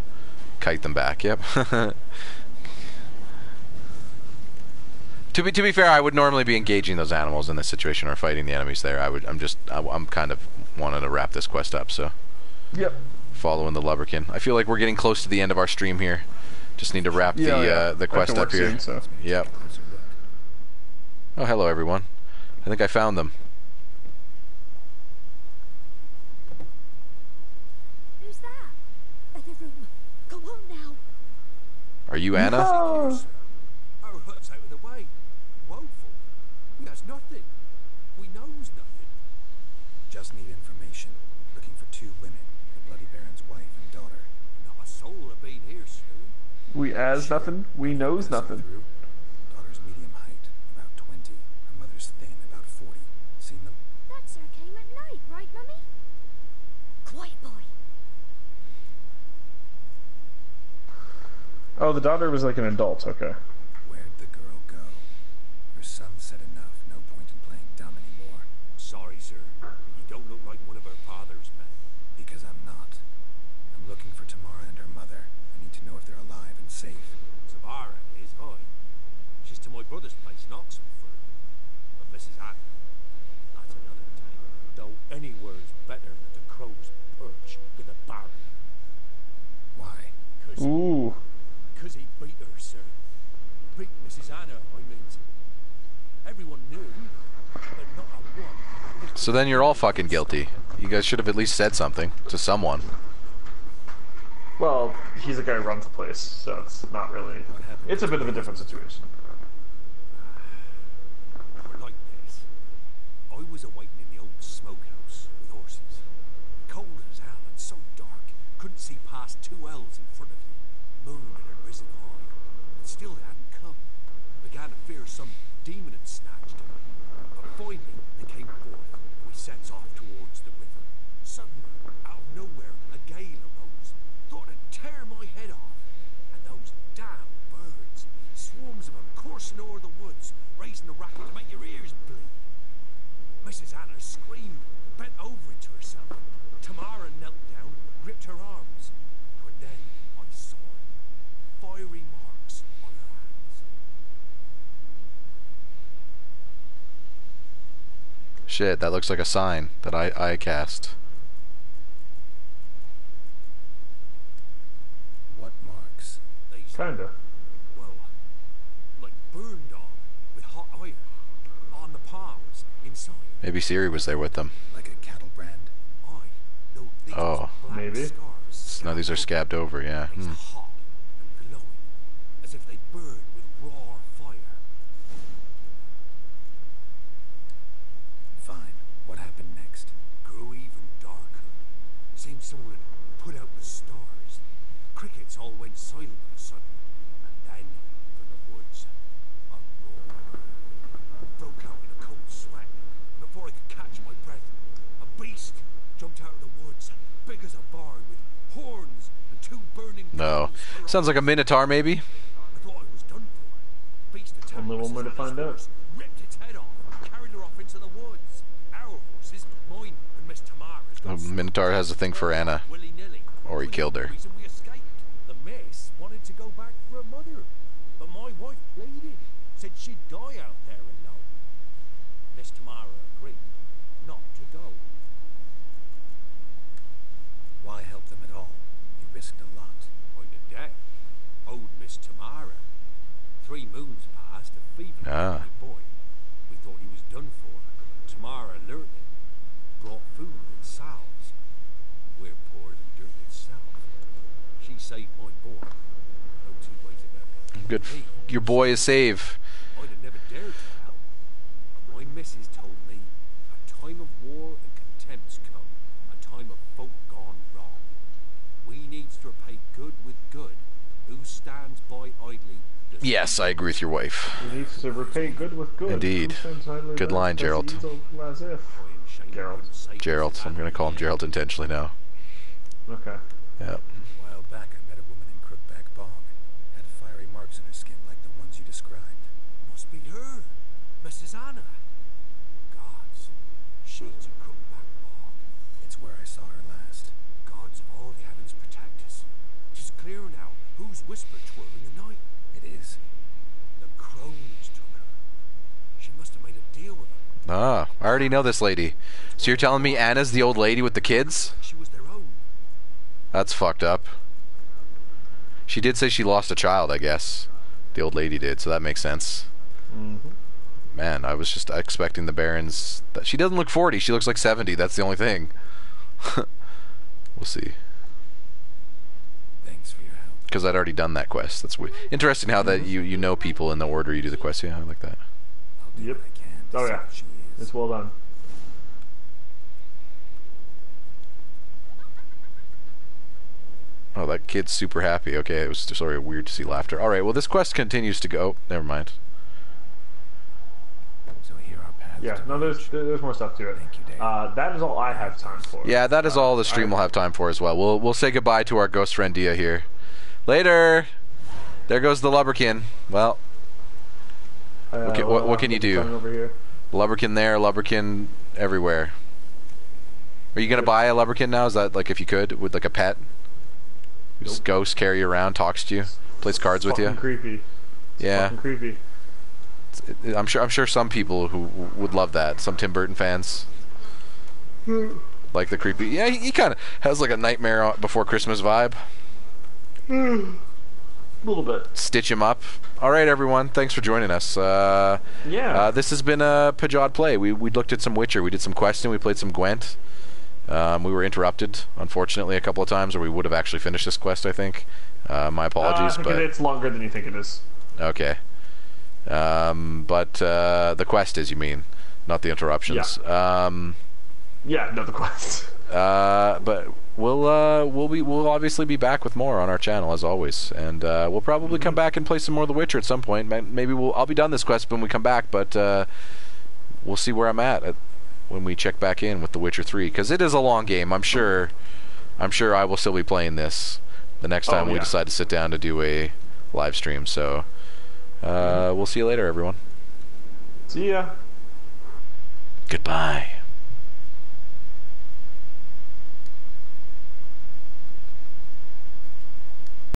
A: kite them back. Yep. To be fair, I would normally be engaging those animals in this situation or fighting the enemies there. I'm kind of wanting to wrap this quest up, so.
B: Yep.
A: Following the lubberkin. I feel like we're getting close to the end of our stream here. Just need to wrap the quest up here.
B: Soon, so.
A: Yep. Oh, hello everyone. I think I found them.
D: Who's that? Other room. Go on now.
A: Are you Anna?
B: No.
E: Our hut's out of the way. Woeful. We has nothing. We knows nothing.
C: Just need information. Looking for 2 women. The Bloody Baron's wife and daughter.
E: Not a soul have been here, sir.
B: We as nothing. We knows nothing.
C: Daughter's medium height, about 20. Her mother's thin, about 40. Seen them?
D: That sir came at night, right, Mummy? Quiet, boy.
B: Oh, the daughter was like an adult. Okay.
C: Where'd the girl go? Her son said enough. No point in playing dumb anymore.
E: Sorry, sir. You don't look like one of her father's men.
C: Because I'm not. I'm looking for Tamara and her mother. I need to know if they're alive and safe.
E: Tamara is high. She's to my brother's place in Oxford. But Mrs. Anne, that's another tale. Though anywhere's better than the crow's perch with a baron.
C: Why?
B: Ooh.
E: Because he beat her, sir. Beat Mrs. Anna, I mean. Everyone knew, but not a one.
A: So then you're all fucking guilty. You guys should have at least said something to someone.
B: Well, he's the guy who runs the place, so it's not really. It's a bit of a different situation.
E: Or like this. I was awaiting in the old smokehouse with horses. Cold as hell and so dark, couldn't see past 2 ells in front of you. Moon had risen high, but still they hadn't come. Began to fear some demon had snatched him. But finally they came forth, and we sets off towards the river. Suddenly, out of nowhere, a gale arose. Thought it'd tear my head off. And those damn birds, swarms of them coursing over the woods, raising a racket to make your ears bleed. Mrs. Anna screamed, bent over into herself. Tamara knelt down, gripped her arms. But then I saw it. Fiery marks on her hands.
A: Shit, that looks like a sign that I cast.
C: What marks?
E: They said,
B: Kinda.
E: well, like burned on with hot iron on the palms inside.
A: Maybe Siri was there with them.
C: Like a cattle brand?
E: Aye, though these
A: Oh.
E: black
B: Maybe.
E: scars
A: No, these are scabbed over, yeah.
E: It's hot and glowing, as if they burned with raw fire.
C: Fine. What happened next?
E: Grew even darker. Seemed someone had put out the stars. Crickets all went silent of a sudden, and then, from the woods, a roar. Broke out in a cold sweat. Before I could catch my breath, a beast jumped out of the woods, big as a barn, with horns and 2 burning
A: No.
E: coals for
A: Sounds like a
E: eyes.
A: minotaur, maybe?
E: I thought I was done for. Beast attacked
B: Only one way to
E: Mrs.
B: find
E: Anna's
B: out.
E: horse, ripped its head off, carried her off into the woods. Our horses, mine and Miss Tamara's, got
A: A minotaur has a thing for Anna.
E: willy-nilly.
A: Or he killed her.
E: The reason we escaped. The miss wanted to go back for her mother, but my wife pleaded, said she'd die out there alone. Miss Tamara agreed not to go.
C: Why help them at all? You risked a lot.
E: By the death, owed Miss Tamara. 3 moons passed, a fever
A: Ah.
E: my boy. We thought he was done for. Tamara learned it, brought food and salves. We're poorer than dirt itself. She saved my boy. No 2 ways about it.
A: Good.
E: Me,
A: Your boy is safe.
E: I'd have never dared to help. But my missus told me a time of war and contempt's come, a time of folk gone wrong. We needs to repay good stands by idly.
A: Yes, I agree with your wife.
B: You need to repay good with good.
A: Indeed. Good line, Gerald. Gerald. I'm going to call him Gerald intentionally now.
B: Okay.
A: Yeah.
C: A while back, I met a woman in Crookback Bog. Had fiery marks on her skin like the ones you described.
E: Must be her, Mrs. Anna. Gods, she's a Crookback Bog.
C: It's where I saw her last.
E: Gods of all the heavens protect us. 'Tis clear now who's whispered to her in the night.
C: It is.
E: The crones took her. She must have made a deal with her.
A: Ah, I already know this lady. So you're telling me Anna's the old lady with the kids?
E: She was their own.
A: That's fucked up. She did say she lost a child, I guess. The old lady did, so that makes sense.
B: Mm-hmm.
A: Man, I was just expecting the Barons... She doesn't look 40, she looks like 70, that's the only thing. We'll see.
C: Thanks for your help.
A: Because I'd already done that quest. That's weird. Interesting how that you know people in the order you do the quest. Yeah, I like that.
C: I'll do
B: Yep.
C: what I can to
B: Oh,
C: see
B: yeah.
C: what she is.
B: It's well done.
A: Oh, that kid's super happy. Okay, it was sort of weird to see laughter. All right, well, this quest continues to go. Never mind.
C: So here our paths.
B: Yeah, no, there's more stuff to it.
C: Thank you, Dave.
B: That is all I have time for.
A: Yeah, that is all the stream will have time for as well. We'll say goodbye to our ghost friend Dia here. Later. There goes the Lubberkin. Well, what can you do?
B: Over here.
A: Lubberkin there, Lubberkin everywhere. Are you gonna buy a Lubberkin now? Is that like if you could with like a pet? Just ghost carry you around, talks to you, plays cards with you.
B: Fucking creepy. It's
A: Yeah.
B: fucking creepy.
A: I'm sure some people who would love that. Some Tim Burton fans like the creepy. Yeah, he kind of has like a Nightmare Before Christmas vibe.
B: A little bit.
A: Stitch him up. All right, everyone. Thanks for joining us.
B: Yeah.
A: This has been a Pajod play. We looked at some Witcher. We did some questing. We played some Gwent. We were interrupted, unfortunately, a couple of times, or we would have actually finished this quest, I think. My apologies,
B: I think
A: but
B: it's longer than you think it is.
A: okay. But the quest is, you mean, not the interruptions.
B: Yeah, no, the quest.
A: But we'll obviously be back with more on our channel as always, and we'll probably come back and play some more of The Witcher at some point. Maybe I'll be done this quest when we come back, but we'll see where I'm at when we check back in with The Witcher 3, because it is a long game. I'm sure I will still be playing this the next time we decide to sit down to do a live stream. So we'll see you later, everyone.
B: See ya.
A: Goodbye.